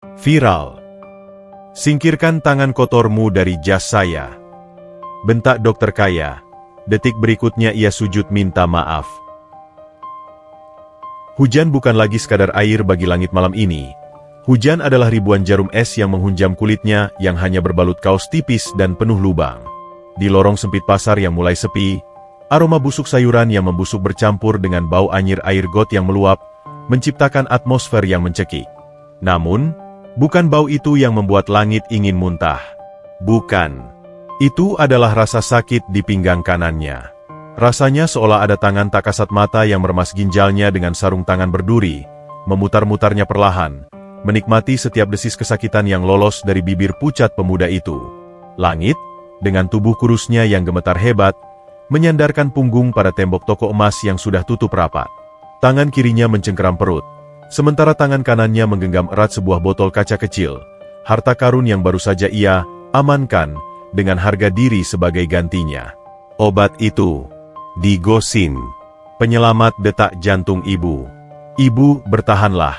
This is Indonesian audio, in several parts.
Viral. Singkirkan tangan kotormu dari jas saya. Bentak dokter kaya. Detik berikutnya ia sujud minta maaf. Hujan bukan lagi sekadar air bagi langit malam ini. Hujan adalah ribuan jarum es yang menghunjam kulitnya yang hanya berbalut kaos tipis dan penuh lubang. Di lorong sempit pasar yang mulai sepi, aroma busuk sayuran yang membusuk bercampur dengan bau anyir air got yang meluap, menciptakan atmosfer yang mencekik. Namun, bukan bau itu yang membuat langit ingin muntah. Bukan. Itu adalah rasa sakit di pinggang kanannya. Rasanya seolah ada tangan tak kasat mata yang meremas ginjalnya dengan sarung tangan berduri, memutar-mutarnya perlahan, menikmati setiap desis kesakitan yang lolos dari bibir pucat pemuda itu. Langit, dengan tubuh kurusnya yang gemetar hebat, menyandarkan punggung pada tembok toko emas yang sudah tutup rapat. Tangan kirinya mencengkeram perut, sementara tangan kanannya menggenggam erat sebuah botol kaca kecil, harta karun yang baru saja ia amankan dengan harga diri sebagai gantinya. Obat itu, digosin. Penyelamat detak jantung ibu. Ibu, bertahanlah.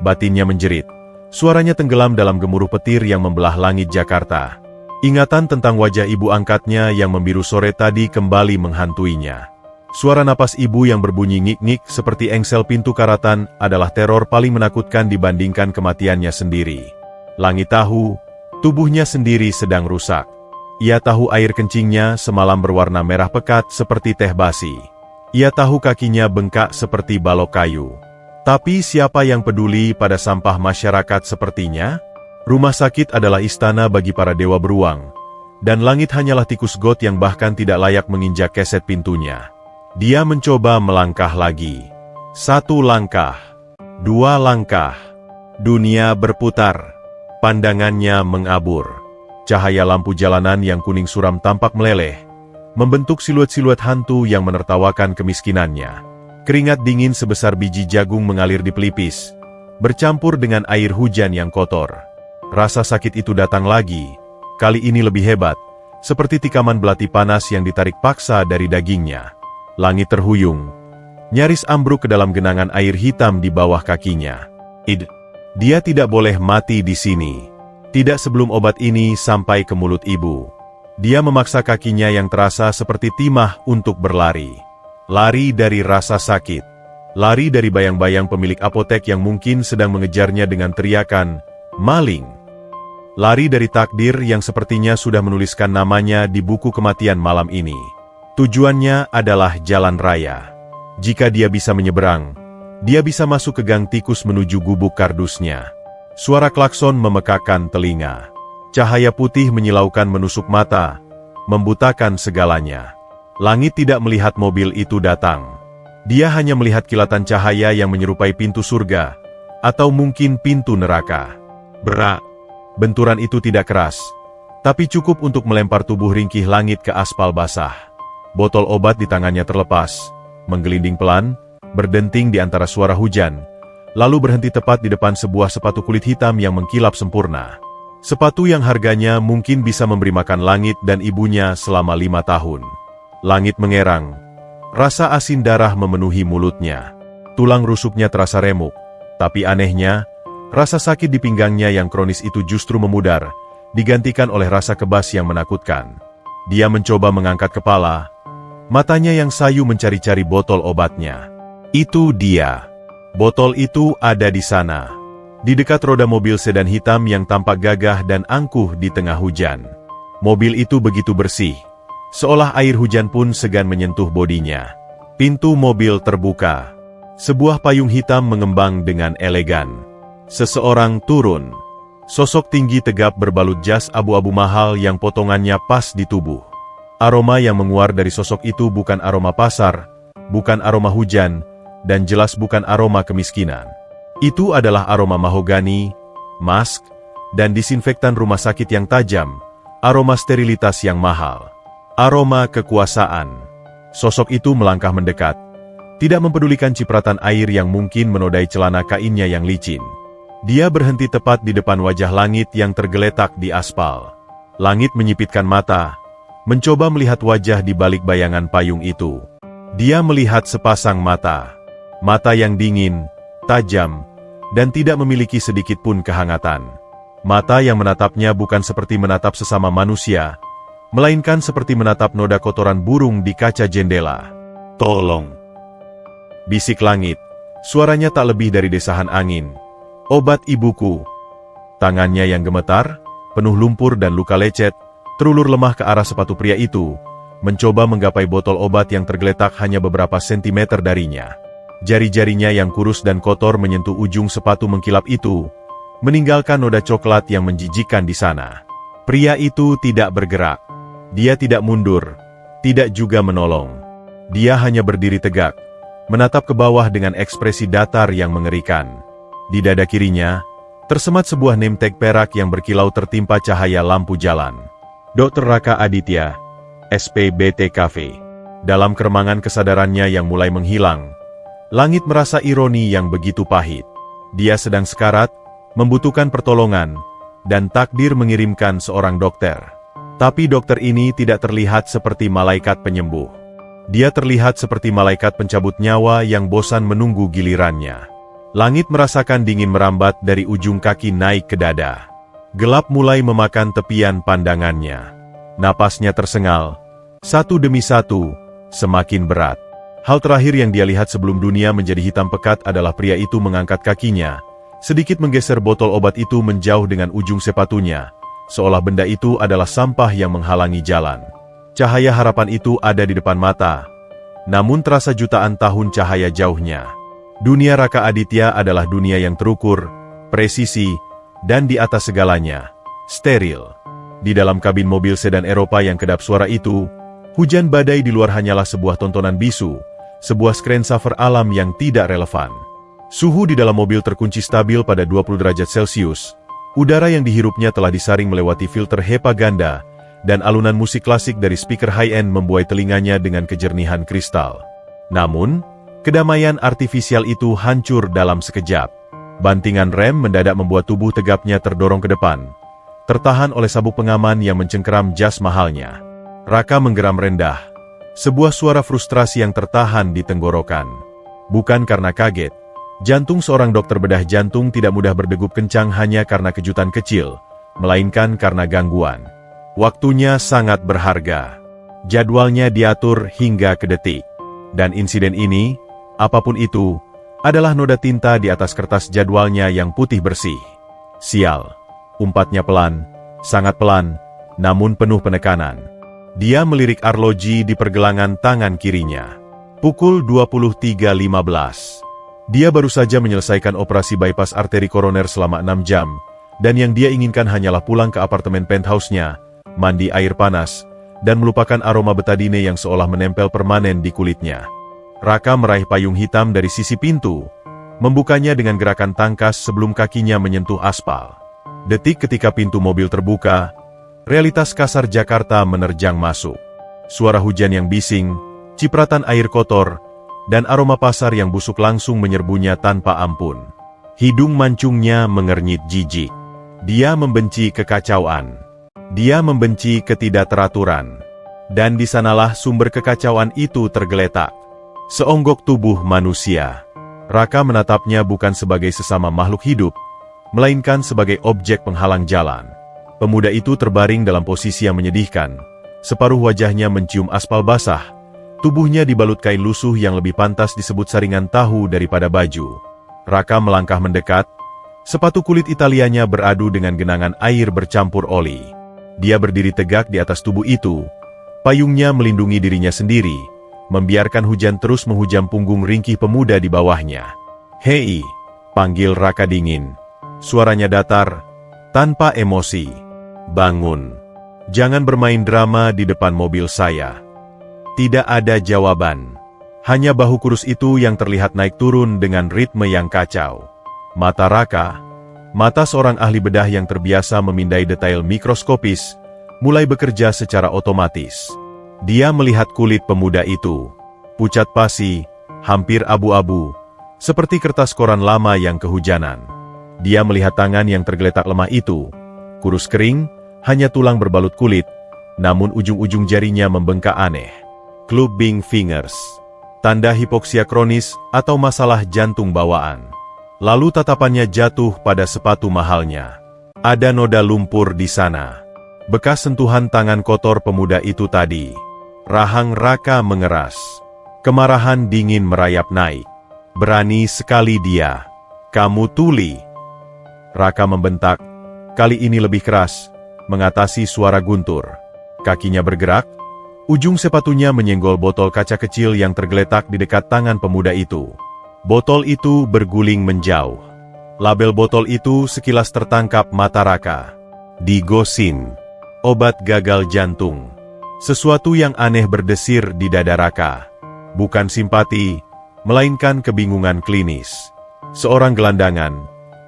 Batinnya menjerit. Suaranya tenggelam dalam gemuruh petir yang membelah langit Jakarta. Ingatan tentang wajah ibu angkatnya yang membiru sore tadi kembali menghantuinya. Suara napas ibu yang berbunyi ngik-ngik seperti engsel pintu karatan adalah teror paling menakutkan dibandingkan kematiannya sendiri. Langit tahu, tubuhnya sendiri sedang rusak. Ia tahu air kencingnya semalam berwarna merah pekat seperti teh basi. Ia tahu kakinya bengkak seperti balok kayu. Tapi siapa yang peduli pada sampah masyarakat sepertinya? Rumah sakit adalah istana bagi para dewa beruang. Dan langit hanyalah tikus got yang bahkan tidak layak menginjak keset pintunya. Dia mencoba melangkah lagi. 1 langkah. 2 langkah. Dunia berputar. Pandangannya mengabur. Cahaya lampu jalanan yang kuning suram tampak meleleh, membentuk siluet-siluet hantu yang menertawakan kemiskinannya. Keringat dingin sebesar biji jagung mengalir di pelipis, bercampur dengan air hujan yang kotor. Rasa sakit itu datang lagi, kali ini lebih hebat, seperti tikaman belati panas yang ditarik paksa dari dagingnya. Langit terhuyung, nyaris ambruk ke dalam genangan air hitam di bawah kakinya. Dia tidak boleh mati di sini. Tidak sebelum obat ini sampai ke mulut ibu. Dia memaksa kakinya yang terasa seperti timah untuk berlari. Lari dari rasa sakit. Lari dari bayang-bayang pemilik apotek yang mungkin sedang mengejarnya dengan teriakan, "Maling!" Lari dari takdir yang sepertinya sudah menuliskan namanya di buku kematian malam ini. Tujuannya adalah jalan raya. Jika dia bisa menyeberang, dia bisa masuk ke gang tikus menuju gubuk kardusnya. Suara klakson memekakkan telinga. Cahaya putih menyilaukan menusuk mata, membutakan segalanya. Langit tidak melihat mobil itu datang. Dia hanya melihat kilatan cahaya yang menyerupai pintu surga, atau mungkin pintu neraka. Berak. Benturan itu tidak keras, tapi cukup untuk melempar tubuh ringkih langit ke aspal basah. Botol obat di tangannya terlepas, menggelinding pelan, berdenting di antara suara hujan, lalu berhenti tepat di depan sebuah sepatu kulit hitam yang mengkilap sempurna. Sepatu yang harganya mungkin bisa memberi makan langit dan ibunya selama 5 tahun. Langit mengerang. Rasa asin darah memenuhi mulutnya. Tulang rusuknya terasa remuk. Tapi anehnya, rasa sakit di pinggangnya yang kronis itu justru memudar, digantikan oleh rasa kebas yang menakutkan. Dia mencoba mengangkat kepala. Matanya yang sayu mencari-cari botol obatnya. Itu dia. Botol itu ada di sana, di dekat roda mobil sedan hitam yang tampak gagah dan angkuh di tengah hujan. Mobil itu begitu bersih, seolah air hujan pun segan menyentuh bodinya. Pintu mobil terbuka. Sebuah payung hitam mengembang dengan elegan. Seseorang turun. Sosok tinggi tegap berbalut jas abu-abu mahal yang potongannya pas di tubuh. Aroma yang menguar dari sosok itu bukan aroma pasar, bukan aroma hujan, dan jelas bukan aroma kemiskinan. Itu adalah aroma mahogani, mask, dan disinfektan rumah sakit yang tajam, aroma sterilitas yang mahal, aroma kekuasaan. Sosok itu melangkah mendekat, tidak mempedulikan cipratan air yang mungkin menodai celana kainnya yang licin. Dia berhenti tepat di depan wajah langit yang tergeletak di aspal. Langit menyipitkan mata, mencoba melihat wajah di balik bayangan payung itu. Dia melihat sepasang mata. Mata yang dingin, tajam, dan tidak memiliki sedikit pun kehangatan. Mata yang menatapnya bukan seperti menatap sesama manusia, melainkan seperti menatap noda kotoran burung di kaca jendela. "Tolong!" bisik langit. Suaranya tak lebih dari desahan angin. "Obat ibuku." Tangannya yang gemetar, penuh lumpur dan luka lecet, terulur lemah ke arah sepatu pria itu, mencoba menggapai botol obat yang tergeletak hanya beberapa sentimeter darinya. Jari-jarinya yang kurus dan kotor menyentuh ujung sepatu mengkilap itu, meninggalkan noda coklat yang menjijikkan di sana. Pria itu tidak bergerak. Dia tidak mundur, tidak juga menolong. Dia hanya berdiri tegak, menatap ke bawah dengan ekspresi datar yang mengerikan. Di dada kirinya, tersemat sebuah name tag perak yang berkilau tertimpa cahaya lampu jalan. Dr. Raka Aditya, SPBTKV. Dalam keremangan kesadarannya yang mulai menghilang, langit merasa ironi yang begitu pahit. Dia sedang sekarat, membutuhkan pertolongan, dan takdir mengirimkan seorang dokter. Tapi dokter ini tidak terlihat seperti malaikat penyembuh. Dia terlihat seperti malaikat pencabut nyawa yang bosan menunggu gilirannya. Langit merasakan dingin merambat dari ujung kaki naik ke dada. Gelap mulai memakan tepian pandangannya. Napasnya tersengal, satu demi satu, semakin berat. Hal terakhir yang dia lihat sebelum dunia menjadi hitam pekat adalah pria itu mengangkat kakinya, sedikit menggeser botol obat itu menjauh dengan ujung sepatunya, seolah benda itu adalah sampah yang menghalangi jalan. Cahaya harapan itu ada di depan mata, namun terasa jutaan tahun cahaya jauhnya. Dunia Raka Aditya adalah dunia yang terukur, presisi, dan di atas segalanya, steril. Di dalam kabin mobil sedan Eropa yang kedap suara itu, hujan badai di luar hanyalah sebuah tontonan bisu, sebuah screensaver alam yang tidak relevan. Suhu di dalam mobil terkunci stabil pada 20 derajat Celcius. Udara yang dihirupnya telah disaring melewati filter HEPA ganda, dan alunan musik klasik dari speaker high-end membuai telinganya dengan kejernihan kristal. Namun, kedamaian artifisial itu hancur dalam sekejap. Bantingan rem mendadak membuat tubuh tegapnya terdorong ke depan, tertahan oleh sabuk pengaman yang mencengkeram jas mahalnya. Raka menggeram rendah, sebuah suara frustrasi yang tertahan di tenggorokan. Bukan karena kaget, jantung seorang dokter bedah jantung tidak mudah berdegup kencang hanya karena kejutan kecil, melainkan karena gangguan. Waktunya sangat berharga. Jadwalnya diatur hingga ke detik. Dan insiden ini, apapun itu, adalah noda tinta di atas kertas jadwalnya yang putih bersih. Sial. Umpatnya pelan, sangat pelan, namun penuh penekanan. Dia melirik arloji di pergelangan tangan kirinya. Pukul 23.15. Dia baru saja menyelesaikan operasi bypass arteri koroner selama 6 jam, dan yang dia inginkan hanyalah pulang ke apartemen penthouse-nya, mandi air panas, dan melupakan aroma betadine yang seolah menempel permanen di kulitnya. Raka meraih payung hitam dari sisi pintu, membukanya dengan gerakan tangkas sebelum kakinya menyentuh aspal. Detik ketika pintu mobil terbuka, realitas kasar Jakarta menerjang masuk. Suara hujan yang bising, cipratan air kotor, dan aroma pasar yang busuk langsung menyerbunya tanpa ampun. Hidung mancungnya mengernyit jijik. Dia membenci kekacauan. Dia membenci ketidakteraturan. Dan di sanalah sumber kekacauan itu tergeletak. Seonggok tubuh manusia. Raka menatapnya bukan sebagai sesama makhluk hidup, melainkan sebagai objek penghalang jalan. Pemuda itu terbaring dalam posisi yang menyedihkan. Separuh wajahnya mencium aspal basah. Tubuhnya dibalut kain lusuh yang lebih pantas disebut saringan tahu daripada baju. Raka melangkah mendekat. Sepatu kulit Italianya beradu dengan genangan air bercampur oli. Dia berdiri tegak di atas tubuh itu. Payungnya melindungi dirinya sendiri, membiarkan hujan terus menghujam punggung ringkih pemuda di bawahnya. "Hei," panggil Raka dingin. Suaranya datar, tanpa emosi. "Bangun. Jangan bermain drama di depan mobil saya." Tidak ada jawaban. Hanya bahu kurus itu yang terlihat naik turun dengan ritme yang kacau. Mata Raka, mata seorang ahli bedah yang terbiasa memindai detail mikroskopis, mulai bekerja secara otomatis. Dia melihat kulit pemuda itu. Pucat pasi, hampir abu-abu, seperti kertas koran lama yang kehujanan. Dia melihat tangan yang tergeletak lemah itu. Kurus kering, hanya tulang berbalut kulit, namun ujung-ujung jarinya membengkak aneh. Clubbing fingers. Tanda hipoksia kronis atau masalah jantung bawaan. Lalu tatapannya jatuh pada sepatu mahalnya. Ada noda lumpur di sana. Bekas sentuhan tangan kotor pemuda itu tadi. Rahang Raka mengeras. Kemarahan dingin merayap naik. Berani sekali dia. Kamu tuli. Raka membentak. Kali ini lebih keras, mengatasi suara guntur. Kakinya bergerak. Ujung sepatunya menyenggol botol kaca kecil yang tergeletak di dekat tangan pemuda itu. Botol itu berguling menjauh. Label botol itu sekilas tertangkap mata Raka. Digosin. Obat gagal jantung. Sesuatu yang aneh berdesir di dada Raka. Bukan simpati, melainkan kebingungan klinis. Seorang gelandangan,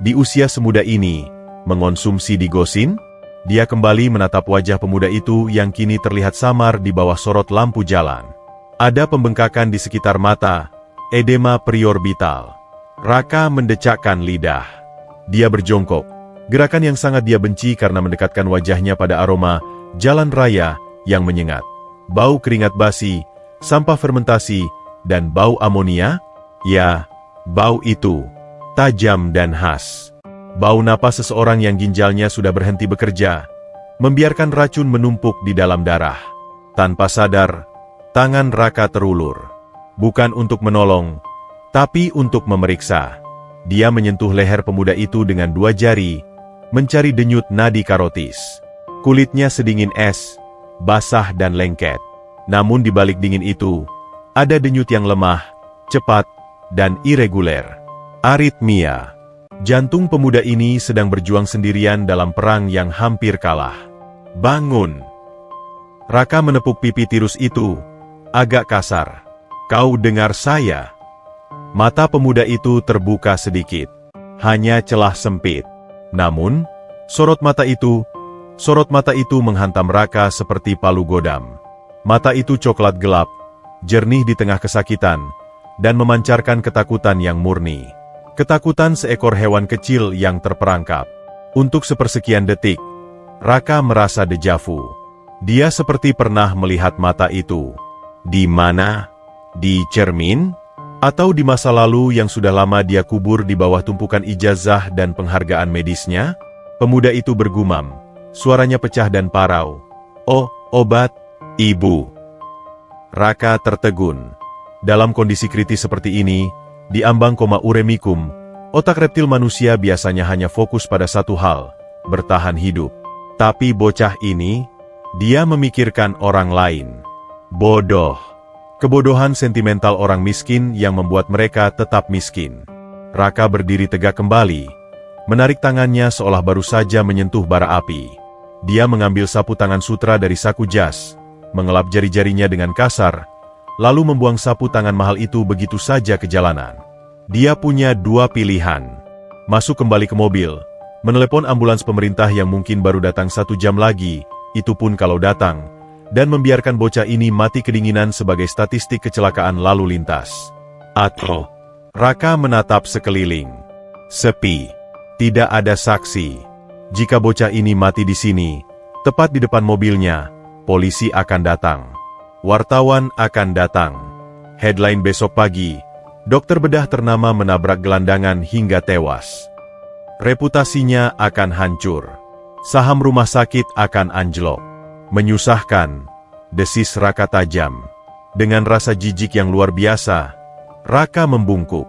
di usia semuda ini, mengonsumsi digosin? Dia kembali menatap wajah pemuda itu yang kini terlihat samar di bawah sorot lampu jalan. Ada pembengkakan di sekitar mata, edema periorbital. Raka mendecakkan lidah. Dia berjongkok, gerakan yang sangat dia benci karena mendekatkan wajahnya pada aroma jalan raya yang menyengat. Bau keringat basi, sampah fermentasi, dan bau amonia? Ya, bau itu, tajam dan khas. Bau napas seseorang yang ginjalnya sudah berhenti bekerja, membiarkan racun menumpuk di dalam darah. Tanpa sadar, tangan Raka terulur. Bukan untuk menolong, tapi untuk memeriksa. Dia menyentuh leher pemuda itu dengan 2 jari, mencari denyut nadi karotis. Kulitnya sedingin es, basah dan lengket. Namun di balik dingin itu, ada denyut yang lemah, cepat, dan irreguler. Aritmia. Jantung pemuda ini sedang berjuang sendirian dalam perang yang hampir kalah. Bangun. Raka menepuk pipi tirus itu, agak kasar. Kau dengar saya? Mata pemuda itu terbuka sedikit. Hanya celah sempit. Namun, sorot mata itu menghantam Raka seperti palu godam. Mata itu coklat gelap, jernih di tengah kesakitan, dan memancarkan ketakutan yang murni. Ketakutan seekor hewan kecil yang terperangkap. Untuk sepersekian detik, Raka merasa dejavu. Dia seperti pernah melihat mata itu. Di mana? Di cermin? Atau di masa lalu yang sudah lama dia kubur di bawah tumpukan ijazah dan penghargaan medisnya? Pemuda itu bergumam. Suaranya pecah dan parau. Oh, obat, Ibu. Raka tertegun. Dalam kondisi kritis seperti ini, di ambang koma uremicum, otak reptil manusia biasanya hanya fokus pada satu hal, bertahan hidup. Tapi bocah ini, dia memikirkan orang lain. Bodoh. Kebodohan sentimental orang miskin yang membuat mereka tetap miskin. Raka berdiri tegak kembali, menarik tangannya seolah baru saja menyentuh bara api. Dia mengambil sapu tangan sutra dari saku jas, mengelap jari-jarinya dengan kasar, lalu membuang sapu tangan mahal itu begitu saja ke jalanan. Dia punya 2 pilihan. Masuk kembali ke mobil, menelepon ambulans pemerintah yang mungkin baru datang 1 jam lagi, itu pun kalau datang, dan membiarkan bocah ini mati kedinginan sebagai statistik kecelakaan lalu lintas. Atau, Raka menatap sekeliling. Sepi. Tidak ada saksi. Jika bocah ini mati di sini, tepat di depan mobilnya, polisi akan datang. Wartawan akan datang. Headline besok pagi, dokter bedah ternama menabrak gelandangan hingga tewas. Reputasinya akan hancur. Saham rumah sakit akan anjlok. Menyusahkan, desis Raka tajam. Dengan rasa jijik yang luar biasa, Raka membungkuk.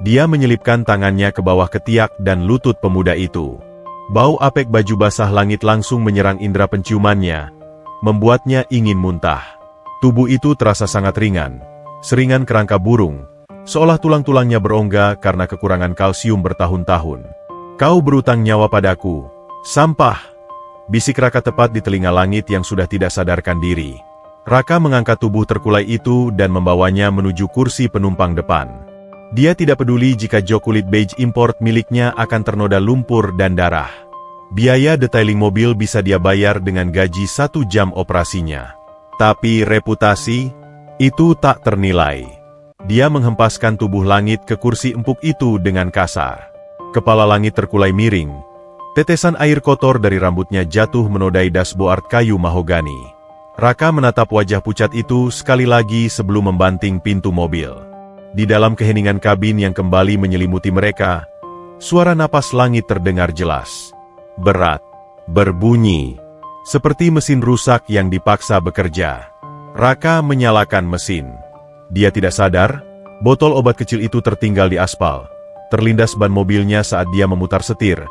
Dia menyelipkan tangannya ke bawah ketiak dan lutut pemuda itu. Bau apek baju basah langit langsung menyerang indera penciumannya, membuatnya ingin muntah. Tubuh itu terasa sangat ringan, seringan kerangka burung, seolah tulang-tulangnya berongga karena kekurangan kalsium bertahun-tahun. Kau berutang nyawa padaku, sampah! Bisik Raka tepat di telinga langit yang sudah tidak sadarkan diri. Raka mengangkat tubuh terkulai itu dan membawanya menuju kursi penumpang depan. Dia tidak peduli jika jok kulit beige import miliknya akan ternoda lumpur dan darah. Biaya detailing mobil bisa dia bayar dengan gaji 1 jam operasinya. Tapi reputasi, itu tak ternilai. Dia menghempaskan tubuh langit ke kursi empuk itu dengan kasar. Kepala langit terkulai miring. Tetesan air kotor dari rambutnya jatuh menodai dashboard kayu mahogani. Raka menatap wajah pucat itu sekali lagi sebelum membanting pintu mobil. Di dalam keheningan kabin yang kembali menyelimuti mereka, Suara napas langit terdengar jelas. Berat. Berbunyi. Seperti mesin rusak yang dipaksa bekerja. Raka menyalakan mesin. Dia tidak sadar, botol obat kecil itu tertinggal di aspal. Terlindas ban mobilnya saat dia memutar setir.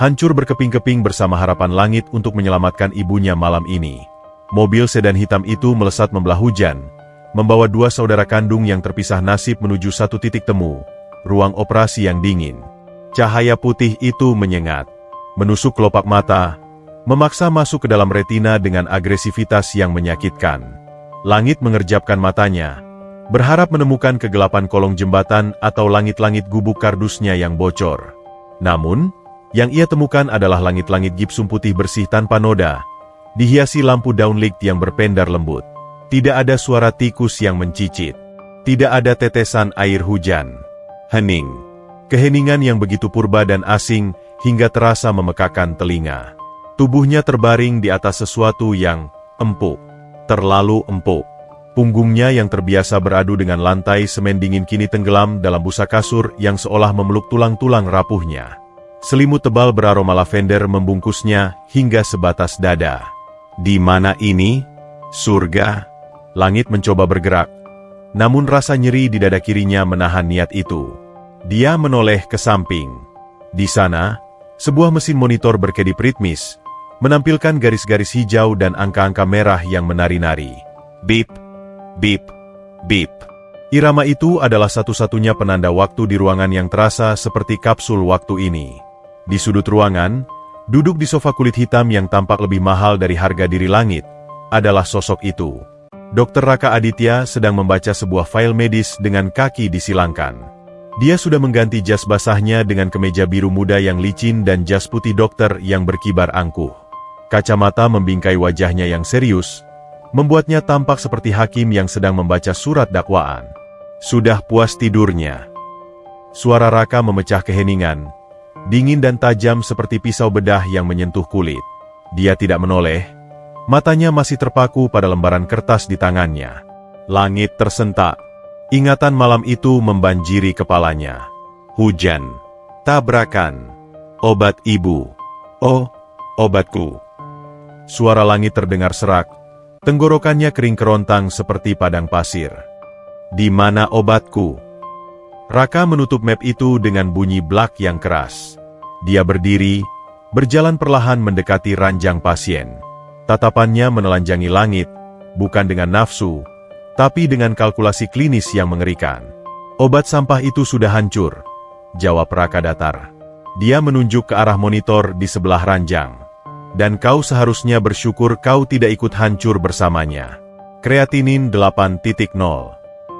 Hancur berkeping-keping bersama harapan langit untuk menyelamatkan ibunya malam ini. Mobil sedan hitam itu melesat membelah hujan, membawa dua saudara kandung yang terpisah nasib menuju satu titik temu, ruang operasi yang dingin. Cahaya putih itu menyengat, menusuk kelopak mata, memaksa masuk ke dalam retina dengan agresivitas yang menyakitkan. Langit mengerjapkan matanya, berharap menemukan kegelapan kolong jembatan atau langit-langit gubuk kardusnya yang bocor. Namun, yang ia temukan adalah langit-langit gipsum putih bersih tanpa noda, dihiasi lampu downlight yang berpendar lembut. Tidak ada suara tikus yang mencicit. Tidak ada tetesan air hujan. Hening. Keheningan yang begitu purba dan asing hingga terasa memekakan telinga. Tubuhnya terbaring di atas sesuatu yang empuk. Terlalu empuk. Punggungnya yang terbiasa beradu dengan lantai semen dingin kini tenggelam dalam busa kasur yang seolah memeluk tulang-tulang rapuhnya. Selimut tebal beraroma lavender membungkusnya hingga sebatas dada. Di mana ini? Surga? Langit mencoba bergerak. Namun rasa nyeri di dada kirinya menahan niat itu. Dia menoleh ke samping. Di sana, sebuah mesin monitor berkedip ritmis, menampilkan garis-garis hijau dan angka-angka merah yang menari-nari. Bip, bip, bip. Irama itu adalah satu-satunya penanda waktu di ruangan yang terasa seperti kapsul waktu ini. Di sudut ruangan, duduk di sofa kulit hitam yang tampak lebih mahal dari harga diri langit, adalah sosok itu. Dr. Raka Aditya sedang membaca sebuah file medis dengan kaki disilangkan. Dia sudah mengganti jas basahnya dengan kemeja biru muda yang licin dan jas putih dokter yang berkibar angkuh. Kacamata membingkai wajahnya yang serius, membuatnya tampak seperti hakim yang sedang membaca surat dakwaan. Sudah puas tidurnya. Suara Raka memecah keheningan, dingin dan tajam seperti pisau bedah yang menyentuh kulit. Dia tidak menoleh, matanya masih terpaku pada lembaran kertas di tangannya. Langit tersentak. Ingatan malam itu membanjiri kepalanya. Hujan. Tabrakan. Obat ibu. Oh, obatku. Suara langit terdengar serak. Tenggorokannya kering kerontang seperti padang pasir. Di mana obatku? Raka menutup map itu dengan bunyi blak yang keras. Dia berdiri, berjalan perlahan mendekati ranjang pasien. Tatapannya menelanjangi langit, bukan dengan nafsu, tapi dengan kalkulasi klinis yang mengerikan. Obat sampah itu sudah hancur, jawab Raka datar. Dia menunjuk ke arah monitor di sebelah ranjang. Dan kau seharusnya bersyukur kau tidak ikut hancur bersamanya. Kreatinin 8.0,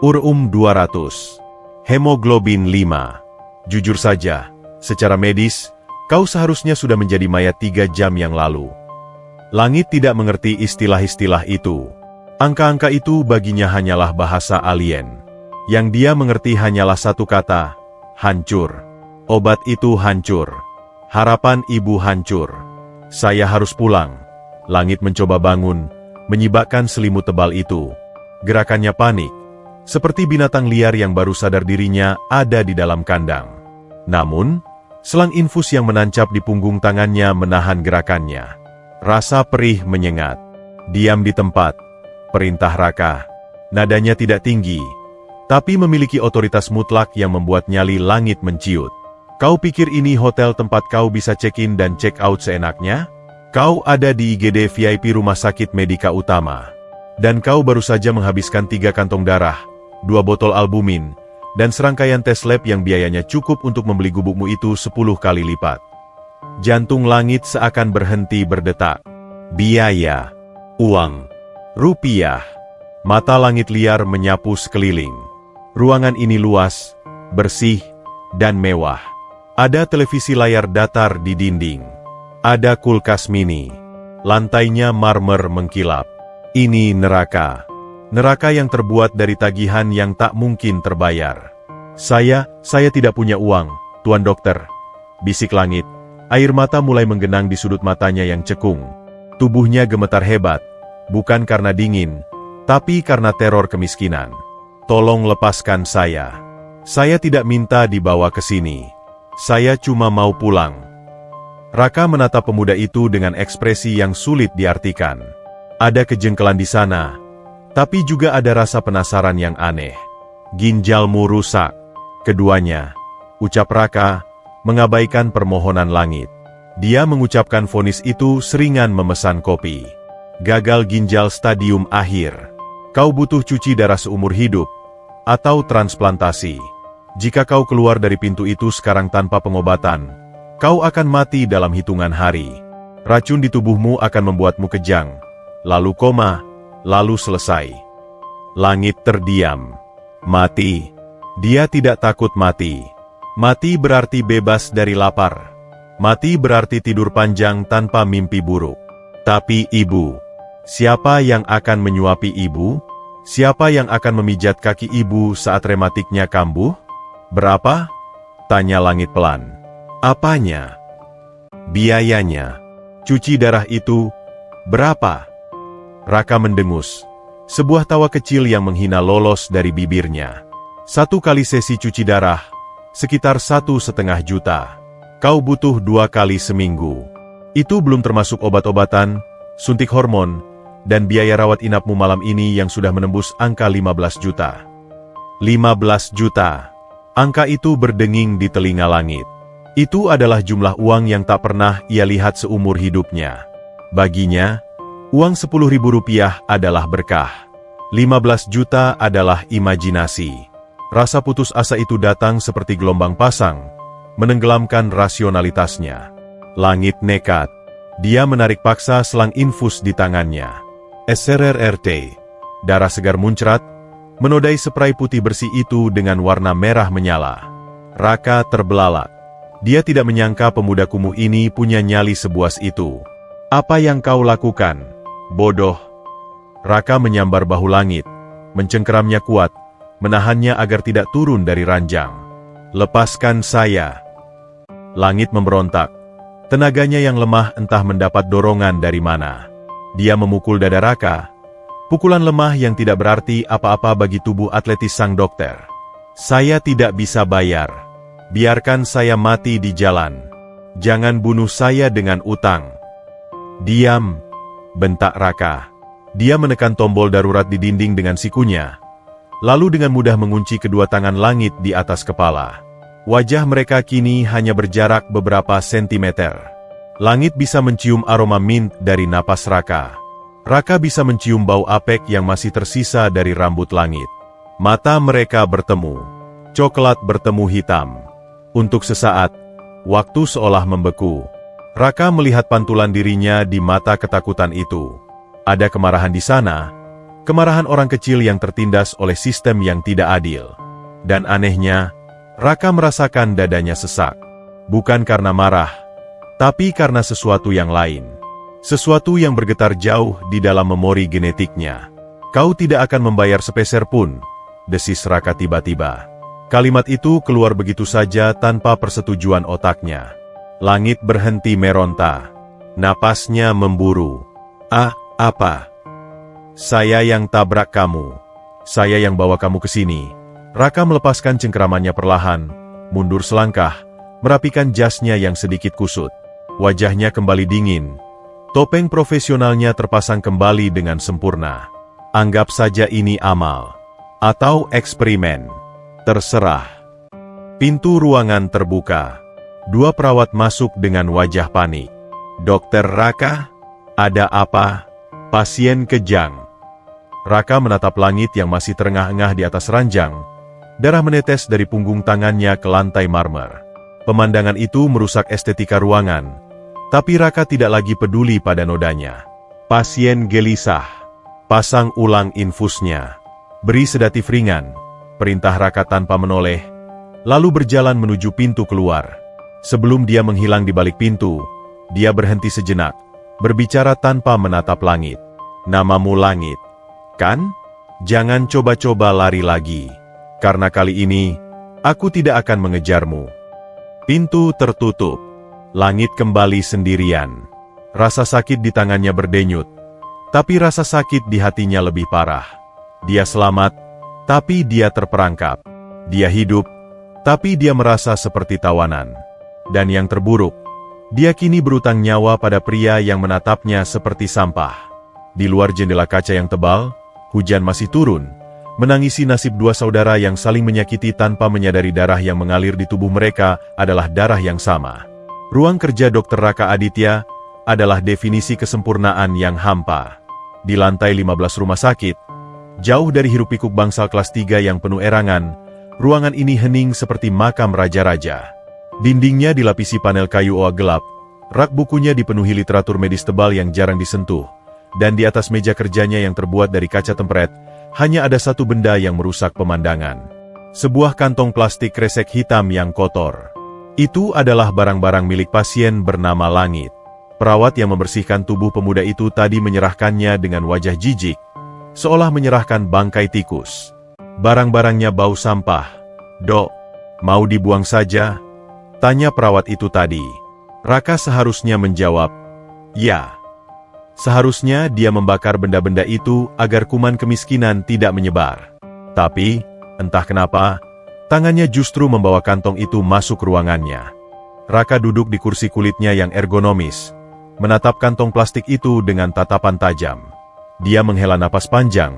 urum 200, hemoglobin 5. Jujur saja, secara medis, kau seharusnya sudah menjadi mayat 3 jam yang lalu. Langit tidak mengerti istilah-istilah itu. Angka-angka itu baginya hanyalah bahasa alien. Yang dia mengerti hanyalah satu kata, hancur. Obat itu hancur. Harapan ibu hancur. Saya harus pulang. Langit mencoba bangun, menyibakkan selimut tebal itu. Gerakannya panik, seperti binatang liar yang baru sadar dirinya ada di dalam kandang. Namun, selang infus yang menancap di punggung tangannya menahan gerakannya. Rasa perih menyengat. Diam di tempat, perintah Raka. Nadanya tidak tinggi, tapi memiliki otoritas mutlak yang membuat nyali langit menciut. Kau pikir ini hotel tempat kau bisa check-in dan check-out seenaknya? Kau ada di IGD VIP Rumah Sakit Medika Utama. Dan kau baru saja menghabiskan 3 kantong darah, 2 botol albumin, dan serangkaian tes lab yang biayanya cukup untuk membeli gubukmu itu 10 kali lipat. Jantung langit seakan berhenti berdetak. Biaya, uang, rupiah. Mata langit liar menyapu sekeliling. Ruangan ini luas, bersih, dan mewah. Ada televisi layar datar di dinding. Ada kulkas mini. Lantainya marmer mengkilap. Ini neraka. Neraka yang terbuat dari tagihan yang tak mungkin terbayar. Saya tidak punya uang, Tuan Dokter. Bisik langit. Air mata mulai menggenang di sudut matanya yang cekung. Tubuhnya gemetar hebat, bukan karena dingin, tapi karena teror kemiskinan. Tolong lepaskan saya. Saya tidak minta dibawa ke sini. Saya cuma mau pulang. Raka menatap pemuda itu dengan ekspresi yang sulit diartikan. Ada kejengkelan di sana, tapi juga ada rasa penasaran yang aneh. Ginjalmu rusak. Keduanya, ucap Raka, mengabaikan permohonan langit. Dia mengucapkan vonis itu seringan memesan kopi. Gagal ginjal stadium akhir. Kau butuh cuci darah seumur hidup, atau transplantasi. Jika kau keluar dari pintu itu sekarang tanpa pengobatan, kau akan mati dalam hitungan hari. Racun di tubuhmu akan membuatmu kejang, lalu koma, lalu selesai. Langit terdiam. Mati. Dia tidak takut mati. Mati berarti bebas dari lapar. Mati berarti tidur panjang tanpa mimpi buruk. Tapi ibu, siapa yang akan menyuapi ibu? Siapa yang akan memijat kaki ibu saat rematiknya kambuh? Berapa? Tanya langit pelan. Apanya? Biayanya. Cuci darah itu, berapa? Raka mendengus. Sebuah tawa kecil yang menghina lolos dari bibirnya. 1 kali sesi cuci darah, sekitar 1,5 juta. Kau butuh 2 kali seminggu. Itu belum termasuk obat-obatan, suntik hormon, dan biaya rawat inapmu malam ini yang sudah menembus angka 15 juta. 15 juta. Angka itu berdenging di telinga langit. Itu adalah jumlah uang yang tak pernah ia lihat seumur hidupnya. Baginya, uang Rp10.000 adalah berkah. 15 juta adalah imajinasi. Rasa putus asa itu datang seperti gelombang pasang, menenggelamkan rasionalitasnya. Langit nekat. Dia menarik paksa selang infus di tangannya. SRRT. Darah segar muncrat, menodai spray putih bersih itu dengan warna merah menyala. Raka terbelalak. Dia tidak menyangka pemuda kumuh ini punya nyali sebuas itu. Apa yang kau lakukan? Bodoh. Raka menyambar bahu langit, mencengkeramnya kuat, menahannya agar tidak turun dari ranjang. Lepaskan saya. Langit memberontak. Tenaganya yang lemah entah mendapat dorongan dari mana. Dia memukul dada Raka. Pukulan lemah yang tidak berarti apa-apa bagi tubuh atletis sang dokter. Saya tidak bisa bayar. Biarkan saya mati di jalan. Jangan bunuh saya dengan utang. Diam, bentak Raka. Dia menekan tombol darurat di dinding dengan sikunya. Lalu dengan mudah mengunci kedua tangan langit di atas kepala. Wajah mereka kini hanya berjarak beberapa sentimeter. Langit bisa mencium aroma mint dari napas Raka. Raka bisa mencium bau apek yang masih tersisa dari rambut langit. Mata mereka bertemu. Coklat bertemu hitam. Untuk sesaat, waktu seolah membeku. Raka melihat pantulan dirinya di mata ketakutan itu. Ada kemarahan di sana. Kemarahan orang kecil yang tertindas oleh sistem yang tidak adil. Dan anehnya, Raka merasakan dadanya sesak. Bukan karena marah, tapi karena sesuatu yang lain. Sesuatu yang bergetar jauh di dalam memori genetiknya. Kau tidak akan membayar sepeser pun, desis Raka tiba-tiba. Kalimat itu keluar begitu saja tanpa persetujuan otaknya. Langit berhenti meronta. Napasnya memburu. Apa? Saya yang tabrak kamu. Saya yang bawa kamu ke sini. Raka melepaskan cengkeramannya perlahan, mundur selangkah, merapikan jasnya yang sedikit kusut. Wajahnya kembali dingin. Topeng profesionalnya terpasang kembali dengan sempurna. Anggap saja ini amal. Atau eksperimen. Terserah. Pintu ruangan terbuka. 2 perawat masuk dengan wajah panik. Dokter Raka? Ada apa? Pasien kejang. Raka menatap langit yang masih terengah-engah di atas ranjang. Darah menetes dari punggung tangannya ke lantai marmer. Pemandangan itu merusak estetika ruangan. Tapi Raka tidak lagi peduli pada nodanya. Pasien gelisah. Pasang ulang infusnya. Beri sedatif ringan. Perintah Raka tanpa menoleh. Lalu berjalan menuju pintu keluar. Sebelum dia menghilang di balik pintu, dia berhenti sejenak. Berbicara tanpa menatap langit. Namamu Langit. Kan? Jangan coba-coba lari lagi. Karena kali ini, aku tidak akan mengejarmu. Pintu tertutup. Langit kembali sendirian. Rasa sakit di tangannya berdenyut. Tapi rasa sakit di hatinya lebih parah. Dia selamat, tapi dia terperangkap. Dia hidup, tapi dia merasa seperti tawanan. Dan yang terburuk, dia kini berutang nyawa pada pria yang menatapnya seperti sampah. Di luar jendela kaca yang tebal, hujan masih turun, menangisi nasib dua saudara yang saling menyakiti tanpa menyadari darah yang mengalir di tubuh mereka adalah darah yang sama. Ruang kerja Dr. Raka Aditya adalah definisi kesempurnaan yang hampa. Di lantai 15 rumah sakit, jauh dari hiruk-pikuk bangsal kelas 3 yang penuh erangan, ruangan ini hening seperti makam raja-raja. Dindingnya dilapisi panel kayu oak gelap, rak bukunya dipenuhi literatur medis tebal yang jarang disentuh, dan di atas meja kerjanya yang terbuat dari kaca tempret, hanya ada satu benda yang merusak pemandangan. Sebuah kantong plastik kresek hitam yang kotor. Itu adalah barang-barang milik pasien bernama Langit. Perawat yang membersihkan tubuh pemuda itu tadi menyerahkannya dengan wajah jijik, seolah menyerahkan bangkai tikus. Barang-barangnya bau sampah. "Dok, mau dibuang saja?" tanya perawat itu tadi. Raka seharusnya menjawab, "Ya." Seharusnya dia membakar benda-benda itu agar kuman kemiskinan tidak menyebar. Tapi, entah kenapa, tangannya justru membawa kantong itu masuk ruangannya. Raka duduk di kursi kulitnya yang ergonomis, menatap kantong plastik itu dengan tatapan tajam. Dia menghela napas panjang,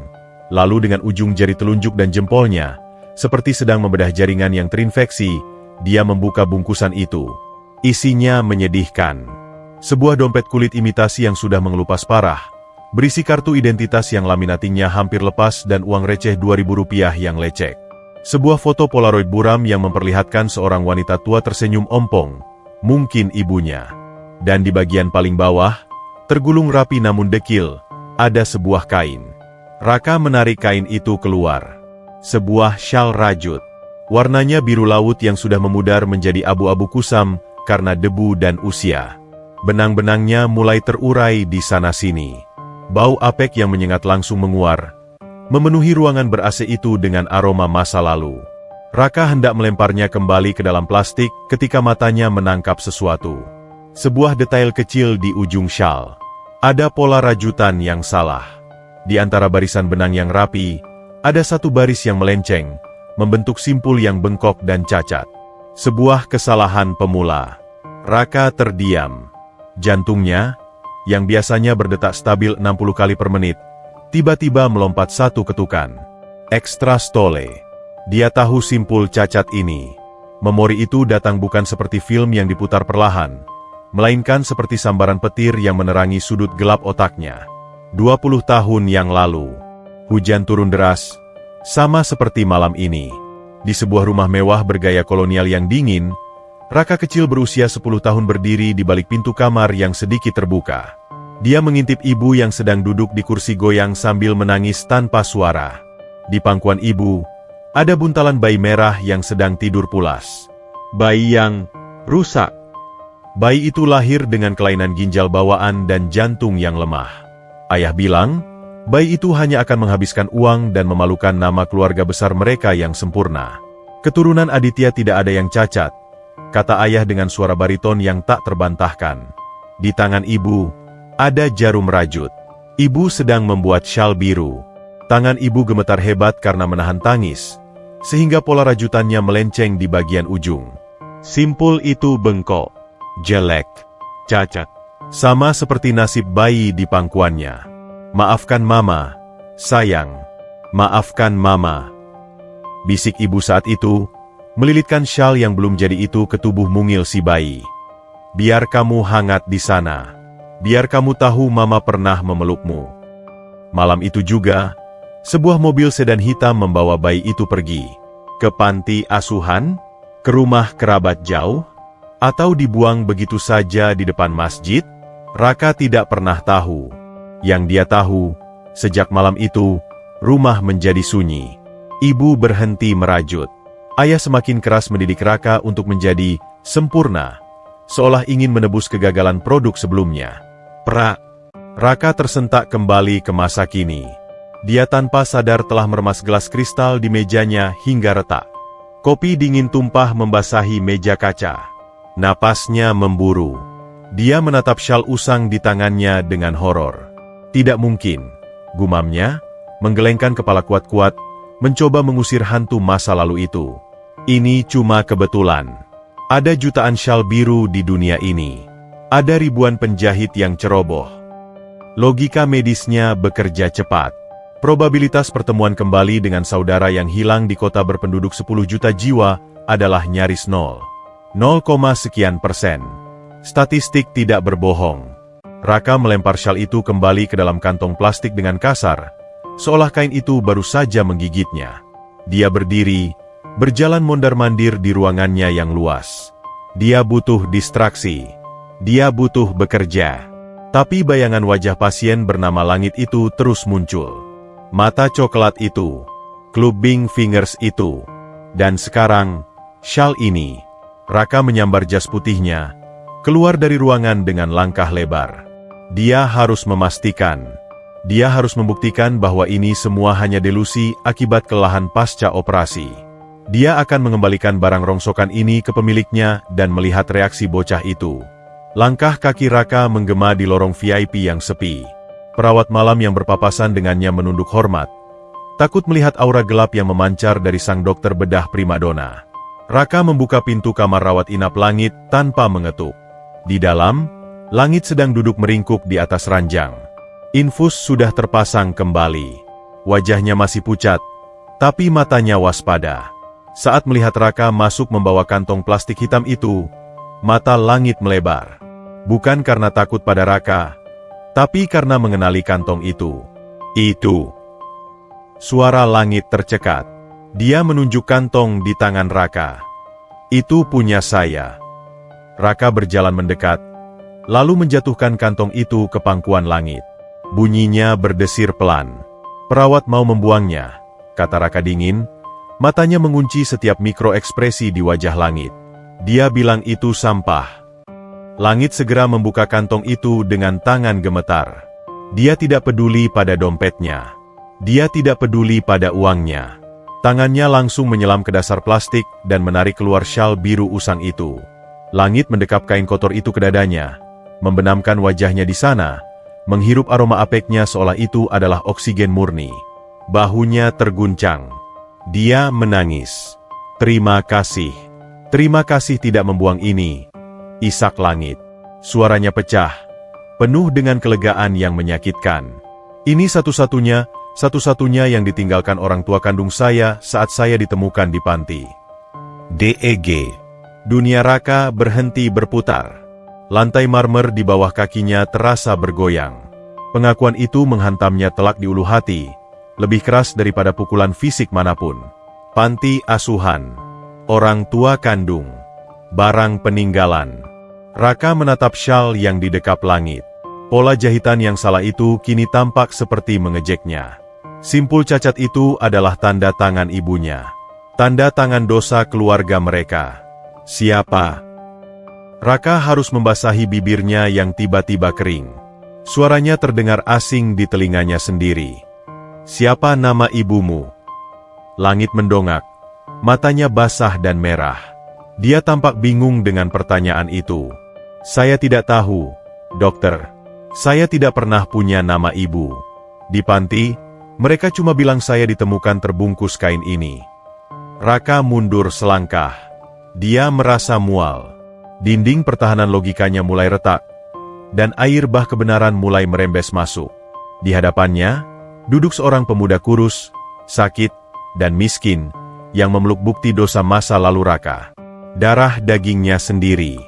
lalu dengan ujung jari telunjuk dan jempolnya, seperti sedang membedah jaringan yang terinfeksi, dia membuka bungkusan itu. Isinya menyedihkan. Sebuah dompet kulit imitasi yang sudah mengelupas parah, berisi kartu identitas yang laminatingnya hampir lepas dan uang receh Rp2.000 yang lecek. Sebuah foto polaroid buram yang memperlihatkan seorang wanita tua tersenyum ompong, mungkin ibunya. Dan di bagian paling bawah, tergulung rapi namun dekil, ada sebuah kain. Raka menarik kain itu keluar. Sebuah syal rajut. Warnanya biru laut yang sudah memudar menjadi abu-abu kusam karena debu dan usia. Benang-benangnya mulai terurai di sana-sini. Bau apek yang menyengat langsung menguar, memenuhi ruangan ber-AC itu dengan aroma masa lalu. Raka hendak melemparnya kembali ke dalam plastik ketika matanya menangkap sesuatu. Sebuah detail kecil di ujung syal. Ada pola rajutan yang salah. Di antara barisan benang yang rapi, ada satu baris yang melenceng, membentuk simpul yang bengkok dan cacat. Sebuah kesalahan pemula. Raka terdiam. Jantungnya, yang biasanya berdetak stabil 60 kali per menit, tiba-tiba melompat satu ketukan. Ekstra stole. Dia tahu simpul cacat ini. Memori itu datang bukan seperti film yang diputar perlahan, melainkan seperti sambaran petir yang menerangi sudut gelap otaknya. 20 tahun yang lalu, hujan turun deras, sama seperti malam ini. Di sebuah rumah mewah bergaya kolonial yang dingin, Raka kecil berusia 10 tahun berdiri di balik pintu kamar yang sedikit terbuka. Dia mengintip ibu yang sedang duduk di kursi goyang sambil menangis tanpa suara. Di pangkuan ibu, ada buntalan bayi merah yang sedang tidur pulas. Bayi yang rusak. Bayi itu lahir dengan kelainan ginjal bawaan dan jantung yang lemah. Ayah bilang, bayi itu hanya akan menghabiskan uang dan memalukan nama keluarga besar mereka yang sempurna. Keturunan Aditya tidak ada yang cacat, kata ayah dengan suara bariton yang tak terbantahkan. Di tangan ibu, ada jarum rajut. Ibu sedang membuat syal biru. Tangan ibu gemetar hebat karena menahan tangis, sehingga pola rajutannya melenceng di bagian ujung. Simpul itu bengkok, jelek, cacat. Sama seperti nasib bayi di pangkuannya. "Maafkan Mama, sayang. Maafkan Mama," bisik ibu saat itu, melilitkan syal yang belum jadi itu ke tubuh mungil si bayi. "Biar kamu hangat di sana. Biar kamu tahu Mama pernah memelukmu." Malam itu juga, sebuah mobil sedan hitam membawa bayi itu pergi. Ke panti asuhan? Ke rumah kerabat jauh? Atau dibuang begitu saja di depan masjid? Raka tidak pernah tahu. Yang dia tahu, sejak malam itu, rumah menjadi sunyi. Ibu berhenti merajut. Ayah semakin keras mendidik Raka untuk menjadi sempurna, seolah ingin menebus kegagalan produk sebelumnya. Raka tersentak kembali ke masa kini. Dia tanpa sadar telah meremas gelas kristal di mejanya hingga retak. Kopi dingin tumpah membasahi meja kaca. Napasnya memburu. Dia menatap syal usang di tangannya dengan horor. "Tidak mungkin," gumamnya, menggelengkan kepala kuat-kuat, mencoba mengusir hantu masa lalu itu. "Ini cuma kebetulan. Ada jutaan syal biru di dunia ini. Ada ribuan penjahit yang ceroboh. Logika medisnya bekerja cepat. Probabilitas pertemuan kembali dengan saudara yang hilang di kota berpenduduk 10 juta jiwa adalah nyaris 0. 0, sekian persen. Statistik tidak berbohong. Raka melempar syal itu kembali ke dalam kantong plastik dengan kasar, seolah kain itu baru saja menggigitnya. Dia berdiri, berjalan mondar-mandir di ruangannya yang luas. Dia butuh distraksi. Dia butuh bekerja. Tapi bayangan wajah pasien bernama Langit itu terus muncul. Mata coklat itu, clubbing fingers itu, dan sekarang, syal ini. Raka menyambar jas putihnya, keluar dari ruangan dengan langkah lebar. Dia harus memastikan. Dia harus membuktikan bahwa ini semua hanya delusi akibat kelelahan pasca operasi. Dia akan mengembalikan barang rongsokan ini ke pemiliknya dan melihat reaksi bocah itu. Langkah kaki Raka menggema di lorong VIP yang sepi. Perawat malam yang berpapasan dengannya menunduk hormat. Takut melihat aura gelap yang memancar dari sang dokter bedah primadona. Raka membuka pintu kamar rawat inap Langit tanpa mengetuk. Di dalam, Langit sedang duduk meringkuk di atas ranjang. Infus sudah terpasang kembali. Wajahnya masih pucat, tapi matanya waspada. Saat melihat Raka masuk membawa kantong plastik hitam itu, mata Langit melebar. Bukan karena takut pada Raka, tapi karena mengenali kantong itu. Itu. Suara Langit tercekat. Dia menunjuk kantong di tangan Raka. Itu punya saya. Raka berjalan mendekat, lalu menjatuhkan kantong itu ke pangkuan Langit. Bunyinya berdesir pelan. Perawat mau membuangnya, kata Raka dingin. Matanya mengunci setiap mikroekspresi di wajah Langit. Dia bilang itu sampah. Langit segera membuka kantong itu dengan tangan gemetar. Dia tidak peduli pada dompetnya. Dia tidak peduli pada uangnya. Tangannya langsung menyelam ke dasar plastik dan menarik keluar syal biru usang itu. Langit mendekap kain kotor itu ke dadanya, membenamkan wajahnya di sana, menghirup aroma apeknya seolah itu adalah oksigen murni. Bahunya terguncang. Dia menangis. Terima kasih. Terima kasih tidak membuang ini. Isak Langit. Suaranya pecah, penuh dengan kelegaan yang menyakitkan. Ini satu-satunya yang ditinggalkan orang tua kandung saya saat saya ditemukan di panti. DEG. Dunia Raka berhenti berputar. Lantai marmer di bawah kakinya terasa bergoyang. Pengakuan itu menghantamnya telak di ulu hati, lebih keras daripada pukulan fisik manapun. Panti asuhan, orang tua kandung, barang peninggalan. Raka menatap syal yang didekap Langit. Pola jahitan yang salah itu kini tampak seperti mengejeknya. Simpul cacat itu adalah tanda tangan ibunya. Tanda tangan dosa keluarga mereka. Siapa? Raka harus membasahi bibirnya yang tiba-tiba kering. Suaranya terdengar asing di telinganya sendiri. Siapa nama ibumu? Langit mendongak. Matanya basah dan merah. Dia tampak bingung dengan pertanyaan itu. Saya tidak tahu, dokter. Saya tidak pernah punya nama ibu. Di panti, mereka cuma bilang saya ditemukan terbungkus kain ini. Raka mundur selangkah. Dia merasa mual. Dinding pertahanan logikanya mulai retak, dan air bah kebenaran mulai merembes masuk. Di hadapannya, duduk seorang pemuda kurus, sakit, dan miskin, yang memeluk bukti dosa masa lalu Raka. Darah dagingnya sendiri.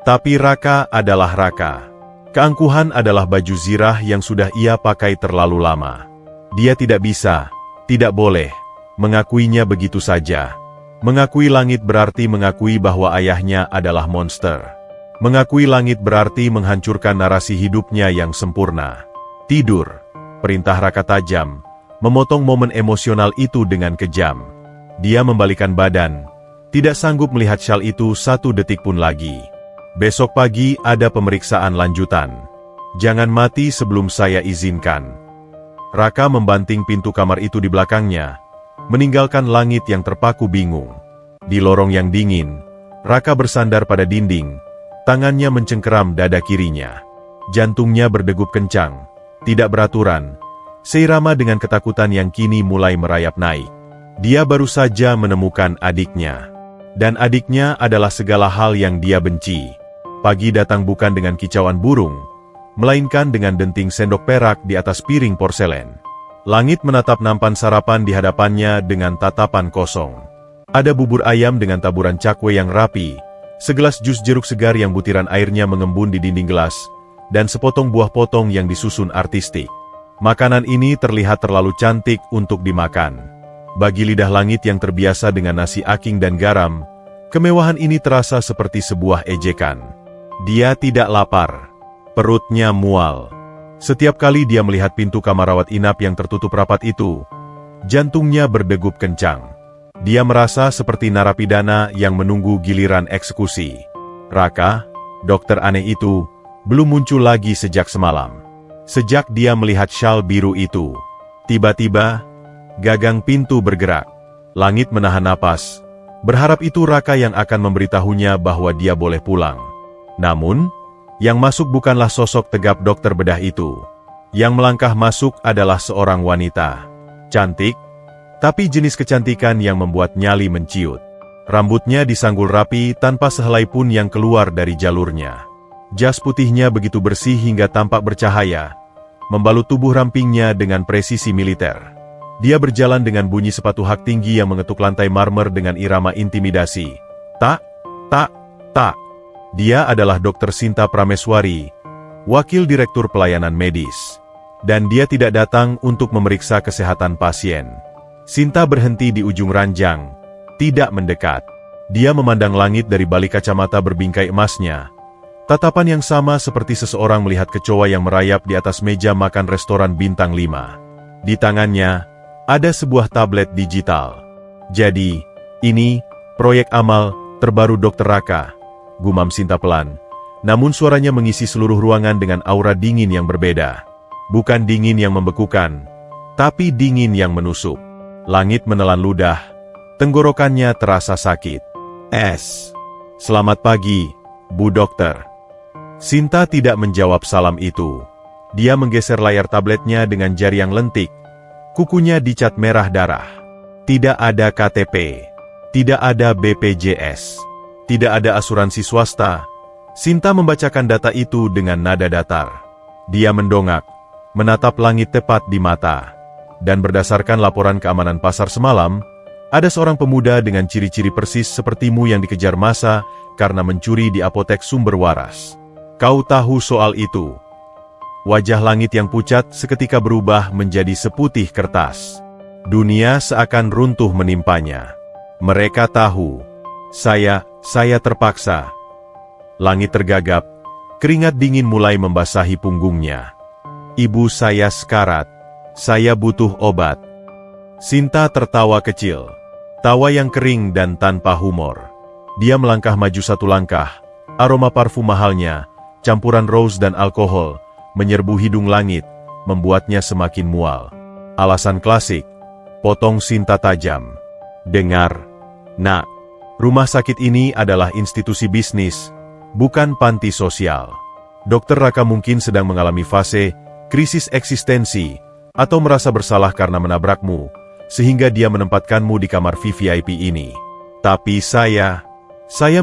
Tapi Raka adalah Raka. Keangkuhan adalah baju zirah yang sudah ia pakai terlalu lama. Dia tidak bisa, tidak boleh, mengakuinya begitu saja. Mengakui Langit berarti mengakui bahwa ayahnya adalah monster. Mengakui Langit berarti menghancurkan narasi hidupnya yang sempurna. Tidur, perintah Raka tajam, memotong momen emosional itu dengan kejam. Dia membalikan badan, tidak sanggup melihat syal itu satu detik pun lagi. Besok pagi ada pemeriksaan lanjutan. Jangan mati sebelum saya izinkan. Raka membanting pintu kamar itu di belakangnya, meninggalkan Langit yang terpaku bingung. Di lorong yang dingin, Raka bersandar pada dinding, tangannya mencengkeram dada kirinya. Jantungnya berdegup kencang, tidak beraturan, seirama dengan ketakutan yang kini mulai merayap naik. Dia baru saja menemukan adiknya. Dan adiknya adalah segala hal yang dia benci. Pagi datang bukan dengan kicauan burung, melainkan dengan denting sendok perak di atas piring porselen. Langit menatap nampan sarapan di hadapannya dengan tatapan kosong. Ada bubur ayam dengan taburan cakwe yang rapi, segelas jus jeruk segar yang butiran airnya mengembun di dinding gelas, dan sepotong buah potong yang disusun artistik. Makanan ini terlihat terlalu cantik untuk dimakan. Bagi lidah Langit yang terbiasa dengan nasi aking dan garam, kemewahan ini terasa seperti sebuah ejekan. Dia tidak lapar. Perutnya mual. Setiap kali dia melihat pintu kamar rawat inap yang tertutup rapat itu, jantungnya berdegup kencang. Dia merasa seperti narapidana yang menunggu giliran eksekusi. Raka, dokter aneh itu, belum muncul lagi sejak semalam. Sejak dia melihat syal biru itu, tiba-tiba, gagang pintu bergerak. Langit menahan napas, berharap itu Raka yang akan memberitahunya bahwa dia boleh pulang. Namun, yang masuk bukanlah sosok tegap dokter bedah itu. Yang melangkah masuk adalah seorang wanita. Cantik, tapi jenis kecantikan yang membuat nyali menciut. Rambutnya disanggul rapi tanpa sehelai pun yang keluar dari jalurnya. Jas putihnya begitu bersih hingga tampak bercahaya, membalut tubuh rampingnya dengan presisi militer. Dia berjalan dengan bunyi sepatu hak tinggi yang mengetuk lantai marmer dengan irama intimidasi. Tak, tak, tak. Dia adalah Dr. Sinta Prameswari, Wakil Direktur Pelayanan Medis. Dan dia tidak datang untuk memeriksa kesehatan pasien. Sinta berhenti di ujung ranjang, tidak mendekat. Dia memandang langit dari balik kacamata berbingkai emasnya. Tatapan yang sama seperti seseorang melihat kecoa yang merayap di atas meja makan restoran bintang 5. Di tangannya, ada sebuah tablet digital. Jadi, ini, proyek amal, terbaru Dr. Raka, gumam Sinta pelan. Namun suaranya mengisi seluruh ruangan dengan aura dingin yang berbeda. Bukan dingin yang membekukan, tapi dingin yang menusuk. Langit menelan ludah, tenggorokannya terasa sakit. Selamat pagi, Bu Dokter. Sinta tidak menjawab salam itu. Dia menggeser layar tabletnya dengan jari yang lentik. Kukunya dicat merah darah. Tidak ada KTP. Tidak ada BPJS. Tidak ada asuransi swasta. Sinta membacakan data itu dengan nada datar. Dia mendongak, menatap langit tepat di mata. Dan berdasarkan laporan keamanan pasar semalam, ada seorang pemuda dengan ciri-ciri persis sepertimu yang dikejar massa karena mencuri di apotek Sumber Waras. Kau tahu soal itu? Wajah Langit yang pucat seketika berubah menjadi seputih kertas. Dunia seakan runtuh menimpanya. Mereka tahu. Saya terpaksa. Langit tergagap, keringat dingin mulai membasahi punggungnya. Ibu saya sekarat. Saya butuh obat. Sinta tertawa kecil. Tawa yang kering dan tanpa humor. Dia melangkah maju satu langkah. Aroma parfum mahalnya, campuran rose dan alkohol, menyerbu hidung Langit, membuatnya semakin mual. Alasan klasik, potong Sinta tajam. Dengar, nak, rumah sakit ini adalah institusi bisnis, bukan panti sosial. Dokter Raka mungkin sedang mengalami fase krisis eksistensi, atau merasa bersalah karena menabrakmu, sehingga dia menempatkanmu di kamar VVIP ini. Tapi saya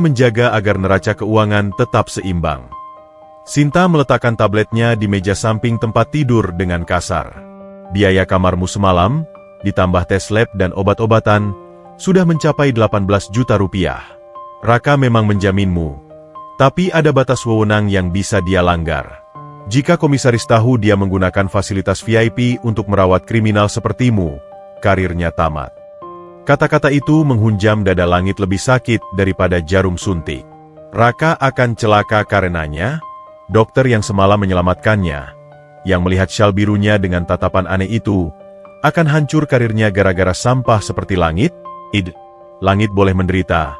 menjaga agar neraca keuangan tetap seimbang. Sinta meletakkan tabletnya di meja samping tempat tidur dengan kasar. Biaya kamarmu semalam, ditambah tes lab dan obat-obatan, sudah mencapai 18 juta rupiah. Raka memang menjaminmu, tapi ada batas wewenang yang bisa dia langgar. Jika komisaris tahu dia menggunakan fasilitas VIP untuk merawat kriminal sepertimu, karirnya tamat. Kata-kata itu menghunjam dada Langit lebih sakit daripada jarum suntik. Raka akan celaka karenanya. Dokter yang semalam menyelamatkannya, yang melihat syal birunya dengan tatapan aneh itu, akan hancur karirnya gara-gara sampah seperti Langit? Langit boleh menderita,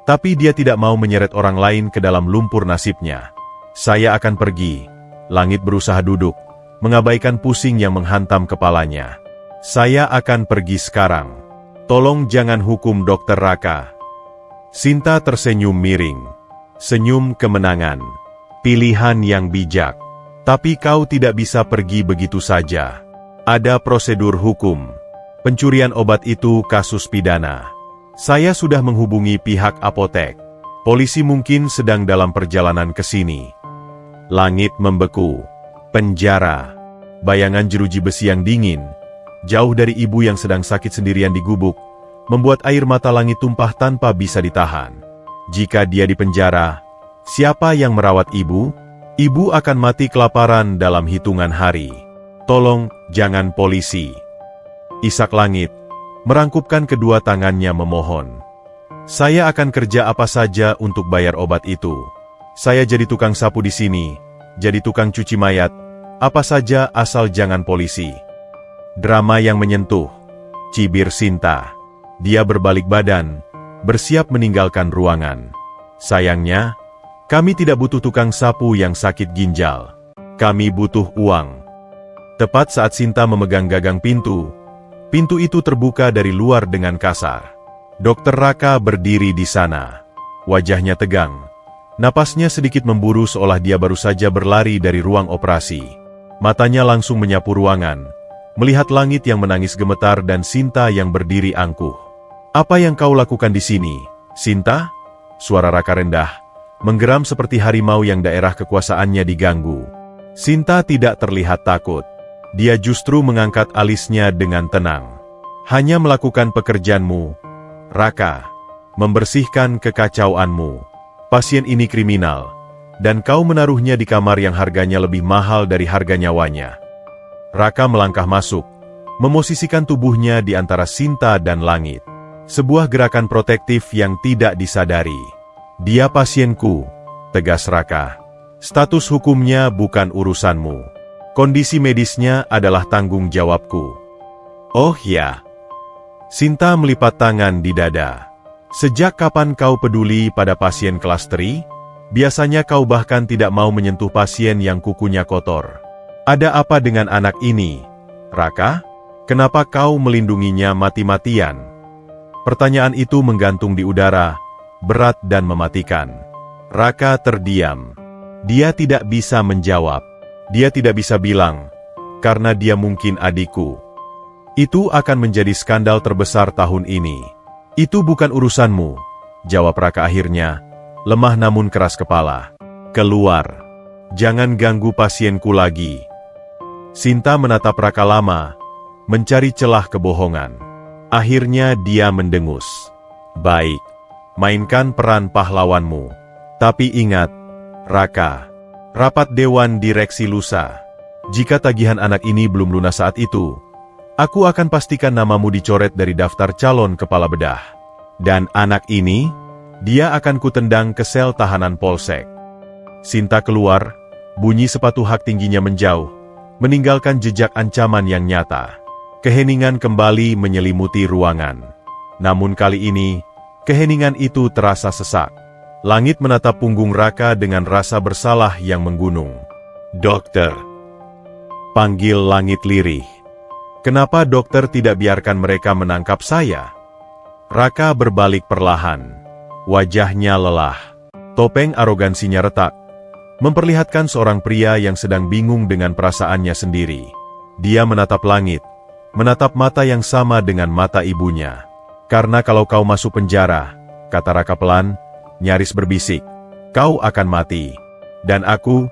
tapi dia tidak mau menyeret orang lain ke dalam lumpur nasibnya. Saya akan pergi. Langit berusaha duduk, mengabaikan pusing yang menghantam kepalanya. Saya akan pergi sekarang. Tolong jangan hukum Dokter Raka. Sinta tersenyum miring. Senyum kemenangan. Pilihan yang bijak. Tapi kau tidak bisa pergi begitu saja. Ada prosedur hukum. Pencurian obat itu kasus pidana. Saya sudah menghubungi pihak apotek. Polisi mungkin sedang dalam perjalanan ke sini. Langit membeku. Penjara. Bayangan jeruji besi yang dingin, jauh dari ibu yang sedang sakit sendirian di gubuk, membuat air mata Langit tumpah tanpa bisa ditahan. Jika dia di penjara, siapa yang merawat ibu? Ibu akan mati kelaparan dalam hitungan hari. Tolong, jangan polisi. Isak Langit merangkupkan kedua tangannya memohon. Saya akan kerja apa saja untuk bayar obat itu. Saya jadi tukang sapu di sini, jadi tukang cuci mayat, apa saja asal jangan polisi. Drama yang menyentuh. Cibir Sinta. Dia berbalik badan, bersiap meninggalkan ruangan. Sayangnya, kami tidak butuh tukang sapu yang sakit ginjal. Kami butuh uang. Tepat saat Sinta memegang gagang pintu, pintu itu terbuka dari luar dengan kasar. Dokter Raka berdiri di sana. Wajahnya tegang. Napasnya sedikit memburu seolah dia baru saja berlari dari ruang operasi. Matanya langsung menyapu ruangan, melihat Langit yang menangis gemetar dan Sinta yang berdiri angkuh. Apa yang kau lakukan di sini, Sinta? Suara Raka rendah, menggeram seperti harimau yang daerah kekuasaannya diganggu. Sinta tidak terlihat takut. Dia justru mengangkat alisnya dengan tenang. Hanya melakukan pekerjaanmu, Raka. Membersihkan kekacauanmu. Pasien ini kriminal, dan kau menaruhnya di kamar yang harganya lebih mahal dari harga nyawanya. Raka melangkah masuk, memosisikan tubuhnya di antara Sinta dan Langit. Sebuah gerakan protektif yang tidak disadari. Dia pasienku, tegas Raka. Status hukumnya bukan urusanmu. Kondisi medisnya adalah tanggung jawabku. Oh ya. Sinta melipat tangan di dada. Sejak kapan kau peduli pada pasien klasteri? Biasanya kau bahkan tidak mau menyentuh pasien yang kukunya kotor. Ada apa dengan anak ini, Raka? Kenapa kau melindunginya mati-matian? Pertanyaan itu menggantung di udara, berat dan mematikan. Raka terdiam. Dia tidak bisa menjawab. Dia tidak bisa bilang, karena dia mungkin adikku. Itu akan menjadi skandal terbesar tahun ini. Itu bukan urusanmu, jawab Raka akhirnya, lemah namun keras kepala. Keluar. Jangan ganggu pasienku lagi. Sinta menatap Raka lama, mencari celah kebohongan. Akhirnya dia mendengus. Baik, mainkan peran pahlawanmu. Tapi ingat, Raka, rapat Dewan Direksi lusa. Jika tagihan anak ini belum lunas saat itu, aku akan pastikan namamu dicoret dari daftar calon kepala bedah. Dan anak ini, dia akan kutendang ke sel tahanan polsek. Sinta keluar, bunyi sepatu hak tingginya menjauh, meninggalkan jejak ancaman yang nyata. Keheningan kembali menyelimuti ruangan. Namun kali ini, keheningan itu terasa sesak. Langit menatap punggung Raka dengan rasa bersalah yang menggunung. Dokter. Panggil Langit lirih. Kenapa dokter tidak biarkan mereka menangkap saya? Raka berbalik perlahan. Wajahnya lelah. Topeng arogansinya retak, memperlihatkan seorang pria yang sedang bingung dengan perasaannya sendiri. Dia menatap Langit, menatap mata yang sama dengan mata ibunya. Karena kalau kau masuk penjara, kata Raka pelan, nyaris berbisik, kau akan mati. Dan aku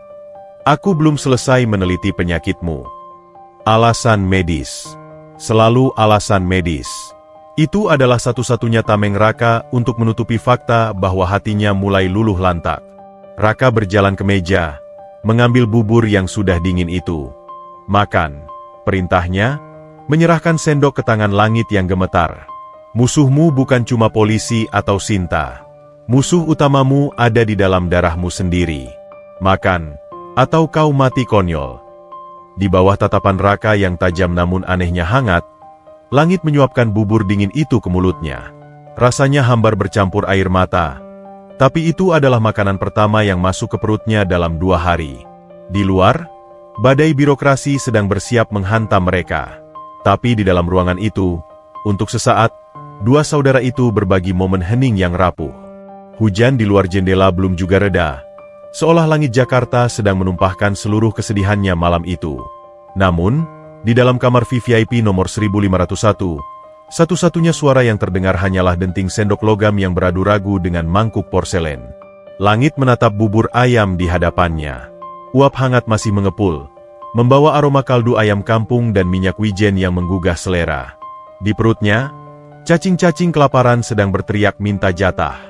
belum selesai meneliti penyakitmu. Alasan medis. Selalu alasan medis. Itu adalah satu-satunya tameng Raka untuk menutupi fakta bahwa hatinya mulai luluh lantak. Raka berjalan ke meja, mengambil bubur yang sudah dingin itu. Makan, perintahnya, menyerahkan sendok ke tangan Langit yang gemetar. Musuhmu bukan cuma polisi atau Sinta. Musuh utamamu ada di dalam darahmu sendiri. Makan, atau kau mati konyol. Di bawah tatapan Raka yang tajam namun anehnya hangat, Langit menyuapkan bubur dingin itu ke mulutnya. Rasanya hambar bercampur air mata. Tapi itu adalah makanan pertama yang masuk ke perutnya dalam 2 hari. Di luar, badai birokrasi sedang bersiap menghantam mereka. Tapi di dalam ruangan itu, untuk sesaat, 2 saudara itu berbagi momen hening yang rapuh. Hujan di luar jendela belum juga reda, seolah langit Jakarta sedang menumpahkan seluruh kesedihannya malam itu. Namun, di dalam kamar VVIP nomor 1501, Satu-satunya suara yang terdengar hanyalah denting sendok logam yang beradu ragu dengan mangkuk porselen. Langit menatap bubur ayam di hadapannya. Uap hangat masih mengepul, membawa aroma kaldu ayam kampung dan minyak wijen yang menggugah selera. Di perutnya, cacing-cacing kelaparan sedang berteriak minta jatah.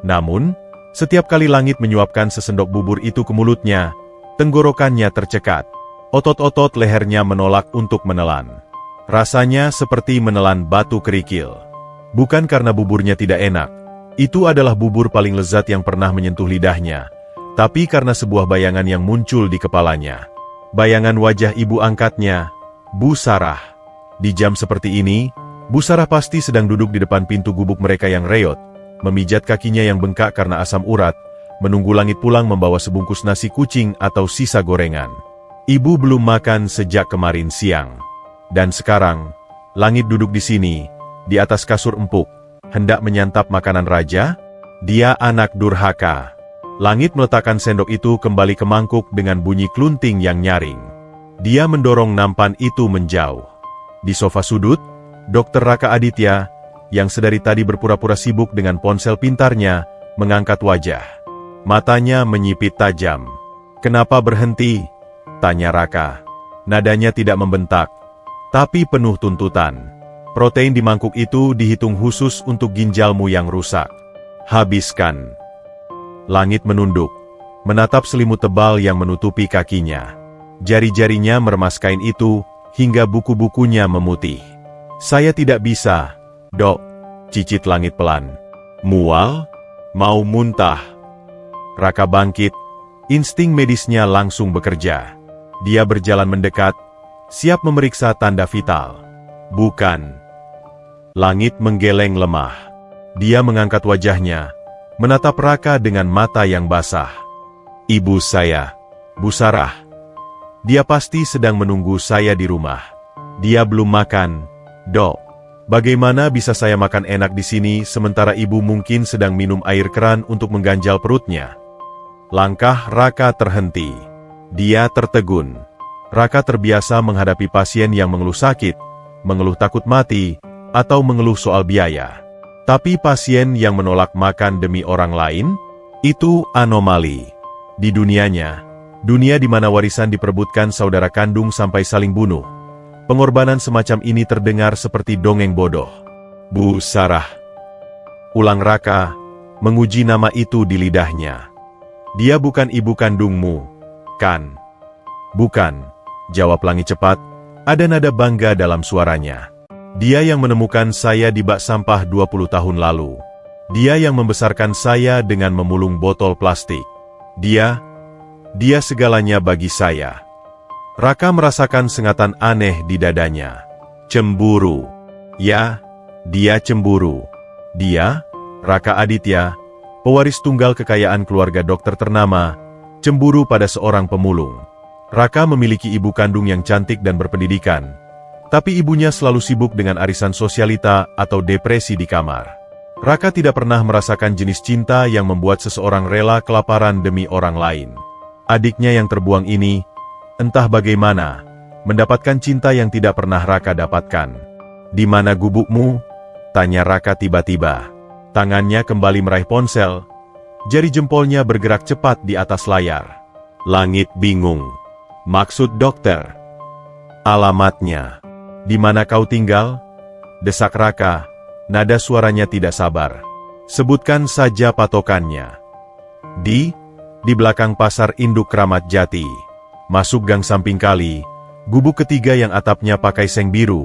Namun, setiap kali Langit menyuapkan sesendok bubur itu ke mulutnya, tenggorokannya tercekat. Otot-otot lehernya menolak untuk menelan. Rasanya seperti menelan batu kerikil. Bukan karena buburnya tidak enak, itu adalah bubur paling lezat yang pernah menyentuh lidahnya, tapi karena sebuah bayangan yang muncul di kepalanya. Bayangan wajah ibu angkatnya, Bu Sarah. Di jam seperti ini, Bu Sarah pasti sedang duduk di depan pintu gubuk mereka yang reot, memijat kakinya yang bengkak karena asam urat, menunggu Langit pulang membawa sebungkus nasi kucing atau sisa gorengan. Ibu belum makan sejak kemarin siang. Dan sekarang, Langit duduk di sini, di atas kasur empuk, hendak menyantap makanan raja? Dia anak durhaka. Langit meletakkan sendok itu kembali ke mangkuk dengan bunyi klunting yang nyaring. Dia mendorong nampan itu menjauh. Di sofa sudut, Dr. Raka Aditya, yang sedari tadi berpura-pura sibuk dengan ponsel pintarnya, mengangkat wajah. Matanya menyipit tajam. "Kenapa berhenti?" tanya Raka. Nadanya tidak membentak, tapi penuh tuntutan. "Protein di mangkuk itu dihitung khusus untuk ginjalmu yang rusak. Habiskan." Langit menunduk, menatap selimut tebal yang menutupi kakinya. Jari-jarinya meremas kain itu, hingga buku-bukunya memutih. "Saya tidak bisa, Dok," cicit Langit pelan. "Mual? Mau muntah?" Raka bangkit, insting medisnya langsung bekerja. Dia berjalan mendekat, siap memeriksa tanda vital. "Bukan." Langit menggeleng lemah. Dia mengangkat wajahnya, menatap Raka dengan mata yang basah. "Ibu saya, Bu Sarah. Dia pasti sedang menunggu saya di rumah. Dia belum makan, Dok. Bagaimana bisa saya makan enak di sini sementara ibu mungkin sedang minum air keran untuk mengganjal perutnya?" Langkah Raka terhenti. Dia tertegun. Raka terbiasa menghadapi pasien yang mengeluh sakit, mengeluh takut mati, atau mengeluh soal biaya. Tapi pasien yang menolak makan demi orang lain, itu anomali. Di dunianya, dunia di mana warisan diperebutkan saudara kandung sampai saling bunuh, pengorbanan semacam ini terdengar seperti dongeng bodoh. "Bu Sarah," ulang Raka, menguji nama itu di lidahnya. "Dia bukan ibu kandungmu, kan?" "Bukan," jawab Langit cepat, ada nada bangga dalam suaranya. "Dia yang menemukan saya di bak sampah 20 tahun lalu. Dia yang membesarkan saya dengan memulung botol plastik. Dia segalanya bagi saya." Raka merasakan sengatan aneh di dadanya. Cemburu. Ya, dia cemburu. Dia, Raka Aditya, pewaris tunggal kekayaan keluarga dokter ternama, cemburu pada seorang pemulung. Raka memiliki ibu kandung yang cantik dan berpendidikan, tapi ibunya selalu sibuk dengan arisan sosialita atau depresi di kamar. Raka tidak pernah merasakan jenis cinta yang membuat seseorang rela kelaparan demi orang lain. Adiknya yang terbuang ini, entah bagaimana, mendapatkan cinta yang tidak pernah Raka dapatkan. "Di mana gubukmu?" tanya Raka tiba-tiba. Tangannya kembali meraih ponsel, jari jempolnya bergerak cepat di atas layar. Langit bingung. "Maksud dokter? Alamatnya. Di mana kau tinggal?" desak Raka, nada suaranya tidak sabar. "Sebutkan saja patokannya." Di belakang pasar induk Kramat Jati. Masuk gang samping kali, gubuk ketiga yang atapnya pakai seng biru,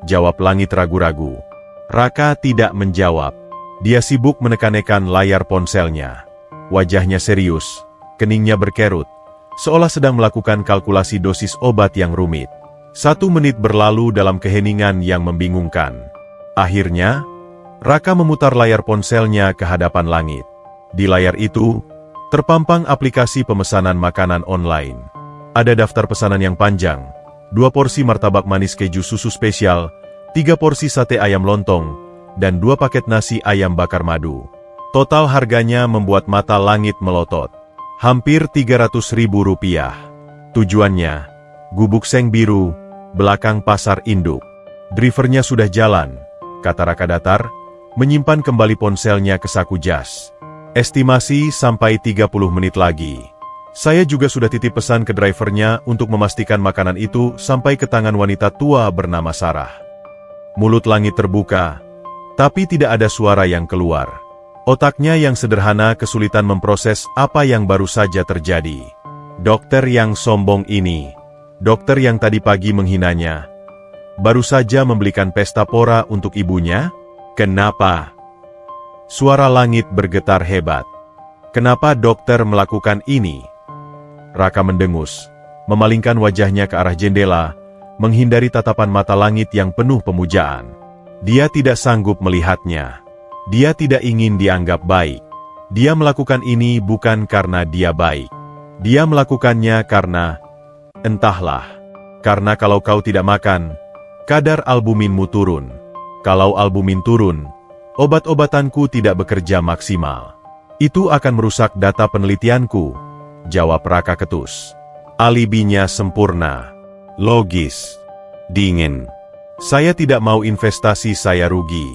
jawab Langit ragu-ragu. Raka tidak menjawab. Dia sibuk menekan-nekan layar ponselnya. Wajahnya serius, keningnya berkerut, seolah sedang melakukan kalkulasi dosis obat yang rumit. 1 menit berlalu dalam keheningan yang membingungkan. Akhirnya, Raka memutar layar ponselnya ke hadapan Langit. Di layar itu, terpampang aplikasi pemesanan makanan online. Ada daftar pesanan yang panjang, 2 porsi martabak manis keju susu spesial, 3 porsi sate ayam lontong, dan 2 paket nasi ayam bakar madu. Total harganya membuat mata Langit melotot. Hampir Rp300.000. Tujuannya, gubuk seng biru, belakang pasar induk. Drivernya sudah jalan, kata Raka datar, menyimpan kembali ponselnya ke saku jas. Estimasi sampai 30 menit lagi. Saya juga sudah titip pesan ke drivernya untuk memastikan makanan itu sampai ke tangan wanita tua bernama Sarah. Mulut Langit terbuka, tapi tidak ada suara yang keluar. Otaknya yang sederhana kesulitan memproses apa yang baru saja terjadi. Dokter yang sombong ini, dokter yang tadi pagi menghinanya, baru saja membelikan pesta pora untuk ibunya? Kenapa? Suara Langit bergetar hebat. Kenapa dokter melakukan ini? Raka mendengus, memalingkan wajahnya ke arah jendela, menghindari tatapan mata Langit yang penuh pemujaan. Dia tidak sanggup melihatnya. Dia tidak ingin dianggap baik. Dia melakukan ini bukan karena dia baik. Dia melakukannya karena, entahlah, karena kalau kau tidak makan, kadar albuminmu turun. Kalau albumin turun, obat-obatanku tidak bekerja maksimal. Itu akan merusak data penelitianku, jawab Raka ketus. Alibinya sempurna, logis, dingin. Saya tidak mau investasi saya rugi.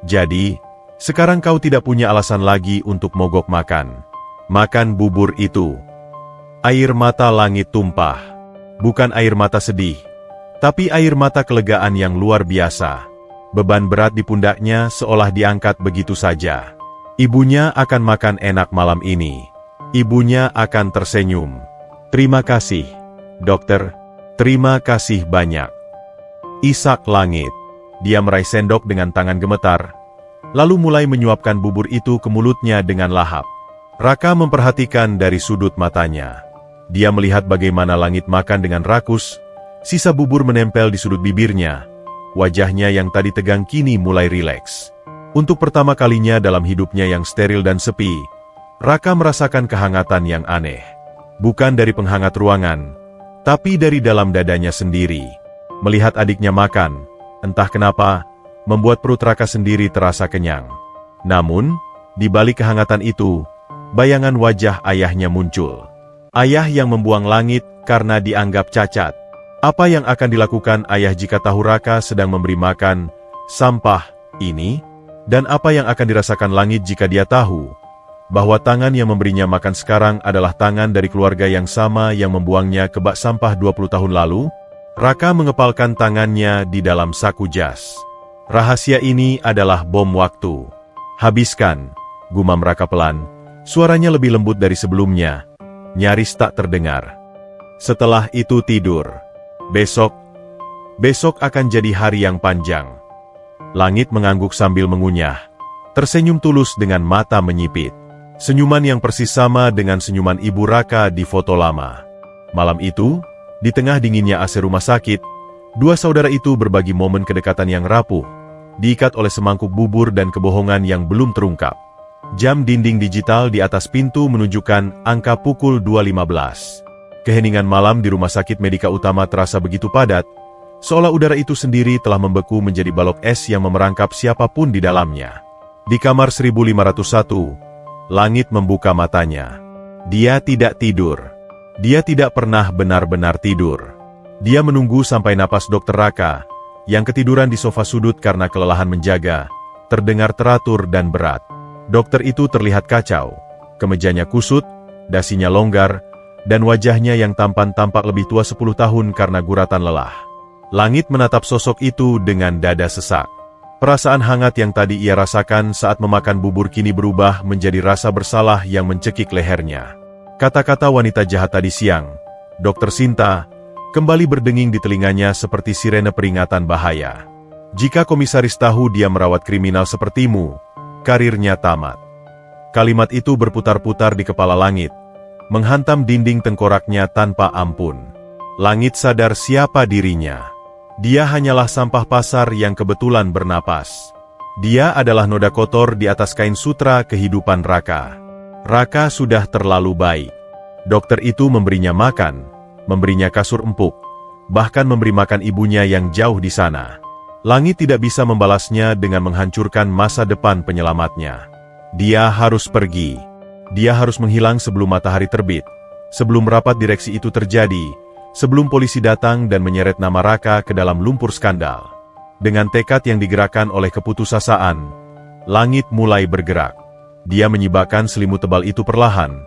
Jadi, sekarang kau tidak punya alasan lagi untuk mogok makan. Makan bubur itu. Air mata Langit tumpah. Bukan air mata sedih, tapi air mata kelegaan yang luar biasa. Beban berat di pundaknya seolah diangkat begitu saja. Ibunya akan makan enak malam ini. Ibunya akan tersenyum. Terima kasih, dokter. Terima kasih banyak. Isak Langit. Dia meraih sendok dengan tangan gemetar, lalu mulai menyuapkan bubur itu ke mulutnya dengan lahap. Raka memperhatikan dari sudut matanya. Dia melihat bagaimana Langit makan dengan rakus, sisa bubur menempel di sudut bibirnya. Wajahnya yang tadi tegang kini mulai rileks. Untuk pertama kalinya dalam hidupnya yang steril dan sepi, Raka merasakan kehangatan yang aneh. Bukan dari penghangat ruangan, tapi dari dalam dadanya sendiri. Melihat adiknya makan, entah kenapa, membuat perut Raka sendiri terasa kenyang. Namun, di balik kehangatan itu, bayangan wajah ayahnya muncul. Ayah yang membuang Langit karena dianggap cacat. Apa yang akan dilakukan ayah jika tahu Raka sedang memberi makan sampah ini? Dan apa yang akan dirasakan Langit jika dia tahu bahwa tangan yang memberinya makan sekarang adalah tangan dari keluarga yang sama yang membuangnya ke bak sampah 20 tahun lalu? Raka mengepalkan tangannya di dalam saku jas. Rahasia ini adalah bom waktu. Habiskan, gumam Raka pelan. Suaranya lebih lembut dari sebelumnya, nyaris tak terdengar. Setelah itu tidur. Besok akan jadi hari yang panjang. Langit mengangguk sambil mengunyah. Tersenyum tulus dengan mata menyipit. Senyuman yang persis sama dengan senyuman ibu Raka di foto lama. Malam itu, di tengah dinginnya AC rumah sakit, dua saudara itu berbagi momen kedekatan yang rapuh, diikat oleh semangkuk bubur dan kebohongan yang belum terungkap. Jam dinding digital di atas pintu menunjukkan angka pukul 2.15. Keheningan malam di Rumah Sakit Medika Utama terasa begitu padat, seolah udara itu sendiri telah membeku menjadi balok es yang memerangkap siapapun di dalamnya. Di kamar 1501, Langit membuka matanya. Dia tidak tidur. Dia tidak pernah benar-benar tidur. Dia menunggu sampai napas Dokter Raka, yang ketiduran di sofa sudut karena kelelahan menjaga, terdengar teratur dan berat. Dokter itu terlihat kacau. Kemejanya kusut, dasinya longgar, dan wajahnya yang tampan tampak lebih tua 10 tahun karena guratan lelah. Langit menatap sosok itu dengan dada sesak. Perasaan hangat yang tadi ia rasakan saat memakan bubur kini berubah menjadi rasa bersalah yang mencekik lehernya. Kata-kata wanita jahat tadi siang, Dokter Sinta, kembali berdenging di telinganya seperti sirene peringatan bahaya. Jika komisaris tahu dia merawat kriminal sepertimu, karirnya tamat. Kalimat itu berputar-putar di kepala Langit, menghantam dinding tengkoraknya tanpa ampun. Langit sadar siapa dirinya. Dia hanyalah sampah pasar yang kebetulan bernapas. Dia adalah noda kotor di atas kain sutra kehidupan Raka. Raka sudah terlalu baik. Dokter itu memberinya makan, memberinya kasur empuk, bahkan memberi makan ibunya yang jauh di sana. Langit tidak bisa membalasnya dengan menghancurkan masa depan penyelamatnya. Dia harus pergi. Dia harus menghilang sebelum matahari terbit, sebelum rapat direksi itu terjadi, sebelum polisi datang dan menyeret nama Raka ke dalam lumpur skandal. Dengan tekad yang digerakkan oleh keputusasaan, langit mulai bergerak. Dia menyibakkan selimut tebal itu perlahan,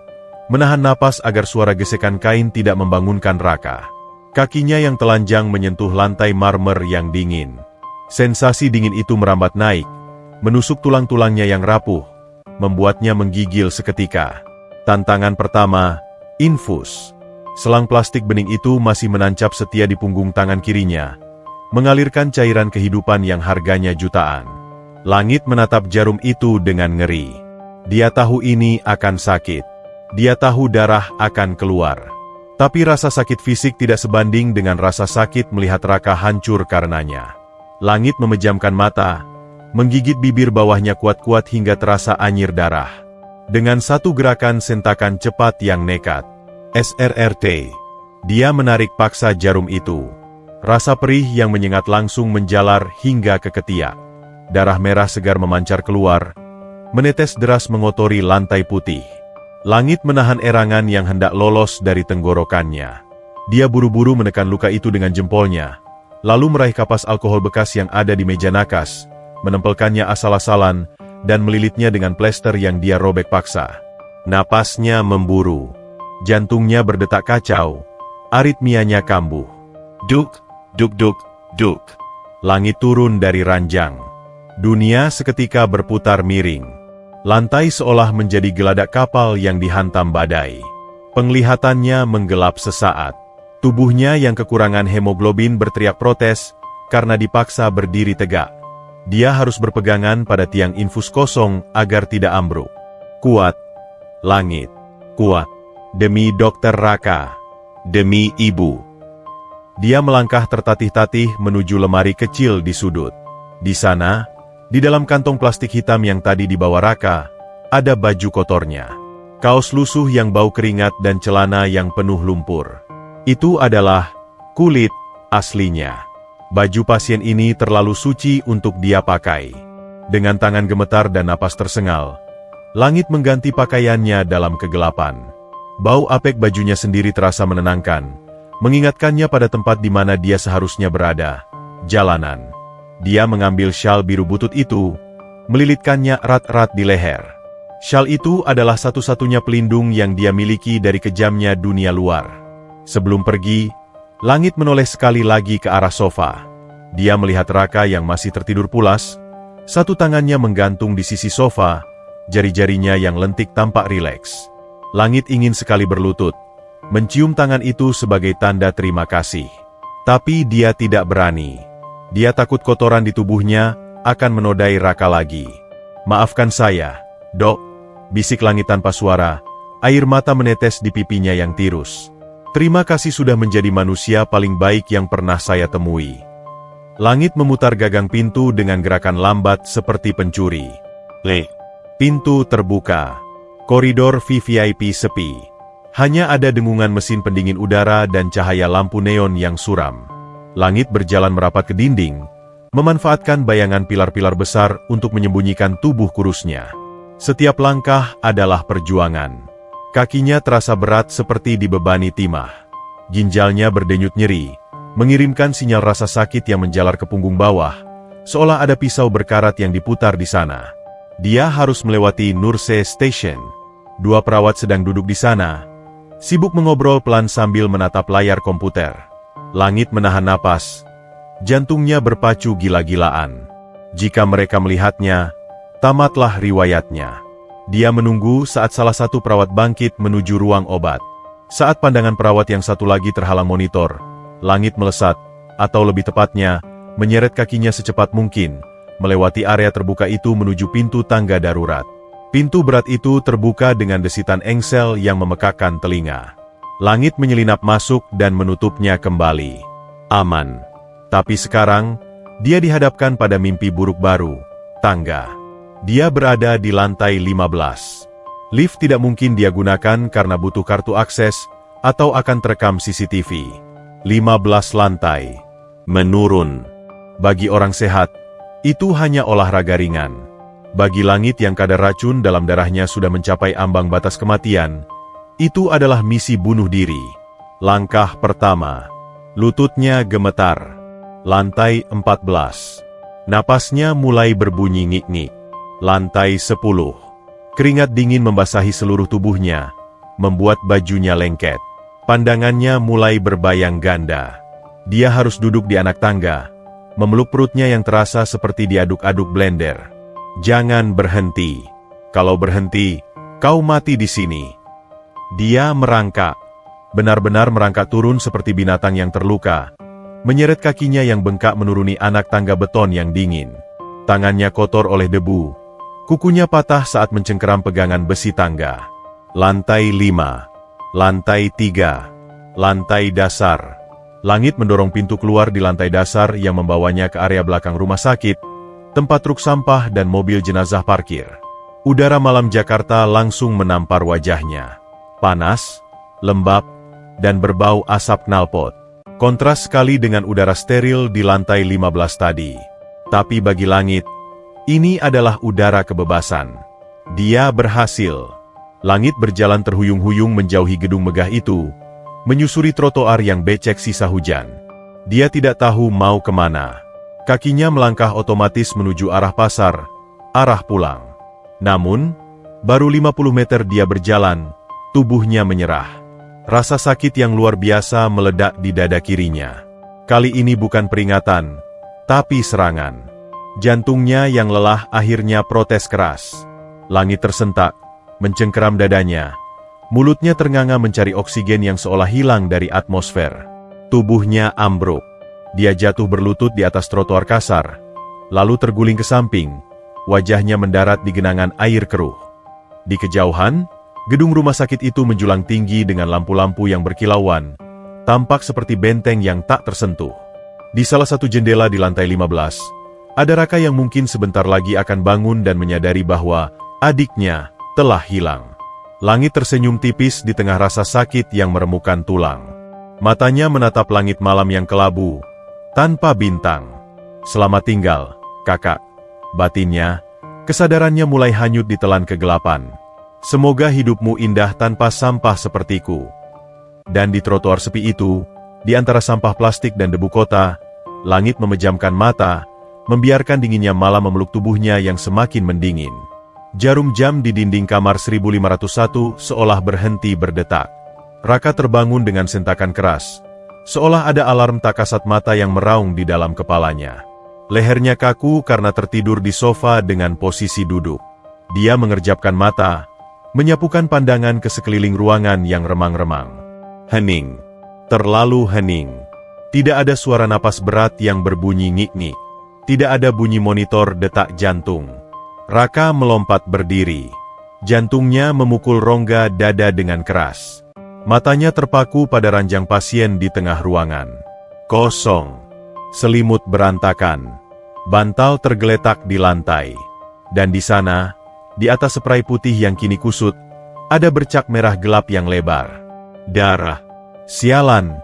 menahan napas agar suara gesekan kain tidak membangunkan Raka. Kakinya yang telanjang menyentuh lantai marmer yang dingin. Sensasi dingin itu merambat naik, menusuk tulang-tulangnya yang rapuh, membuatnya menggigil seketika. Tantangan pertama, infus. Selang plastik bening itu masih menancap setia di punggung tangan kirinya, mengalirkan cairan kehidupan yang harganya jutaan. Langit menatap jarum itu dengan ngeri. Dia tahu ini akan sakit. Dia tahu darah akan keluar. Tapi rasa sakit fisik tidak sebanding dengan rasa sakit melihat Raka hancur karenanya. Langit memejamkan mata, menggigit bibir bawahnya kuat-kuat hingga terasa anyir darah. Dengan satu gerakan sentakan cepat yang nekat, SRRT, dia menarik paksa jarum itu. Rasa perih yang menyengat langsung menjalar hingga ke ketiak. Darah merah segar memancar keluar, menetes deras mengotori lantai putih. Langit menahan erangan yang hendak lolos dari tenggorokannya. Dia buru-buru menekan luka itu dengan jempolnya, lalu meraih kapas alkohol bekas yang ada di meja nakas, menempelkannya asal-asalan, dan melilitnya dengan plester yang dia robek paksa. Napasnya memburu. Jantungnya berdetak kacau. Aritmianya kambuh. Duk, duk duk, duk. Langit turun dari ranjang. Dunia seketika berputar miring. Lantai seolah menjadi geladak kapal yang dihantam badai. Penglihatannya menggelap sesaat. Tubuhnya yang kekurangan hemoglobin berteriak protes karena dipaksa berdiri tegak. Dia harus berpegangan pada tiang infus kosong agar tidak ambruk. Kuat, langit, kuat. Demi Dokter Raka, demi ibu. Dia melangkah tertatih-tatih menuju lemari kecil di sudut. Di sana, di dalam kantong plastik hitam yang tadi dibawa Raka, ada baju kotornya. Kaos lusuh yang bau keringat dan celana yang penuh lumpur. Itu adalah kulit aslinya. Baju pasien ini terlalu suci untuk dia pakai. Dengan tangan gemetar dan napas tersengal, langit mengganti pakaiannya dalam kegelapan. Bau apek bajunya sendiri terasa menenangkan, mengingatkannya pada tempat di mana dia seharusnya berada, jalanan. Dia mengambil syal biru butut itu, melilitkannya erat-erat di leher. Syal itu adalah satu-satunya pelindung yang dia miliki dari kejamnya dunia luar. Sebelum pergi, langit menoleh sekali lagi ke arah sofa. Dia melihat Raka yang masih tertidur pulas, satu tangannya menggantung di sisi sofa, jari-jarinya yang lentik tampak rileks. Langit ingin sekali berlutut, mencium tangan itu sebagai tanda terima kasih. Tapi dia tidak berani. Dia takut kotoran di tubuhnya akan menodai Raka lagi. "Maafkan saya, Dok," bisik langit tanpa suara, air mata menetes di pipinya yang tirus. "Terima kasih sudah menjadi manusia paling baik yang pernah saya temui." Langit memutar gagang pintu dengan gerakan lambat seperti pencuri. Pintu terbuka. Koridor VVIP sepi. Hanya ada dengungan mesin pendingin udara dan cahaya lampu neon yang suram. Langit berjalan merapat ke dinding, memanfaatkan bayangan pilar-pilar besar untuk menyembunyikan tubuh kurusnya. Setiap langkah adalah perjuangan. Kakinya terasa berat seperti dibebani timah. Ginjalnya berdenyut nyeri, mengirimkan sinyal rasa sakit yang menjalar ke punggung bawah, seolah ada pisau berkarat yang diputar di sana. Dia harus melewati Nurse Station. Dua perawat sedang duduk di sana, sibuk mengobrol pelan sambil menatap layar komputer. Langit menahan napas. Jantungnya berpacu gila-gilaan. Jika mereka melihatnya, tamatlah riwayatnya. Dia menunggu saat salah satu perawat bangkit menuju ruang obat. Saat pandangan perawat yang satu lagi terhalang monitor, langit melesat, atau lebih tepatnya, menyeret kakinya secepat mungkin, melewati area terbuka itu menuju pintu tangga darurat. Pintu berat itu terbuka dengan desitan engsel yang memekakkan telinga. Langit menyelinap masuk dan menutupnya kembali. Aman. Tapi sekarang, dia dihadapkan pada mimpi buruk baru, tangga. Dia berada di lantai 15. Lift tidak mungkin dia gunakan karena butuh kartu akses, atau akan terekam CCTV. 15 lantai. Menurun. Bagi orang sehat, itu hanya olahraga ringan. Bagi langit yang kadar racun dalam darahnya sudah mencapai ambang batas kematian, itu adalah misi bunuh diri. Langkah pertama. Lututnya gemetar. Lantai 14. Napasnya mulai berbunyi ngik-ngik. Lantai 10. Keringat dingin membasahi seluruh tubuhnya, membuat bajunya lengket. Pandangannya mulai berbayang ganda. Dia harus duduk di anak tangga, memeluk perutnya yang terasa seperti diaduk-aduk blender. Jangan berhenti. Kalau berhenti, kau mati di sini. Dia merangkak. Benar-benar merangkak turun seperti binatang yang terluka, menyeret kakinya yang bengkak menuruni anak tangga beton yang dingin. Tangannya kotor oleh debu. Kukunya patah saat mencengkeram pegangan besi tangga. Lantai 5. Lantai 3. Lantai dasar. Langit mendorong pintu keluar di lantai dasar yang membawanya ke area belakang rumah sakit, tempat truk sampah dan mobil jenazah parkir. Udara malam Jakarta langsung menampar wajahnya. Panas, lembab, dan berbau asap knalpot. Kontras sekali dengan udara steril di lantai 15 tadi. Tapi bagi langit, ini adalah udara kebebasan. Dia berhasil. Langit berjalan terhuyung-huyung menjauhi gedung megah itu, menyusuri trotoar yang becek sisa hujan. Dia tidak tahu mau kemana. Kakinya melangkah otomatis menuju arah pasar, arah pulang. Namun, baru 50 meter dia berjalan, tubuhnya menyerah. Rasa sakit yang luar biasa meledak di dada kirinya. Kali ini bukan peringatan, tapi serangan. Jantungnya yang lelah akhirnya protes keras. Langit tersentak, mencengkeram dadanya. Mulutnya ternganga mencari oksigen yang seolah hilang dari atmosfer. Tubuhnya ambruk. Dia jatuh berlutut di atas trotoar kasar, lalu terguling ke samping. Wajahnya mendarat di genangan air keruh. Di kejauhan, gedung rumah sakit itu menjulang tinggi dengan lampu-lampu yang berkilauan, tampak seperti benteng yang tak tersentuh. Di salah satu jendela di lantai 15, ada Raka yang mungkin sebentar lagi akan bangun dan menyadari bahwa adiknya telah hilang. Langit tersenyum tipis di tengah rasa sakit yang meremukkan tulang. Matanya menatap langit malam yang kelabu, tanpa bintang. Selamat tinggal, kakak. Batinnya, kesadarannya mulai hanyut ditelan kegelapan. Semoga hidupmu indah tanpa sampah sepertiku. Dan di trotoar sepi itu, di antara sampah plastik dan debu kota, langit memejamkan mata, membiarkan dinginnya malam memeluk tubuhnya yang semakin mendingin. Jarum jam di dinding kamar 1501 seolah berhenti berdetak. Raka terbangun dengan sentakan keras, seolah ada alarm tak kasat mata yang meraung di dalam kepalanya. Lehernya kaku karena tertidur di sofa dengan posisi duduk. Dia mengerjapkan mata, menyapukan pandangan ke sekeliling ruangan yang remang-remang. Hening. Terlalu hening. Tidak ada suara napas berat yang berbunyi ngik-ngik. Tidak ada bunyi monitor detak jantung. Raka melompat berdiri. Jantungnya memukul rongga dada dengan keras. Matanya terpaku pada ranjang pasien di tengah ruangan. Kosong. Selimut berantakan. Bantal tergeletak di lantai. Dan di sana, di atas spray putih yang kini kusut, ada bercak merah gelap yang lebar. Darah. Sialan,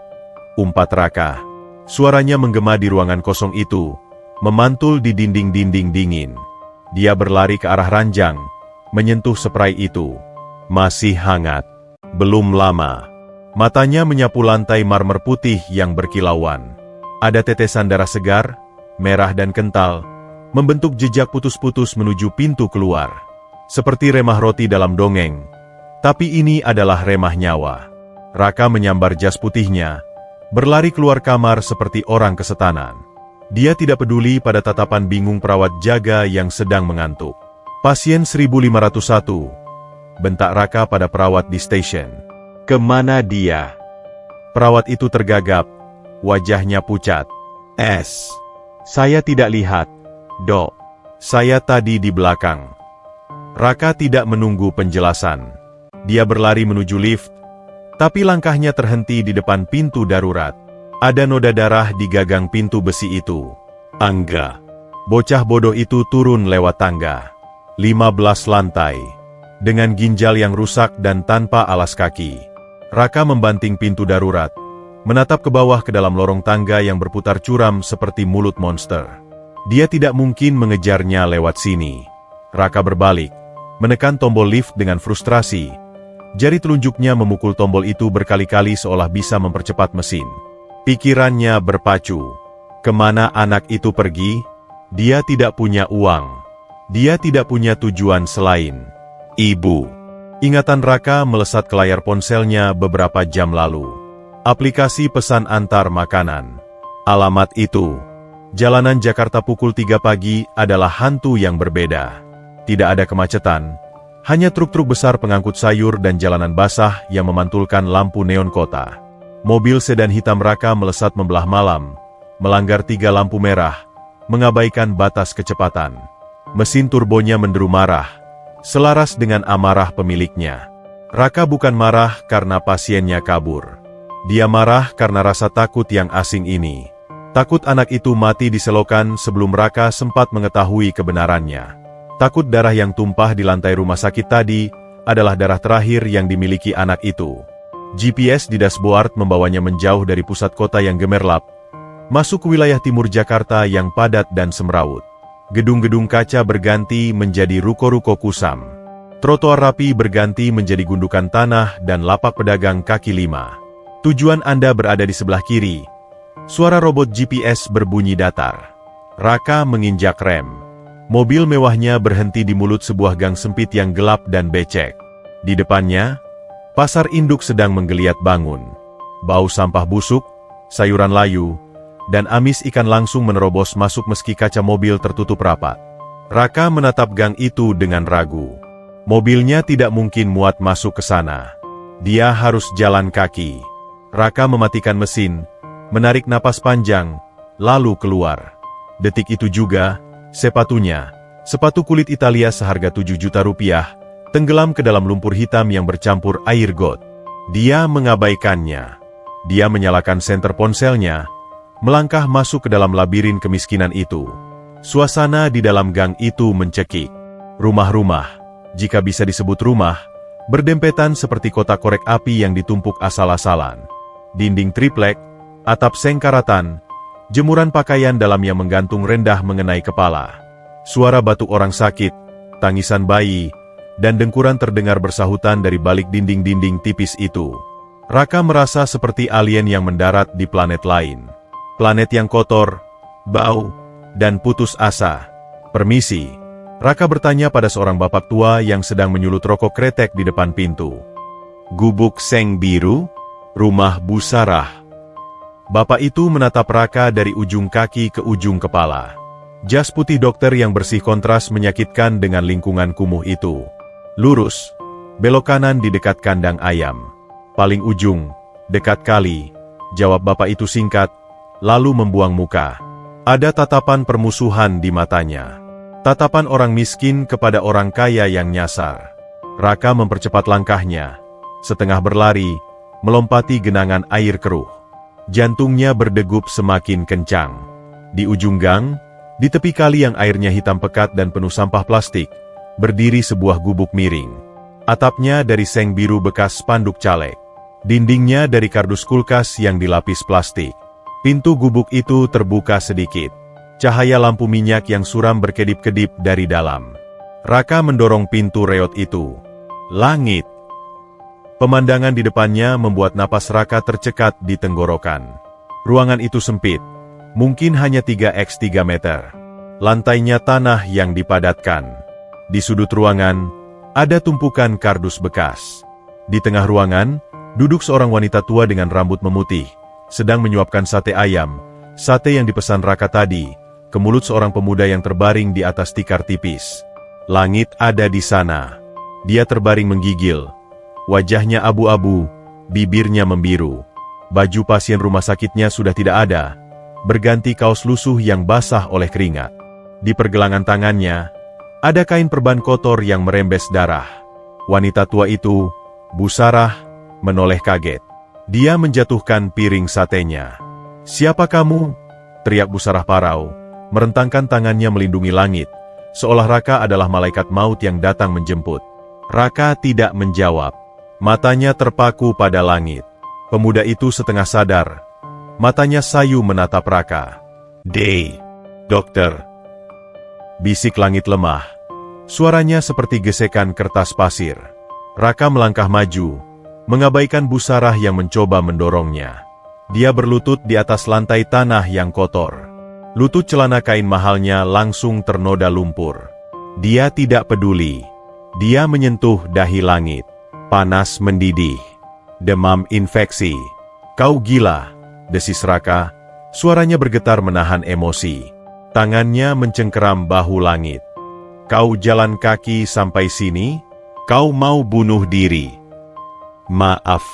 umpat Raka. Suaranya menggema di ruangan kosong itu, memantul di dinding-dinding dingin. Dia berlari ke arah ranjang, menyentuh spray itu. Masih hangat. Belum lama. Matanya menyapu lantai marmer putih yang berkilauan. Ada tetesan darah segar, merah dan kental, membentuk jejak putus-putus menuju pintu keluar. Seperti remah roti dalam dongeng. Tapi ini adalah remah nyawa. Raka menyambar jas putihnya, berlari keluar kamar seperti orang kesetanan. Dia tidak peduli pada tatapan bingung perawat jaga yang sedang mengantuk. Pasien 1501, bentak Raka pada perawat di stasiun. Kemana dia? Perawat itu tergagap, wajahnya pucat. Saya tidak lihat, Dok. Saya tadi di belakang. Raka tidak menunggu penjelasan. Dia berlari menuju lift, tapi langkahnya terhenti di depan pintu darurat. Ada noda darah di gagang pintu besi itu. Angga. Bocah bodoh itu turun lewat tangga. 15 lantai. Dengan ginjal yang rusak dan tanpa alas kaki. Raka membanting pintu darurat, menatap ke bawah ke dalam lorong tangga yang berputar curam seperti mulut monster. Dia tidak mungkin mengejarnya lewat sini. Raka berbalik, menekan tombol lift dengan frustrasi. Jari telunjuknya memukul tombol itu berkali-kali seolah bisa mempercepat mesin. Pikirannya berpacu. Kemana anak itu pergi? Dia tidak punya uang. Dia tidak punya tujuan selain ibu. Ingatan Raka melesat ke layar ponselnya beberapa jam lalu. Aplikasi pesan antar makanan. Alamat itu. Jalanan Jakarta pukul 3 pagi adalah hantu yang berbeda. Tidak ada kemacetan. Hanya truk-truk besar pengangkut sayur dan jalanan basah yang memantulkan lampu neon kota. Mobil sedan hitam Raka melesat membelah malam, melanggar 3 lampu merah, mengabaikan batas kecepatan. Mesin turbonya menderu marah, selaras dengan amarah pemiliknya. Raka bukan marah karena pasiennya kabur. Dia marah karena rasa takut yang asing ini. Takut anak itu mati di selokan sebelum Raka sempat mengetahui kebenarannya. Takut darah yang tumpah di lantai rumah sakit tadi adalah darah terakhir yang dimiliki anak itu. GPS di dashboard membawanya menjauh dari pusat kota yang gemerlap, masuk ke wilayah timur Jakarta yang padat dan semrawut. Gedung-gedung kaca berganti menjadi ruko-ruko kusam. Trotoar rapi berganti menjadi gundukan tanah dan lapak pedagang kaki lima. Tujuan Anda berada di sebelah kiri. Suara robot GPS berbunyi datar. Raka menginjak rem. Mobil mewahnya berhenti di mulut sebuah gang sempit yang gelap dan becek. Di depannya, pasar induk sedang menggeliat bangun. Bau sampah busuk, sayuran layu, dan amis ikan langsung menerobos masuk meski kaca mobil tertutup rapat. Raka menatap gang itu dengan ragu. Mobilnya tidak mungkin muat masuk ke sana. Dia harus jalan kaki. Raka mematikan mesin, menarik napas panjang, lalu keluar. Detik itu juga, sepatunya, sepatu kulit Italia seharga 7 juta rupiah, tenggelam ke dalam lumpur hitam yang bercampur air got. Dia mengabaikannya. Dia menyalakan senter ponselnya, melangkah masuk ke dalam labirin kemiskinan itu. Suasana di dalam gang itu mencekik. Rumah-rumah, jika bisa disebut rumah, berdempetan seperti kotak korek api yang ditumpuk asal-asalan. Dinding triplek, atap sengkaratan, jemuran pakaian dalam yang menggantung rendah mengenai kepala. Suara batuk orang sakit, tangisan bayi, dan dengkuran terdengar bersahutan dari balik dinding-dinding tipis itu. Raka merasa seperti alien yang mendarat di planet lain. Planet yang kotor, bau, dan putus asa. Permisi, Raka bertanya pada seorang bapak tua yang sedang menyulut rokok kretek di depan pintu. Gubuk Seng Biru? Rumah Bu Sarah. Bapak itu menatap Raka dari ujung kaki ke ujung kepala. Jas putih dokter yang bersih kontras menyakitkan dengan lingkungan kumuh itu. Lurus, belok kanan di dekat kandang ayam. Paling ujung, dekat kali, jawab bapak itu singkat, lalu membuang muka. Ada tatapan permusuhan di matanya. Tatapan orang miskin kepada orang kaya yang nyasar. Raka mempercepat langkahnya. Setengah berlari, melompati genangan air keruh. Jantungnya berdegup semakin kencang. Di ujung gang, di tepi kali yang airnya hitam pekat dan penuh sampah plastik, berdiri sebuah gubuk miring. Atapnya dari seng biru bekas spanduk caleg. Dindingnya dari kardus kulkas yang dilapis plastik. Pintu gubuk itu terbuka sedikit. Cahaya lampu minyak yang suram berkedip-kedip dari dalam. Raka mendorong pintu reot itu. Langit. Pemandangan di depannya membuat napas Raka tercekat di tenggorokan. Ruangan itu sempit. Mungkin hanya 3x3 meter. Lantainya tanah yang dipadatkan. Di sudut ruangan, ada tumpukan kardus bekas. Di tengah ruangan, duduk seorang wanita tua dengan rambut memutih, sedang menyuapkan sate ayam, sate yang dipesan Raka tadi, ke mulut seorang pemuda yang terbaring di atas tikar tipis. Langit ada di sana. Dia terbaring menggigil. Wajahnya abu-abu, bibirnya membiru. Baju pasien rumah sakitnya sudah tidak ada, berganti kaos lusuh yang basah oleh keringat. Di pergelangan tangannya, ada kain perban kotor yang merembes darah. Wanita tua itu, Bu Sarah, menoleh kaget. Dia menjatuhkan piring satenya. "Siapa kamu?" teriak Bu Sarah parau, merentangkan tangannya melindungi langit, seolah Raka adalah malaikat maut yang datang menjemput. Raka tidak menjawab. Matanya terpaku pada langit. Pemuda itu setengah sadar. Matanya sayu menatap Raka. Dokter." Bisik langit lemah. Suaranya seperti gesekan kertas pasir. Raka melangkah maju, mengabaikan Bu Sarah yang mencoba mendorongnya. Dia berlutut di atas lantai tanah yang kotor. Lutut celana kain mahalnya langsung ternoda lumpur. Dia tidak peduli. Dia menyentuh dahi langit. Panas mendidih. Demam infeksi. Kau gila, desis Raka. Suaranya bergetar menahan emosi. Tangannya mencengkeram bahu langit. Kau jalan kaki sampai sini? Kau mau bunuh diri? Maaf.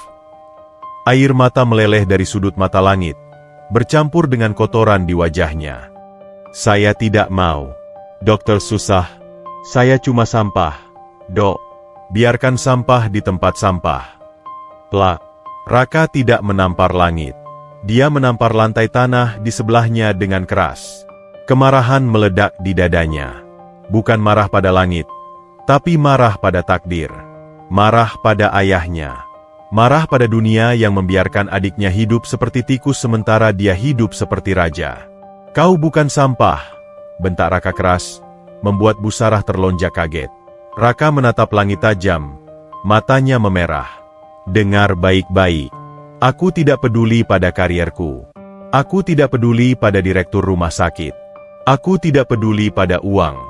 Air mata meleleh dari sudut mata langit, bercampur dengan kotoran di wajahnya. Saya tidak mau. Dokter susah. Saya cuma sampah. Dok, biarkan sampah di tempat sampah. Plak. Raka tidak menampar langit. Dia menampar lantai tanah di sebelahnya dengan keras. Kemarahan meledak di dadanya. Bukan marah pada langit, tapi marah pada takdir. Marah pada ayahnya. Marah pada dunia yang membiarkan adiknya hidup seperti tikus sementara dia hidup seperti raja. Kau bukan sampah, bentak Raka keras, membuat Bu Sarah terlonjak kaget. Raka menatap langit tajam, matanya memerah. Dengar baik-baik. Aku tidak peduli pada karierku. Aku tidak peduli pada direktur rumah sakit. Aku tidak peduli pada uang.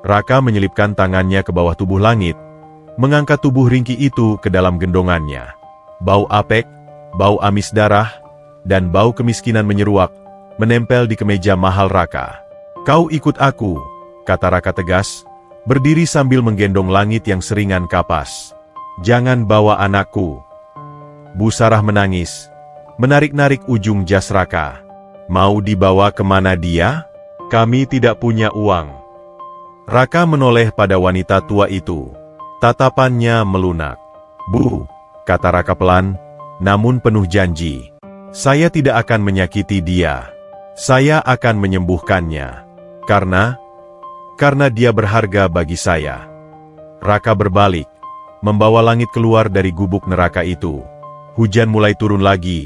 Raka menyelipkan tangannya ke bawah tubuh langit, mengangkat tubuh ringkih itu ke dalam gendongannya. Bau apek, bau amis darah, dan bau kemiskinan menyeruak, menempel di kemeja mahal Raka. Kau ikut aku, kata Raka tegas, berdiri sambil menggendong langit yang seringan kapas. Jangan bawa anakku. Bu Sarah menangis, menarik-narik ujung jas Raka. Mau dibawa kemana dia? Kami tidak punya uang. Raka menoleh pada wanita tua itu. Tatapannya melunak. Bu, kata Raka pelan, namun penuh janji. Saya tidak akan menyakiti dia. Saya akan menyembuhkannya. Karena dia berharga bagi saya. Raka berbalik, membawa langit keluar dari gubuk neraka itu. Hujan mulai turun lagi.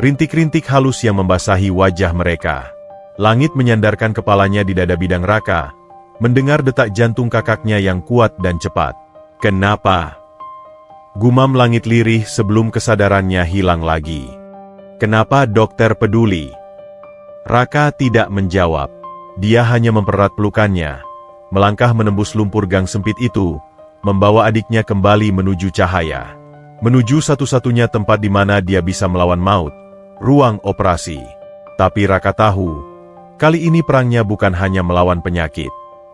Rintik-rintik halus yang membasahi wajah mereka. Langit menyandarkan kepalanya di dada bidang Raka, mendengar detak jantung kakaknya yang kuat dan cepat. Kenapa? Gumam langit lirih sebelum kesadarannya hilang lagi. Kenapa dokter peduli? Raka tidak menjawab. Dia hanya mempererat pelukannya, melangkah menembus lumpur gang sempit itu, membawa adiknya kembali menuju cahaya. Menuju satu-satunya tempat di mana dia bisa melawan maut, ruang operasi. Tapi Raka tahu, kali ini perangnya bukan hanya melawan penyakit.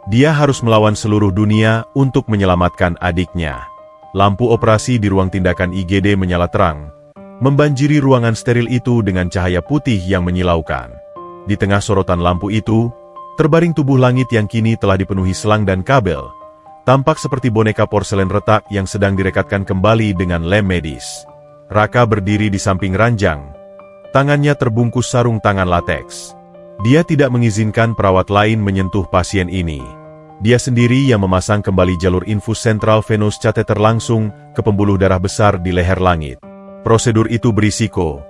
Dia harus melawan seluruh dunia untuk menyelamatkan adiknya. Lampu operasi di ruang tindakan IGD menyala terang, membanjiri ruangan steril itu dengan cahaya putih yang menyilaukan. Di tengah sorotan lampu itu, terbaring tubuh langit yang kini telah dipenuhi selang dan kabel, tampak seperti boneka porselen retak yang sedang direkatkan kembali dengan lem medis. Raka berdiri di samping ranjang, tangannya terbungkus sarung tangan lateks. Dia tidak mengizinkan perawat lain menyentuh pasien ini. Dia sendiri yang memasang kembali jalur infus sentral venous catheter langsung ke pembuluh darah besar di leher langit. Prosedur itu berisiko,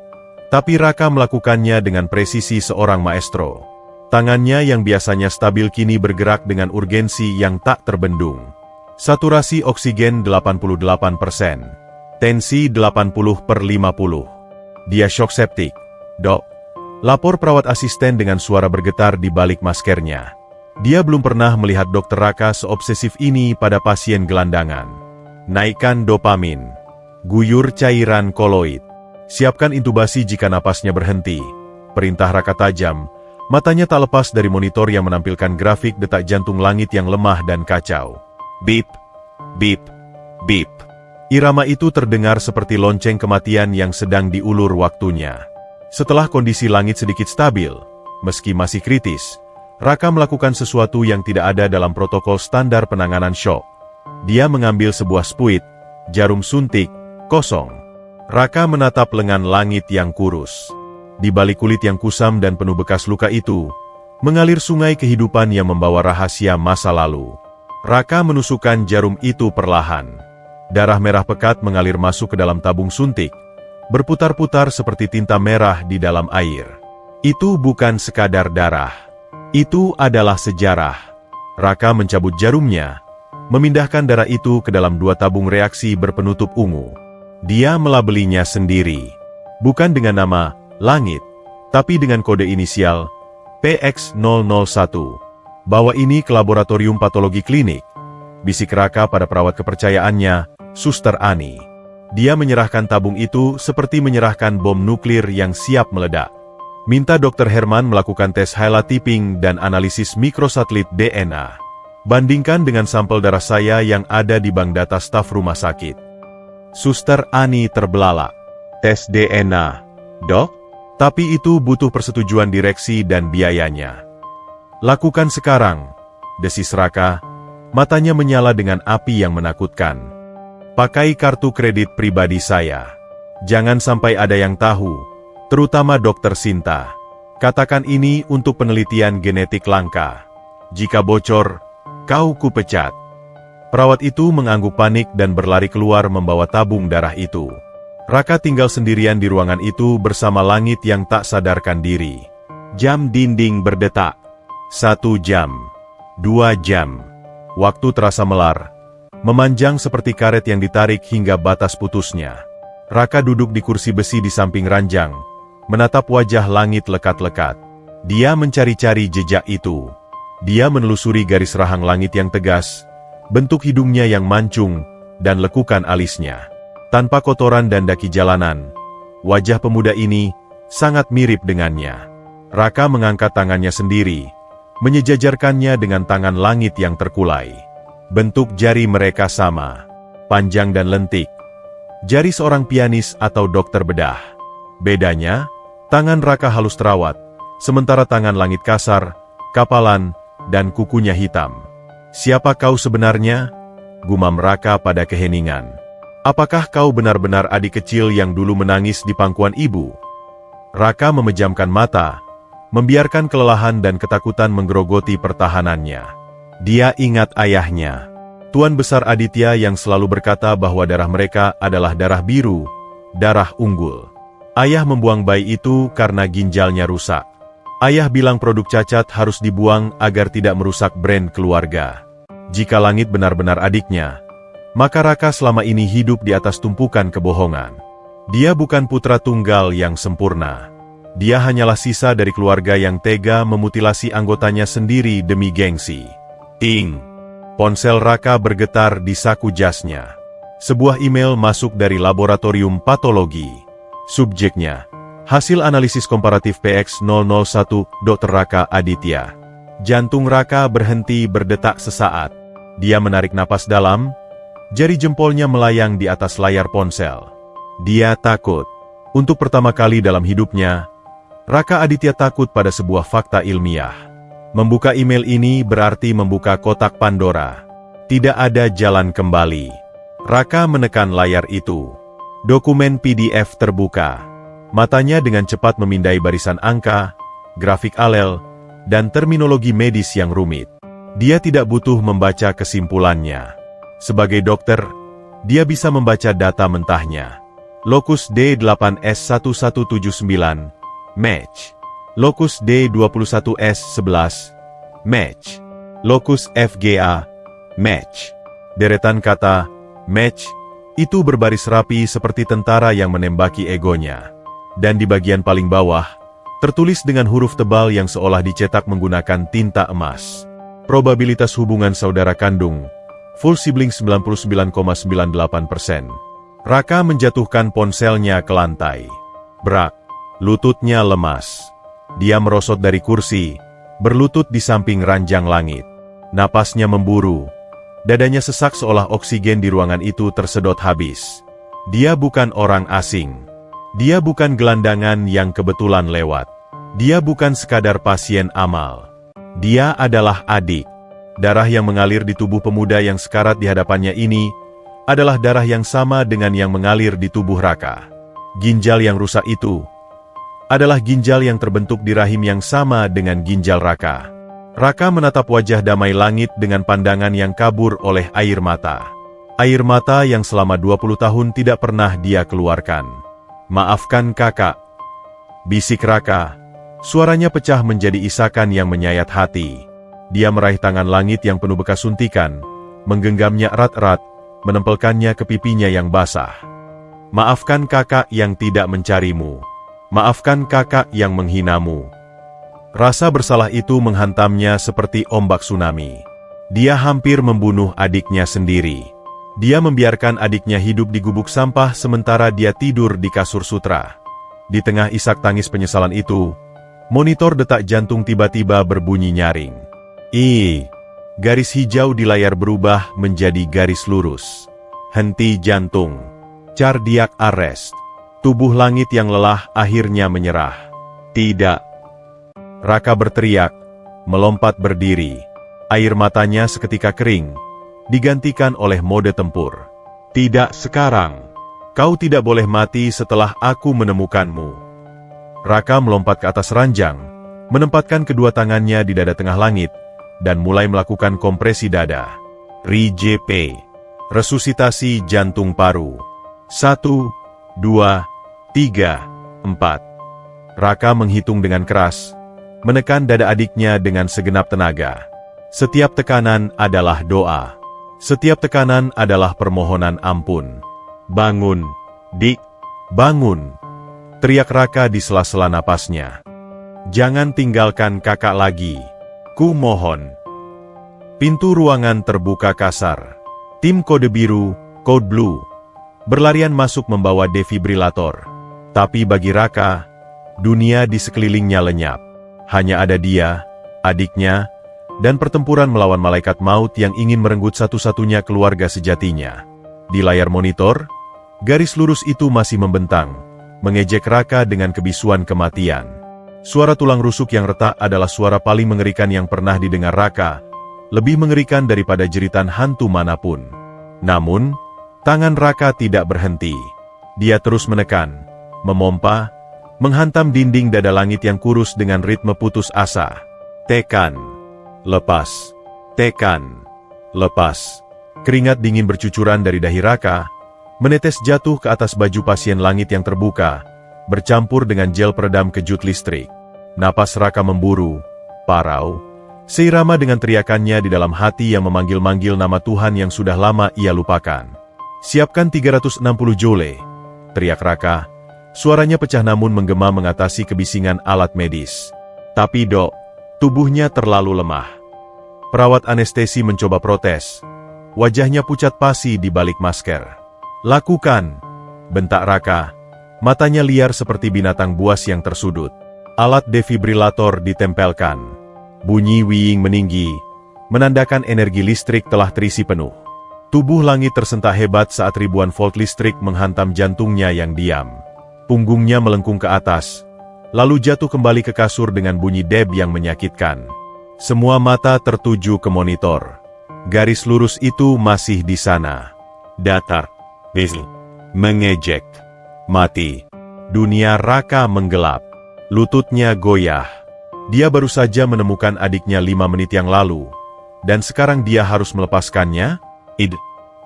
tapi Raka melakukannya dengan presisi seorang maestro. Tangannya yang biasanya stabil kini bergerak dengan urgensi yang tak terbendung. Saturasi oksigen 88%. Tensi 80/50. Dia shock septic. Dok, lapor perawat asisten dengan suara bergetar di balik maskernya. Dia belum pernah melihat Dokter Raka seobsesif ini pada pasien gelandangan. Naikkan dopamin. Guyur cairan koloid. Siapkan intubasi jika napasnya berhenti. Perintah Raka tajam, matanya tak lepas dari monitor yang menampilkan grafik detak jantung langit yang lemah dan kacau. Bip, bip, bip. Irama itu terdengar seperti lonceng kematian yang sedang diulur waktunya. Setelah kondisi langit sedikit stabil, meski masih kritis, Raka melakukan sesuatu yang tidak ada dalam protokol standar penanganan shock. Dia mengambil sebuah spuit, jarum suntik, kosong. Raka menatap lengan langit yang kurus. Di balik kulit yang kusam dan penuh bekas luka itu, mengalir sungai kehidupan yang membawa rahasia masa lalu. Raka menusukkan jarum itu perlahan. Darah merah pekat mengalir masuk ke dalam tabung suntik, berputar-putar seperti tinta merah di dalam air. Itu bukan sekadar darah. Itu adalah sejarah. Raka mencabut jarumnya, memindahkan darah itu ke dalam dua tabung reaksi berpenutup ungu. Dia melabelinya sendiri. Bukan dengan nama, langit, tapi dengan kode inisial, PX001. Bawa ini ke laboratorium patologi klinik, bisik Raka pada perawat kepercayaannya, Suster Ani. Dia menyerahkan tabung itu seperti menyerahkan bom nuklir yang siap meledak. Minta Dr. Herman melakukan tes halotyping dan analisis mikrosatelit DNA. Bandingkan dengan sampel darah saya yang ada di bank data staf rumah sakit. Suster Ani terbelalak. Tes DNA, Dok? Tapi itu butuh persetujuan direksi dan biayanya. Lakukan sekarang, desis Raka. Matanya menyala dengan api yang menakutkan. Pakai kartu kredit pribadi saya. Jangan sampai ada yang tahu, terutama Dokter Sinta. Katakan ini untuk penelitian genetik langka. Jika bocor, kau kupecat. Perawat itu mengangguk panik dan berlari keluar membawa tabung darah itu. Raka tinggal sendirian di ruangan itu bersama langit yang tak sadarkan diri. Jam dinding berdetak. 1 jam. 2 jam. Waktu terasa melar. Memanjang seperti karet yang ditarik hingga batas putusnya. Raka duduk di kursi besi di samping ranjang, menatap wajah langit lekat-lekat. Dia mencari-cari jejak itu. Dia menelusuri garis rahang langit yang tegas, bentuk hidungnya yang mancung, dan lekukan alisnya. Tanpa kotoran dan daki jalanan, wajah pemuda ini sangat mirip dengannya. Raka mengangkat tangannya sendiri, menyejajarkannya dengan tangan langit yang terkulai. Bentuk jari mereka sama, panjang dan lentik. Jari seorang pianis atau dokter bedah. Bedanya, tangan Raka halus terawat, sementara tangan langit kasar, kapalan, dan kukunya hitam. Siapa kau sebenarnya? Gumam Raka pada keheningan. Apakah kau benar-benar adik kecil yang dulu menangis di pangkuan ibu? Raka memejamkan mata, membiarkan kelelahan dan ketakutan menggerogoti pertahanannya. Dia ingat ayahnya, Tuan Besar Aditya yang selalu berkata bahwa darah mereka adalah darah biru, darah unggul. Ayah membuang bayi itu karena ginjalnya rusak. Ayah bilang produk cacat harus dibuang agar tidak merusak brand keluarga. Jika langit benar-benar adiknya, maka Raka selama ini hidup di atas tumpukan kebohongan. Dia bukan putra tunggal yang sempurna. Dia hanyalah sisa dari keluarga yang tega memutilasi anggotanya sendiri demi gengsi. Ting! Ponsel Raka bergetar di saku jasnya. Sebuah email masuk dari laboratorium patologi. Subjeknya, hasil analisis komparatif PX001, Dr. Raka Aditya. Jantung Raka berhenti berdetak sesaat. Dia menarik napas dalam, jari jempolnya melayang di atas layar ponsel. Dia takut. Untuk pertama kali dalam hidupnya, Raka Aditya takut pada sebuah fakta ilmiah. Membuka email ini berarti membuka kotak Pandora. Tidak ada jalan kembali. Raka menekan layar itu. Dokumen PDF terbuka. Matanya dengan cepat memindai barisan angka, grafik alel, dan terminologi medis yang rumit. Dia tidak butuh membaca kesimpulannya. Sebagai dokter, dia bisa membaca data mentahnya. Lokus D8S1179, match. Lokus D21S11, match. Lokus FGA, match. Deretan kata, match, itu berbaris rapi seperti tentara yang menembaki egonya. Dan di bagian paling bawah, tertulis dengan huruf tebal yang seolah dicetak menggunakan tinta emas. Probabilitas hubungan saudara kandung, full sibling 99,98%. Raka menjatuhkan ponselnya ke lantai. Brak, lututnya lemas. Dia merosot dari kursi, berlutut di samping ranjang langit. Napasnya memburu. Dadanya sesak seolah oksigen di ruangan itu tersedot habis. Dia bukan orang asing. Dia bukan gelandangan yang kebetulan lewat. Dia bukan sekadar pasien amal. Dia adalah adik. Darah yang mengalir di tubuh pemuda yang sekarat di hadapannya ini adalah darah yang sama dengan yang mengalir di tubuh Raka. Ginjal yang rusak itu adalah ginjal yang terbentuk di rahim yang sama dengan ginjal Raka. Raka menatap wajah damai langit dengan pandangan yang kabur oleh air mata. Air mata yang selama 20 tahun tidak pernah dia keluarkan. Maafkan kakak, bisik Raka. Suaranya pecah menjadi isakan yang menyayat hati. Dia meraih tangan langit yang penuh bekas suntikan, menggenggamnya erat-erat, menempelkannya ke pipinya yang basah. Maafkan kakak yang tidak mencarimu. Maafkan kakak yang menghinamu. Rasa bersalah itu menghantamnya seperti ombak tsunami. Dia hampir membunuh adiknya sendiri. Dia membiarkan adiknya hidup di gubuk sampah sementara dia tidur di kasur sutra. Di tengah isak tangis penyesalan itu, monitor detak jantung tiba-tiba berbunyi nyaring. Garis hijau di layar berubah menjadi garis lurus. Henti jantung. Cardiac arrest. Tubuh langit yang lelah akhirnya menyerah. Tidak. Raka berteriak, melompat berdiri. Air matanya seketika kering, digantikan oleh mode tempur. Tidak sekarang. Kau tidak boleh mati setelah aku menemukanmu. Raka melompat ke atas ranjang, menempatkan kedua tangannya di dada tengah langit, dan mulai melakukan kompresi dada. RJP. Resusitasi jantung paru. 1, 2, 3, 4. Raka menghitung dengan keras, menekan dada adiknya dengan segenap tenaga. Setiap tekanan adalah doa. Setiap tekanan adalah permohonan ampun. Bangun, Dik. Bangun. Teriak Raka di sela-sela napasnya. Jangan tinggalkan kakak lagi. Ku mohon. Pintu ruangan terbuka kasar. Tim kode biru, Code Blue, berlarian masuk membawa defibrilator. Tapi bagi Raka, dunia di sekelilingnya lenyap. Hanya ada dia, adiknya, dan pertempuran melawan malaikat maut yang ingin merenggut satu-satunya keluarga sejatinya. Di layar monitor, garis lurus itu masih membentang, mengejek Raka dengan kebisuan kematian. Suara tulang rusuk yang retak adalah suara paling mengerikan yang pernah didengar Raka, lebih mengerikan daripada jeritan hantu manapun. Namun, tangan Raka tidak berhenti. Dia terus menekan, memompa, menghantam dinding dada langit yang kurus dengan ritme putus asa. Tekan, lepas, tekan, lepas. Keringat dingin bercucuran dari dahi Raka, menetes jatuh ke atas baju pasien langit yang terbuka, bercampur dengan gel peredam kejut listrik. Napas Raka memburu, parau, seirama dengan teriakannya di dalam hati yang memanggil-manggil nama Tuhan yang sudah lama ia lupakan. Siapkan 360 joule, teriak Raka. Suaranya pecah namun menggema mengatasi kebisingan alat medis. Tapi Dok, tubuhnya terlalu lemah. Perawat anestesi mencoba protes. Wajahnya pucat pasi di balik masker. Lakukan, bentak Raka. Matanya liar seperti binatang buas yang tersudut. Alat defibrilator ditempelkan. Bunyi wiing meninggi, menandakan energi listrik telah terisi penuh. Tubuh langit tersentak hebat saat ribuan volt listrik menghantam jantungnya yang diam. Punggungnya melengkung ke atas, lalu jatuh kembali ke kasur dengan bunyi deb yang menyakitkan. Semua mata tertuju ke monitor. Garis lurus itu masih di sana. Datar. Mengejek. Mati. Dunia Raka menggelap. Lututnya goyah. Dia baru saja menemukan adiknya 5 menit yang lalu. Dan sekarang dia harus melepaskannya?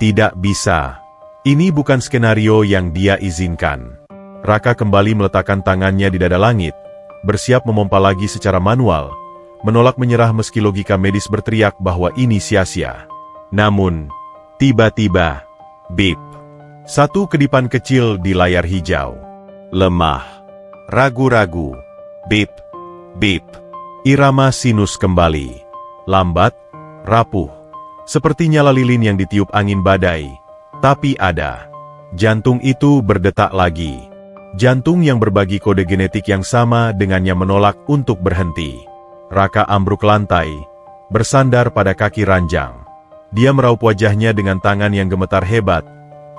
Tidak bisa. Ini bukan skenario yang dia izinkan. Raka kembali meletakkan tangannya di dada langit, bersiap memompa lagi secara manual, menolak menyerah meski logika medis berteriak bahwa ini sia-sia. Namun, tiba-tiba, bip. Satu kedipan kecil di layar hijau. Lemah. Ragu-ragu. Bip. Bip. Irama sinus kembali. Lambat, rapuh. Seperti nyala lilin yang ditiup angin badai. Tapi ada. Jantung itu berdetak lagi. Jantung yang berbagi kode genetik yang sama dengannya menolak untuk berhenti. Raka ambruk lantai, bersandar pada kaki ranjang. Dia meraup wajahnya dengan tangan yang gemetar hebat,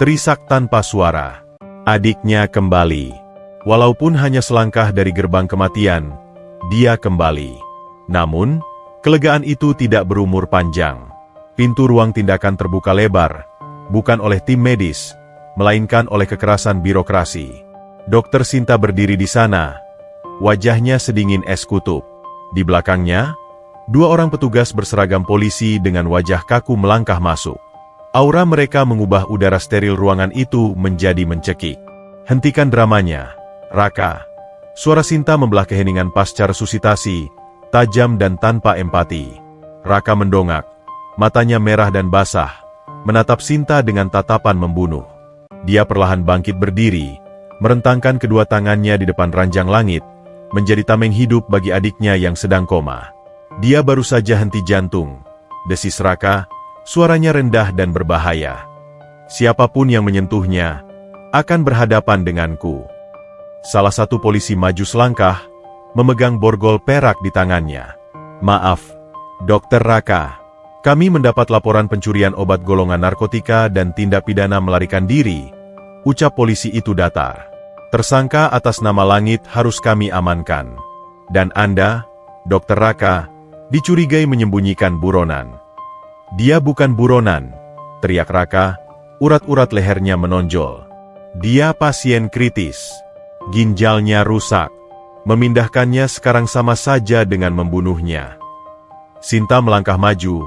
terisak tanpa suara. Adiknya kembali. Walaupun hanya selangkah dari gerbang kematian, dia kembali. Namun, kelegaan itu tidak berumur panjang. Pintu ruang tindakan terbuka lebar, bukan oleh tim medis, melainkan oleh kekerasan birokrasi. Dokter Sinta berdiri di sana. Wajahnya sedingin es kutub. Di belakangnya, 2 orang petugas berseragam polisi dengan wajah kaku melangkah masuk. Aura mereka mengubah udara steril ruangan itu menjadi mencekik. Hentikan dramanya, Raka. Suara Sinta membelah keheningan pasca resusitasi, tajam dan tanpa empati. Raka mendongak, matanya merah dan basah, menatap Sinta dengan tatapan membunuh. Dia perlahan bangkit berdiri, merentangkan kedua tangannya di depan ranjang langit, menjadi tameng hidup bagi adiknya yang sedang koma. Dia baru saja henti jantung, desis Raka, suaranya rendah dan berbahaya. Siapapun yang menyentuhnya, akan berhadapan denganku. Salah satu polisi maju selangkah, memegang borgol perak di tangannya. Maaf, Dokter Raka. Kami mendapat laporan pencurian obat golongan narkotika dan tindak pidana melarikan diri, ucap polisi itu datar. Tersangka atas nama Langit harus kami amankan. Dan Anda, Dokter Raka, dicurigai menyembunyikan buronan. Dia bukan buronan, teriak Raka, urat-urat lehernya menonjol. Dia pasien kritis. Ginjalnya rusak. Memindahkannya sekarang sama saja dengan membunuhnya. Sinta melangkah maju.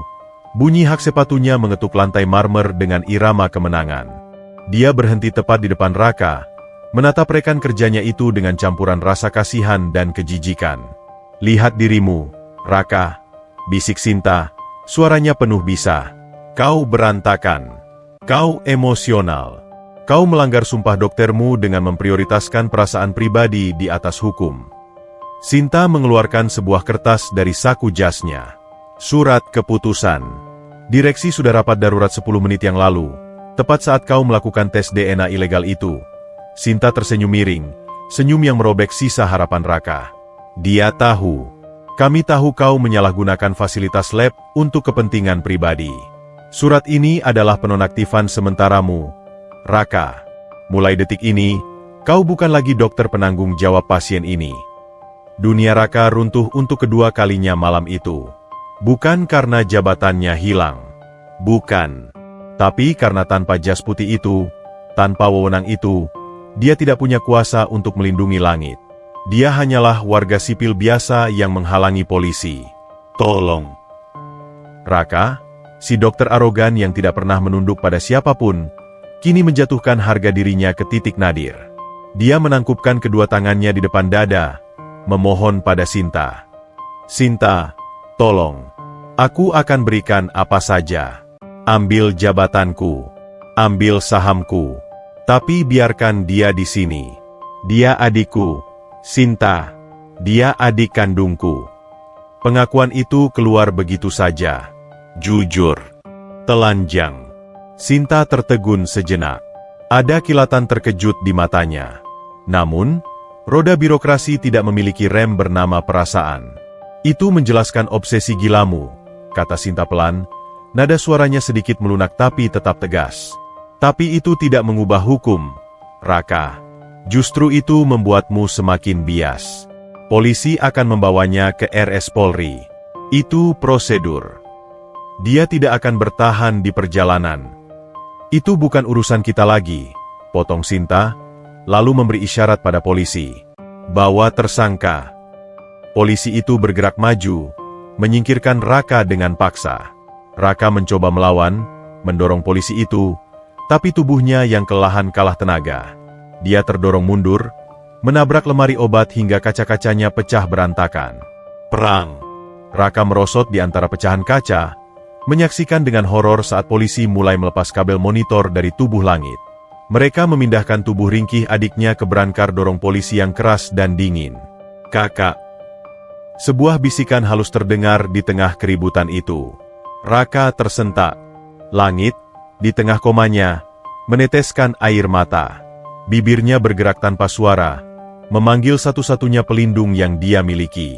Bunyi hak sepatunya mengetuk lantai marmer dengan irama kemenangan. Dia berhenti tepat di depan Raka, menatap rekan kerjanya itu dengan campuran rasa kasihan dan kejijikan. Lihat dirimu, Raka, bisik Sinta, suaranya penuh bisa. Kau berantakan. Kau emosional. Kau melanggar sumpah doktermu dengan memprioritaskan perasaan pribadi di atas hukum. Sinta mengeluarkan sebuah kertas dari saku jasnya. Surat keputusan. Direksi sudah rapat darurat 10 menit yang lalu, tepat saat kau melakukan tes DNA ilegal itu. Sinta tersenyum miring, senyum yang merobek sisa harapan Raka. Dia tahu. Kami tahu kau menyalahgunakan fasilitas lab untuk kepentingan pribadi. Surat ini adalah penonaktifan sementaramu, Raka. Mulai detik ini, kau bukan lagi dokter penanggung jawab pasien ini. Dunia Raka runtuh untuk kedua kalinya malam itu. Bukan karena jabatannya hilang. Bukan. Tapi karena tanpa jas putih itu, tanpa wewenang itu, dia tidak punya kuasa untuk melindungi Langit. Dia hanyalah warga sipil biasa yang menghalangi polisi. Tolong. Raka, si dokter arogan yang tidak pernah menunduk pada siapapun, kini menjatuhkan harga dirinya ke titik nadir. Dia menangkupkan kedua tangannya di depan dada, memohon pada Sinta. Sinta, tolong. Aku akan berikan apa saja. Ambil jabatanku. Ambil sahamku. Tapi biarkan dia di sini. Dia adikku. Sinta. Dia adik kandungku. Pengakuan itu keluar begitu saja. Jujur. Telanjang. Sinta tertegun sejenak. Ada kilatan terkejut di matanya. Namun, roda birokrasi tidak memiliki rem bernama perasaan. Itu menjelaskan obsesi gilamu, kata Sinta pelan, nada suaranya sedikit melunak tapi tetap tegas. Tapi itu tidak mengubah hukum, Raka. Justru itu membuatmu semakin bias. Polisi akan membawanya ke RS Polri. Itu prosedur. Dia tidak akan bertahan di perjalanan. Itu bukan urusan kita lagi, potong Sinta, lalu memberi isyarat pada polisi. Bawa tersangka. Polisi itu bergerak maju, menyingkirkan Raka dengan paksa. Raka mencoba melawan, mendorong polisi itu, tapi tubuhnya yang kelelahan kalah tenaga. Dia terdorong mundur, menabrak lemari obat hingga kaca-kacanya pecah berantakan. Perang. Raka merosot di antara pecahan kaca, menyaksikan dengan horor saat polisi mulai melepas kabel monitor dari tubuh Langit. Mereka memindahkan tubuh ringkih adiknya ke berangkar dorong polisi yang keras dan dingin. Kakak. Sebuah bisikan halus terdengar di tengah keributan itu. Raka tersentak. Langit, di tengah komanya, meneteskan air mata. Bibirnya bergerak tanpa suara, memanggil satu-satunya pelindung yang dia miliki.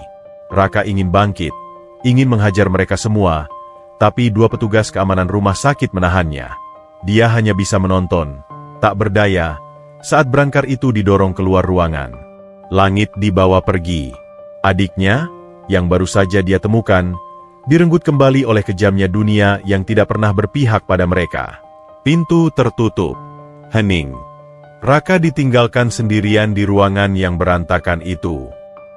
Raka ingin bangkit, ingin menghajar mereka semua, tapi dua petugas keamanan rumah sakit menahannya. Dia hanya bisa menonton, tak berdaya, saat berangkar itu didorong keluar ruangan. Langit dibawa pergi. Adiknya, yang baru saja dia temukan, direnggut kembali oleh kejamnya dunia yang tidak pernah berpihak pada mereka. Pintu tertutup. Hening. Raka ditinggalkan sendirian di ruangan yang berantakan itu.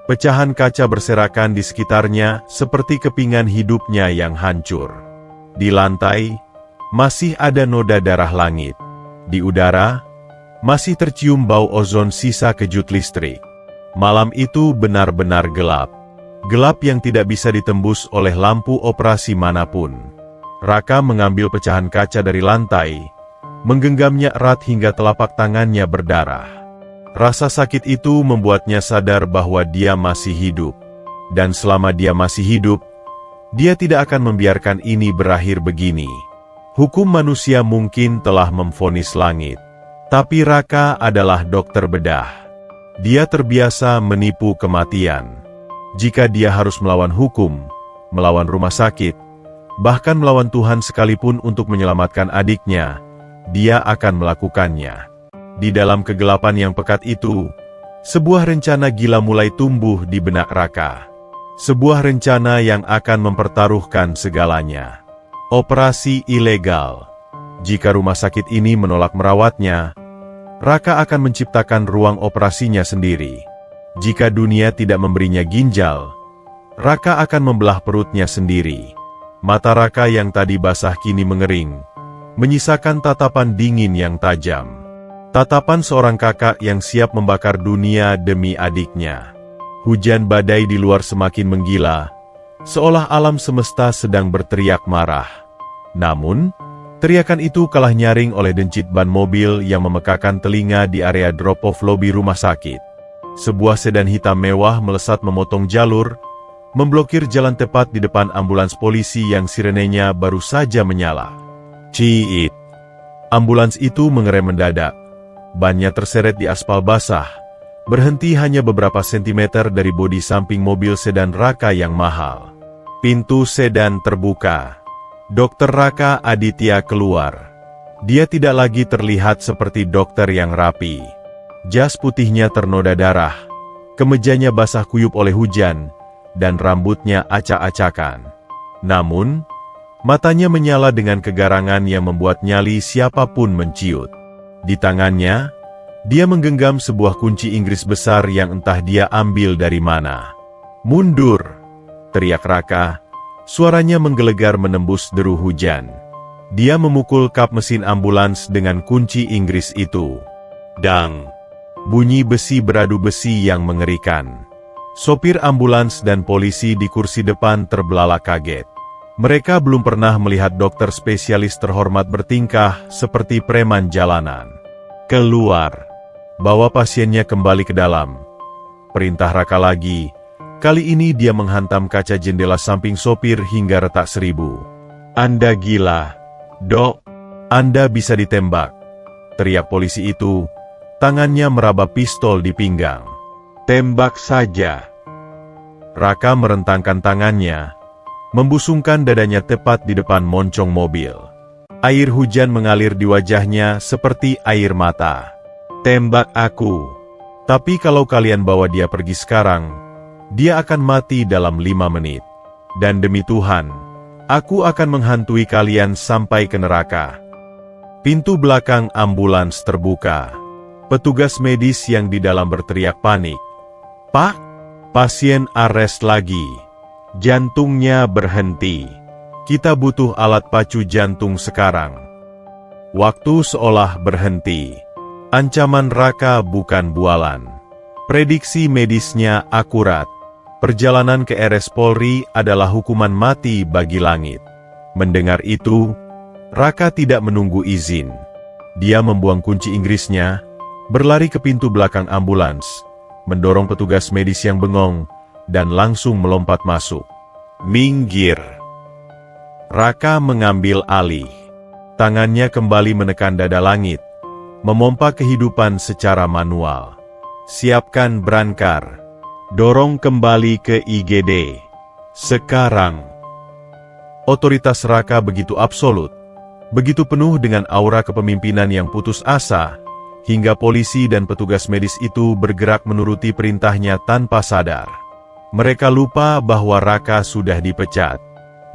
Pecahan kaca berserakan di sekitarnya seperti kepingan hidupnya yang hancur. Di lantai, masih ada noda darah Langit. Di udara, masih tercium bau ozon sisa kejut listrik. Malam itu benar-benar gelap. Gelap yang tidak bisa ditembus oleh lampu operasi manapun. Raka mengambil pecahan kaca dari lantai, menggenggamnya erat hingga telapak tangannya berdarah. Rasa sakit itu membuatnya sadar bahwa dia masih hidup. Dan selama dia masih hidup, dia tidak akan membiarkan ini berakhir begini. Hukum manusia mungkin telah memvonis langit. Tapi Raka adalah dokter bedah. Dia terbiasa menipu kematian. Jika dia harus melawan hukum, melawan rumah sakit, bahkan melawan Tuhan sekalipun untuk menyelamatkan adiknya, dia akan melakukannya. Di dalam kegelapan yang pekat itu, sebuah rencana gila mulai tumbuh di benak Raka. Sebuah rencana yang akan mempertaruhkan segalanya. Operasi ilegal. Jika rumah sakit ini menolak merawatnya, Raka akan menciptakan ruang operasinya sendiri. Jika dunia tidak memberinya ginjal, Raka akan membelah perutnya sendiri. Mata Raka yang tadi basah kini mengering, menyisakan tatapan dingin yang tajam. Tatapan seorang kakak yang siap membakar dunia demi adiknya. Hujan badai di luar semakin menggila, seolah alam semesta sedang berteriak marah. Namun, teriakan itu kalah nyaring oleh dencit ban mobil yang memekakan telinga di area drop-off lobi rumah sakit. Sebuah sedan hitam mewah melesat memotong jalur, memblokir jalan tepat di depan ambulans polisi yang sirenenya baru saja menyala. Ciit! Ambulans itu mengerem mendadak. Bannya terseret di aspal basah, berhenti hanya beberapa sentimeter dari bodi samping mobil sedan Raka yang mahal. Pintu sedan terbuka. Dokter Raka Aditya keluar. Dia tidak lagi terlihat seperti dokter yang rapi. Jas putihnya ternoda darah, kemejanya basah kuyup oleh hujan, dan rambutnya acak-acakan. Namun, matanya menyala dengan kegarangan yang membuat nyali siapapun menciut. Di tangannya, dia menggenggam sebuah kunci Inggris besar yang entah dia ambil dari mana. "Mundur!" teriak Raka, suaranya menggelegar menembus deru hujan. Dia memukul kap mesin ambulans dengan kunci Inggris itu. Dang! Bunyi besi beradu besi yang mengerikan. Sopir ambulans dan polisi di kursi depan terbelalak kaget. Mereka belum pernah melihat dokter spesialis terhormat bertingkah seperti preman jalanan. "Keluar! Bawa pasiennya kembali ke dalam," perintah Raka lagi. Kali ini dia menghantam kaca jendela samping sopir hingga retak seribu. "Anda gila, Dok! Anda bisa ditembak!" teriak polisi itu, tangannya meraba pistol di pinggang. "Tembak saja!" Raka merentangkan tangannya, membusungkan dadanya tepat di depan moncong mobil. Air hujan mengalir di wajahnya seperti air mata. "Tembak aku. Tapi kalau kalian bawa dia pergi sekarang, dia akan mati dalam 5 menit. Dan demi Tuhan, aku akan menghantui kalian sampai ke neraka." Pintu belakang ambulans terbuka. Petugas medis yang di dalam berteriak panik. "Pak, pasien arrest lagi. Jantungnya berhenti. Kita butuh alat pacu jantung sekarang." Waktu seolah berhenti. Ancaman Raka bukan bualan. Prediksi medisnya akurat. Perjalanan ke RS Polri adalah hukuman mati bagi langit. Mendengar itu, Raka tidak menunggu izin. Dia membuang kunci Inggrisnya, berlari ke pintu belakang ambulans, mendorong petugas medis yang bengong, dan langsung melompat masuk. "Minggir!" Raka mengambil alih. Tangannya kembali menekan dada langit, memompa kehidupan secara manual. "Siapkan brankar. Dorong kembali ke IGD. Sekarang!" Otoritas Raka begitu absolut, begitu penuh dengan aura kepemimpinan yang putus asa, hingga polisi dan petugas medis itu bergerak menuruti perintahnya tanpa sadar. Mereka lupa bahwa Raka sudah dipecat.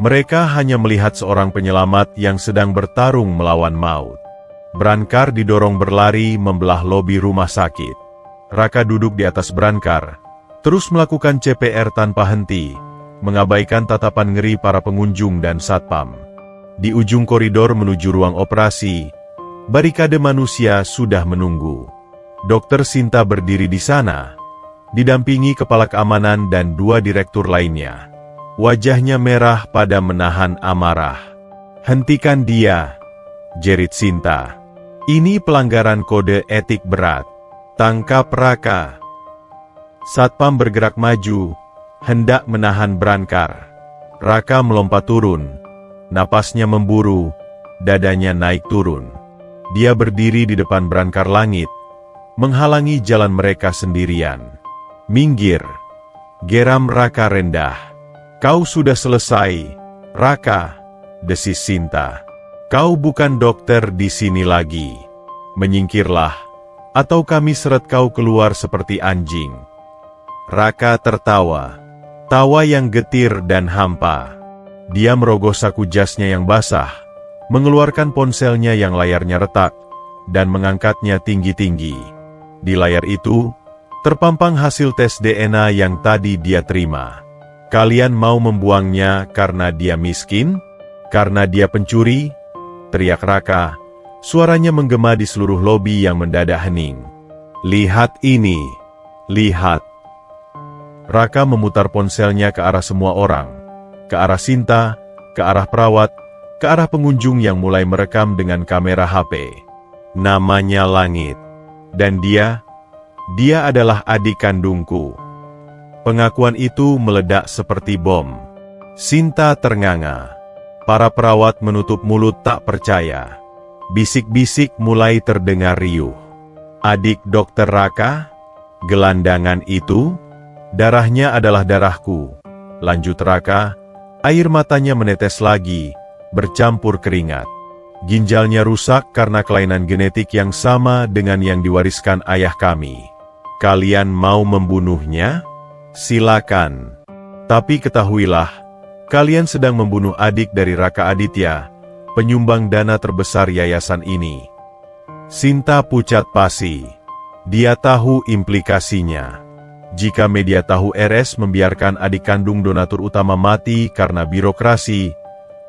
Mereka hanya melihat seorang penyelamat yang sedang bertarung melawan maut. Brankar didorong berlari membelah lobi rumah sakit. Raka duduk di atas brankar, terus melakukan CPR tanpa henti, mengabaikan tatapan ngeri para pengunjung dan satpam. Di ujung koridor menuju ruang operasi, barikade manusia sudah menunggu. Dokter Sinta berdiri di sana, didampingi kepala keamanan dan 2 direktur lainnya. Wajahnya merah pada menahan amarah. "Hentikan dia," jerit Sinta. "Ini pelanggaran kode etik berat. Tangkap Raka. Satpam bergerak maju, hendak menahan Brancar. Raka melompat turun, napasnya memburu, dadanya naik turun. Dia berdiri di depan Brancar Langit, menghalangi jalan mereka sendirian. Minggir, geram Raka rendah. Kau sudah selesai, Raka, desis Sinta. Kau bukan dokter di sini lagi. Menyingkirlah, atau kami seret kau keluar seperti anjing. Raka tertawa, tawa yang getir dan hampa. Dia merogoh saku jasnya yang basah, mengeluarkan ponselnya yang layarnya retak, dan mengangkatnya tinggi-tinggi. Di layar itu, terpampang hasil tes DNA yang tadi dia terima. Kalian mau membuangnya karena dia miskin? Karena dia pencuri? Teriak Raka, suaranya menggema di seluruh lobi yang mendadak hening. Lihat ini, lihat. Raka memutar ponselnya ke arah semua orang, ke arah Sinta, ke arah perawat, ke arah pengunjung yang mulai merekam dengan kamera HP. Namanya Langit. Dan dia adalah adik kandungku. Pengakuan itu meledak seperti bom. Sinta ternganga. Para perawat menutup mulut tak percaya. Bisik-bisik mulai terdengar riuh. Adik Dokter Raka? Gelandangan itu? Darahnya adalah darahku. Lanjut Raka, air matanya menetes lagi, bercampur keringat. Ginjalnya rusak karena kelainan genetik yang sama dengan yang diwariskan ayah kami. Kalian mau membunuhnya? Silakan. Tapi ketahuilah, kalian sedang membunuh adik dari Raka Aditya, penyumbang dana terbesar yayasan ini. Sinta pucat pasi. Dia tahu implikasinya. Jika media tahu RS membiarkan adik kandung donatur utama mati karena birokrasi,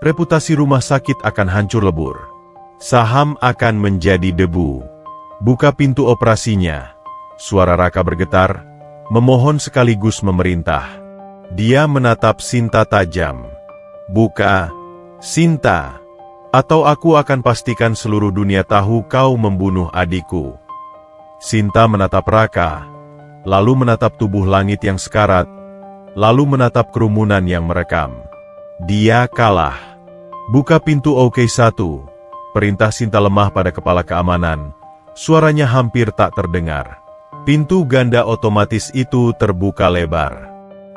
reputasi rumah sakit akan hancur lebur. Saham akan menjadi debu. Buka pintu operasinya. Suara Raka bergetar, memohon sekaligus memerintah. Dia menatap Sinta tajam. Buka, Sinta, atau aku akan pastikan seluruh dunia tahu kau membunuh adikku. Sinta menatap Raka, lalu menatap tubuh Langit yang sekarat, lalu menatap kerumunan yang merekam. Dia kalah. Buka pintu OK1, perintah Sinta lemah pada kepala keamanan, suaranya hampir tak terdengar. Pintu ganda otomatis itu terbuka lebar.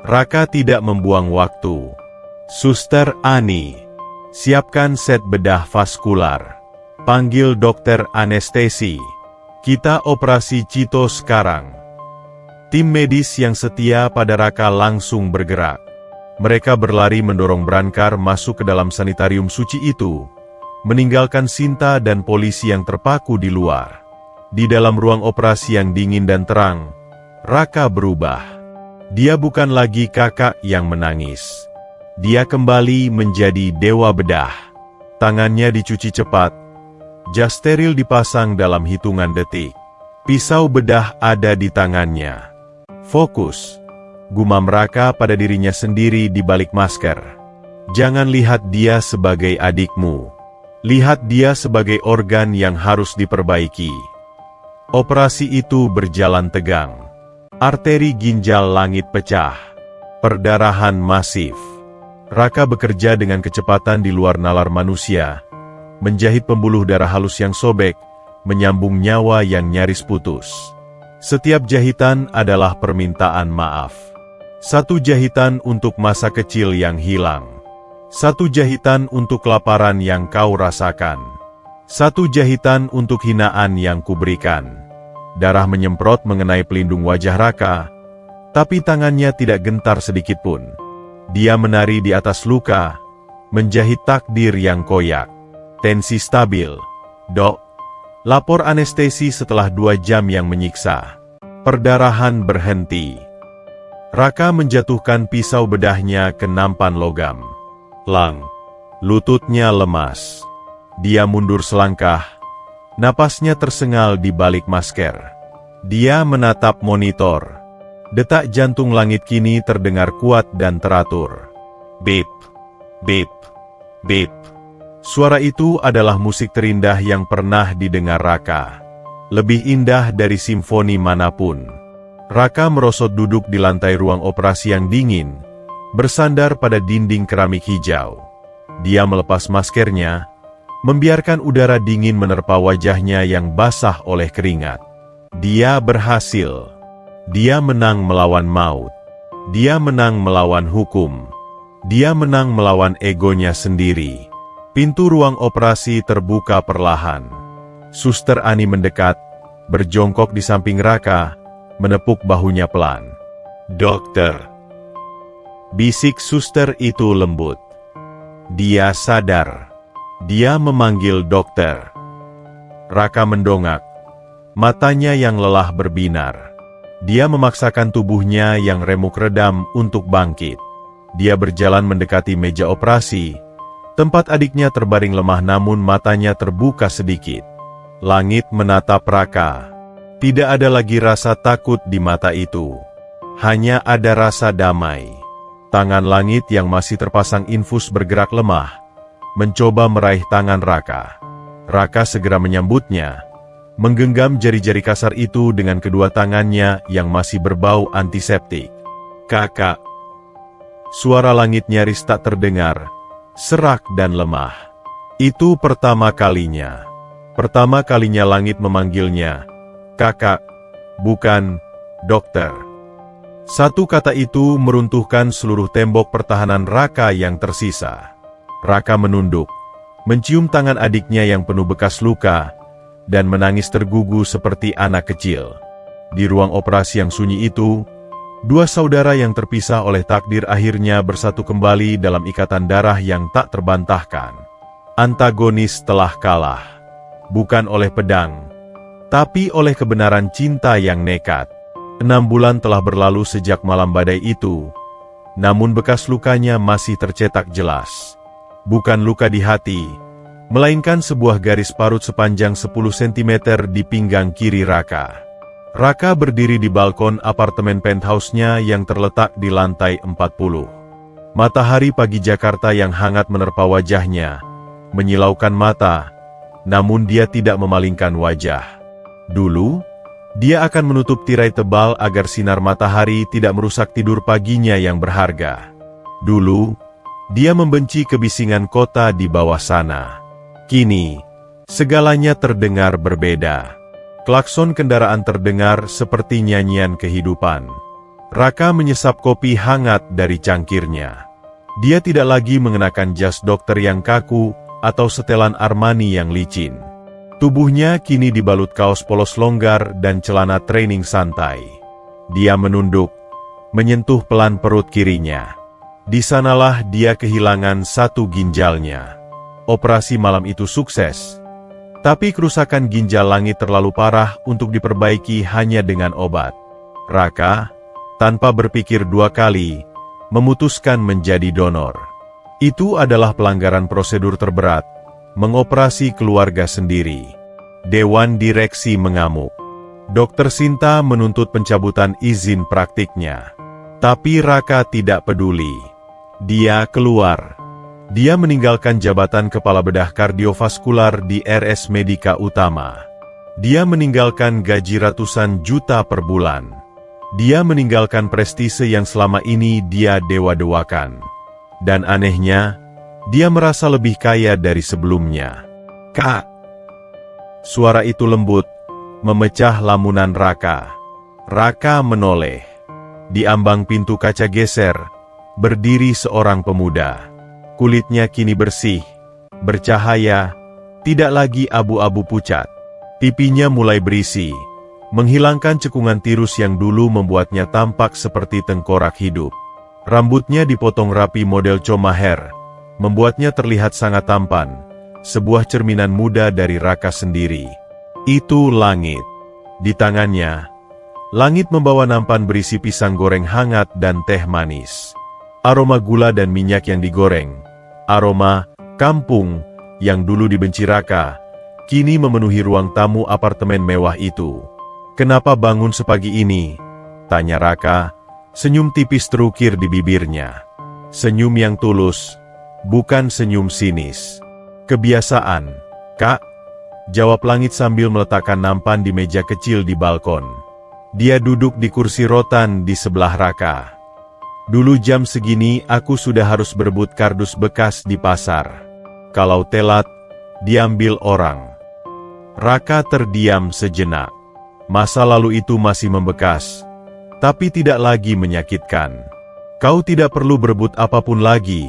Raka tidak membuang waktu. Suster Ani, siapkan set bedah vaskular. Panggil dokter anestesi. Kita operasi Cito sekarang. Tim medis yang setia pada Raka langsung bergerak. Mereka berlari mendorong Brancar masuk ke dalam sanitarium suci itu, meninggalkan Sinta dan polisi yang terpaku di luar. Di dalam ruang operasi yang dingin dan terang, Raka berubah. Dia bukan lagi kakak yang menangis. Dia kembali menjadi dewa bedah. Tangannya dicuci cepat, jas steril dipasang dalam hitungan detik. Pisau bedah ada di tangannya. Fokus, gumam Raka pada dirinya sendiri di balik masker. Jangan lihat dia sebagai adikmu. Lihat dia sebagai organ yang harus diperbaiki. Operasi itu berjalan tegang. Arteri ginjal Langit pecah. Perdarahan masif. Raka bekerja dengan kecepatan di luar nalar manusia, menjahit pembuluh darah halus yang sobek, menyambung nyawa yang nyaris putus. Setiap jahitan adalah permintaan maaf. Satu jahitan untuk masa kecil yang hilang. Satu jahitan untuk kelaparan yang kau rasakan. Satu jahitan untuk hinaan yang kuberikan. Darah menyemprot mengenai pelindung wajah Raka, tapi tangannya tidak gentar sedikitpun. Dia menari di atas luka, menjahit takdir yang koyak. Tensi stabil. Dok, lapor anestesi setelah 2 jam yang menyiksa. Perdarahan berhenti. Raka menjatuhkan pisau bedahnya ke nampan logam. Lang. Lututnya lemas. Dia mundur selangkah. Napasnya tersengal di balik masker. Dia menatap monitor. Detak jantung Langit kini terdengar kuat dan teratur. Beep, beep, beep. Suara itu adalah musik terindah yang pernah didengar Raka. Lebih indah dari simfoni manapun. Raka merosot duduk di lantai ruang operasi yang dingin, bersandar pada dinding keramik hijau. Dia melepas maskernya, membiarkan udara dingin menerpa wajahnya yang basah oleh keringat. Dia berhasil. Dia menang melawan maut. Dia menang melawan hukum. Dia menang melawan egonya sendiri. Pintu ruang operasi terbuka perlahan. Suster Ani mendekat, berjongkok di samping Raka, menepuk bahunya pelan. "Dokter," bisik suster itu lembut. Dia sadar. Dia memanggil dokter. Raka mendongak. Matanya yang lelah berbinar. Dia memaksakan tubuhnya yang remuk redam untuk bangkit. Dia berjalan mendekati meja operasi. Tempat adiknya terbaring lemah namun matanya terbuka sedikit. Langit menatap Raka. Tidak ada lagi rasa takut di mata itu. Hanya ada rasa damai. Tangan langit yang masih terpasang infus bergerak lemah, mencoba meraih tangan Raka. Raka segera menyambutnya, menggenggam jari-jari kasar itu dengan kedua tangannya yang masih berbau antiseptik. "Kakak." Suara langit nyaris tak terdengar, serak dan lemah. Itu pertama kalinya. Pertama kalinya langit memanggilnya, "Kakak," bukan "dokter." Satu kata itu meruntuhkan seluruh tembok pertahanan Raka yang tersisa. Raka menunduk, mencium tangan adiknya yang penuh bekas luka, dan menangis tergugu seperti anak kecil. Di ruang operasi yang sunyi itu, dua saudara yang terpisah oleh takdir akhirnya bersatu kembali dalam ikatan darah yang tak terbantahkan. Antagonis telah kalah. Bukan oleh pedang, tapi oleh kebenaran cinta yang nekat. 6 bulan telah berlalu sejak malam badai itu, namun bekas lukanya masih tercetak jelas. Bukan luka di hati, melainkan sebuah garis parut sepanjang 10 cm di pinggang kiri Raka. Raka berdiri di balkon apartemen penthouse-nya yang terletak di lantai 40. Matahari pagi Jakarta yang hangat menerpa wajahnya, menyilaukan mata, namun dia tidak memalingkan wajah. Dulu, dia akan menutup tirai tebal agar sinar matahari tidak merusak tidur paginya yang berharga. Dulu, dia membenci kebisingan kota di bawah sana. Kini, segalanya terdengar berbeda. Klakson kendaraan terdengar seperti nyanyian kehidupan. Raka menyesap kopi hangat dari cangkirnya. Dia tidak lagi mengenakan jas dokter yang kaku, atau setelan Armani yang licin. Tubuhnya kini dibalut kaos polos longgar dan celana training santai. Dia menunduk, menyentuh pelan perut kirinya. Di sanalah dia kehilangan satu ginjalnya. Operasi malam itu sukses, tapi kerusakan ginjal langit terlalu parah untuk diperbaiki hanya dengan obat. Raka, tanpa berpikir 2 kali, memutuskan menjadi donor. Itu adalah pelanggaran prosedur terberat, mengoperasi keluarga sendiri. Dewan direksi mengamuk. Dokter Sinta menuntut pencabutan izin praktiknya. Tapi Raka tidak peduli. Dia keluar. Dia meninggalkan jabatan kepala bedah kardiovaskular di RS Medika Utama. Dia meninggalkan gaji ratusan juta per bulan. Dia meninggalkan prestise yang selama ini dia dewa-dewakan. Dan anehnya, dia merasa lebih kaya dari sebelumnya. "Kak!" Suara itu lembut, memecah lamunan Raka. Raka menoleh. Di ambang pintu kaca geser, berdiri seorang pemuda. Kulitnya kini bersih, bercahaya, tidak lagi abu-abu pucat. Pipinya mulai berisi, menghilangkan cekungan tirus yang dulu membuatnya tampak seperti tengkorak hidup. Rambutnya dipotong rapi model comaher, membuatnya terlihat sangat tampan, sebuah cerminan muda dari Raka sendiri. Itu Langit. Di tangannya, Langit membawa nampan berisi pisang goreng hangat dan teh manis. Aroma gula dan minyak yang digoreng, aroma kampung yang dulu dibenci Raka, kini memenuhi ruang tamu apartemen mewah itu. "Kenapa bangun sepagi ini?" tanya Raka. Senyum tipis terukir di bibirnya. Senyum yang tulus, bukan senyum sinis. "Kebiasaan, Kak." Jawab Langit sambil meletakkan nampan di meja kecil di balkon. Dia duduk di kursi rotan di sebelah Raka. Dulu jam segini aku sudah harus berebut kardus bekas di pasar. Kalau telat, diambil orang. Raka terdiam sejenak. Masa lalu itu masih membekas, tapi tidak lagi menyakitkan. Kau tidak perlu berebut apapun lagi,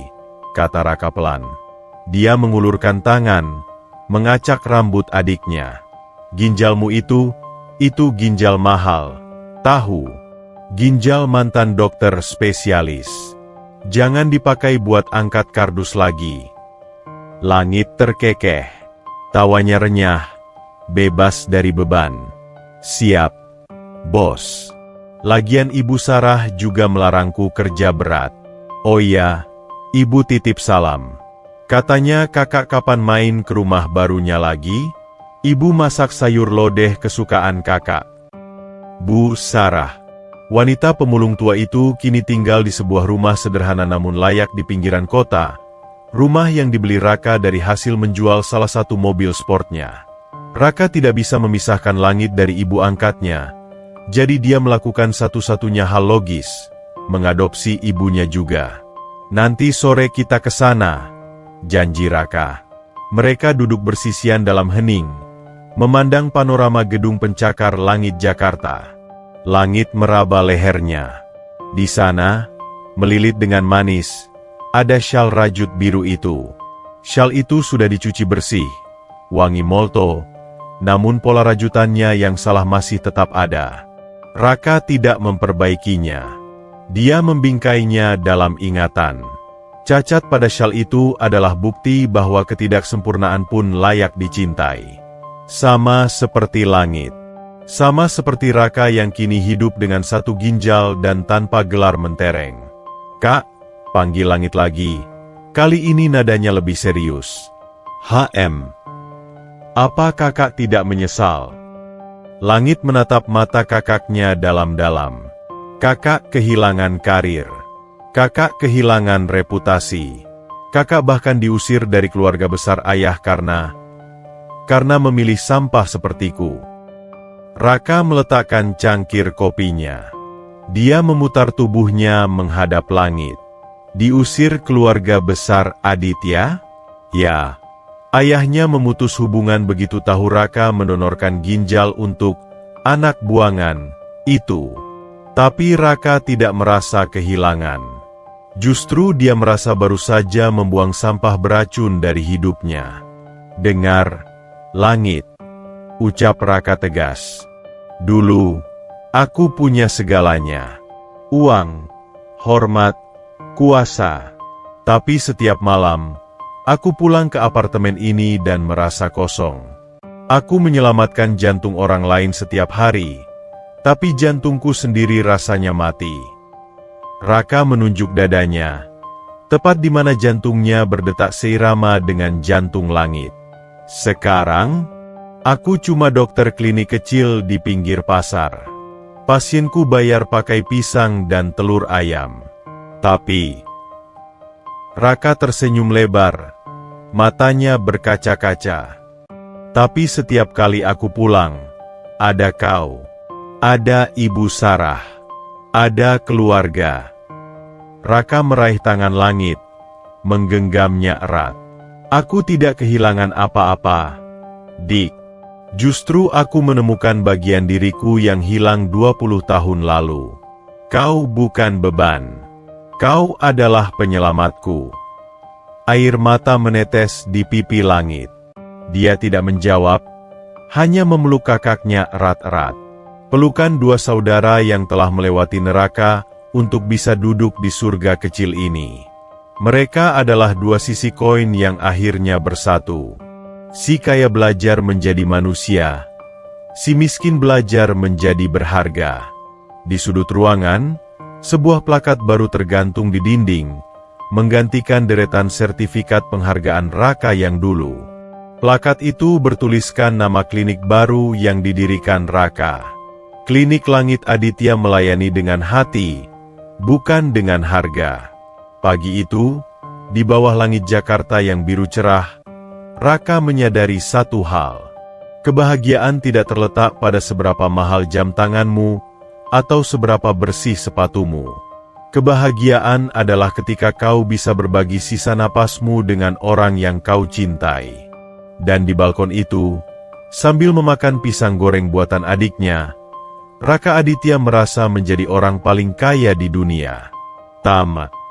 kata Raka pelan. Dia mengulurkan tangan, mengacak rambut adiknya. Ginjalmu itu ginjal mahal. Tahu, ginjal mantan dokter spesialis. Jangan dipakai buat angkat kardus lagi. Langit terkekeh. Tawanya renyah, bebas dari beban. Siap, bos. Lagian Ibu Sarah juga melarangku kerja berat. Oh iya, Ibu titip salam. Katanya kakak kapan main ke rumah barunya lagi? Ibu masak sayur lodeh kesukaan kakak. Bu Sarah. Wanita pemulung tua itu kini tinggal di sebuah rumah sederhana namun layak di pinggiran kota. Rumah yang dibeli Raka dari hasil menjual salah satu mobil sportnya. Raka tidak bisa memisahkan Langit dari ibu angkatnya. Jadi dia melakukan satu-satunya hal logis, mengadopsi ibunya juga. Nanti sore kita ke sana, janji Raka. Mereka duduk bersisian dalam hening, memandang panorama gedung pencakar langit Jakarta. Langit meraba lehernya. Di sana, melilit dengan manis, ada syal rajut biru itu. Syal itu sudah dicuci bersih, wangi molto, namun pola rajutannya yang salah masih tetap ada. Raka tidak memperbaikinya. Dia membingkainya dalam ingatan. Cacat pada syal itu adalah bukti bahwa ketidaksempurnaan pun layak dicintai. Sama seperti Langit. Sama seperti Raka yang kini hidup dengan satu ginjal dan tanpa gelar mentereng. Kak, panggil Langit lagi. Kali ini nadanya lebih serius. HM. Apa kakak tidak menyesal? Langit menatap mata kakaknya dalam-dalam. Kakak kehilangan karir. Kakak kehilangan reputasi. Kakak bahkan diusir dari keluarga besar ayah karena memilih sampah sepertiku. Raka meletakkan cangkir kopinya. Dia memutar tubuhnya menghadap Langit. Diusir keluarga besar Aditya? Ya. Ayahnya memutus hubungan begitu tahu Raka mendonorkan ginjal untuk anak buangan itu. Tapi Raka tidak merasa kehilangan. Justru dia merasa baru saja membuang sampah beracun dari hidupnya. Dengar, Langit, ucap Raka tegas. Dulu, aku punya segalanya. Uang, hormat, kuasa. Tapi setiap malam, aku pulang ke apartemen ini dan merasa kosong. Aku menyelamatkan jantung orang lain setiap hari, tapi jantungku sendiri rasanya mati. Raka menunjuk dadanya, tepat di mana jantungnya berdetak seirama dengan jantung Langit. Sekarang, aku cuma dokter klinik kecil di pinggir pasar. Pasienku bayar pakai pisang dan telur ayam. Tapi, Raka tersenyum lebar. Matanya berkaca-kaca. Tapi setiap kali aku pulang, ada kau, ada Ibu Sarah, ada keluarga. Raka meraih tangan Langit, menggenggamnya erat. Aku tidak kehilangan apa-apa, Dik. Justru aku menemukan bagian diriku yang hilang 20 tahun lalu. Kau bukan beban. Kau adalah penyelamatku. Air mata menetes di pipi Langit. Dia tidak menjawab, hanya memeluk kakaknya erat-erat. Pelukan dua saudara yang telah melewati neraka untuk bisa duduk di surga kecil ini. Mereka adalah dua sisi koin yang akhirnya bersatu. Si kaya belajar menjadi manusia, si miskin belajar menjadi berharga. Di sudut ruangan, sebuah plakat baru tergantung di dinding, menggantikan deretan sertifikat penghargaan Raka yang dulu. Plakat itu bertuliskan nama klinik baru yang didirikan Raka. Klinik Langit Aditya melayani dengan hati, bukan dengan harga. Pagi itu, di bawah langit Jakarta yang biru cerah, Raka menyadari satu hal. Kebahagiaan tidak terletak pada seberapa mahal jam tanganmu atau seberapa bersih sepatumu. Kebahagiaan adalah ketika kau bisa berbagi sisa napasmu dengan orang yang kau cintai. Dan di balkon itu, sambil memakan pisang goreng buatan adiknya, Raka Aditya merasa menjadi orang paling kaya di dunia. Tamat.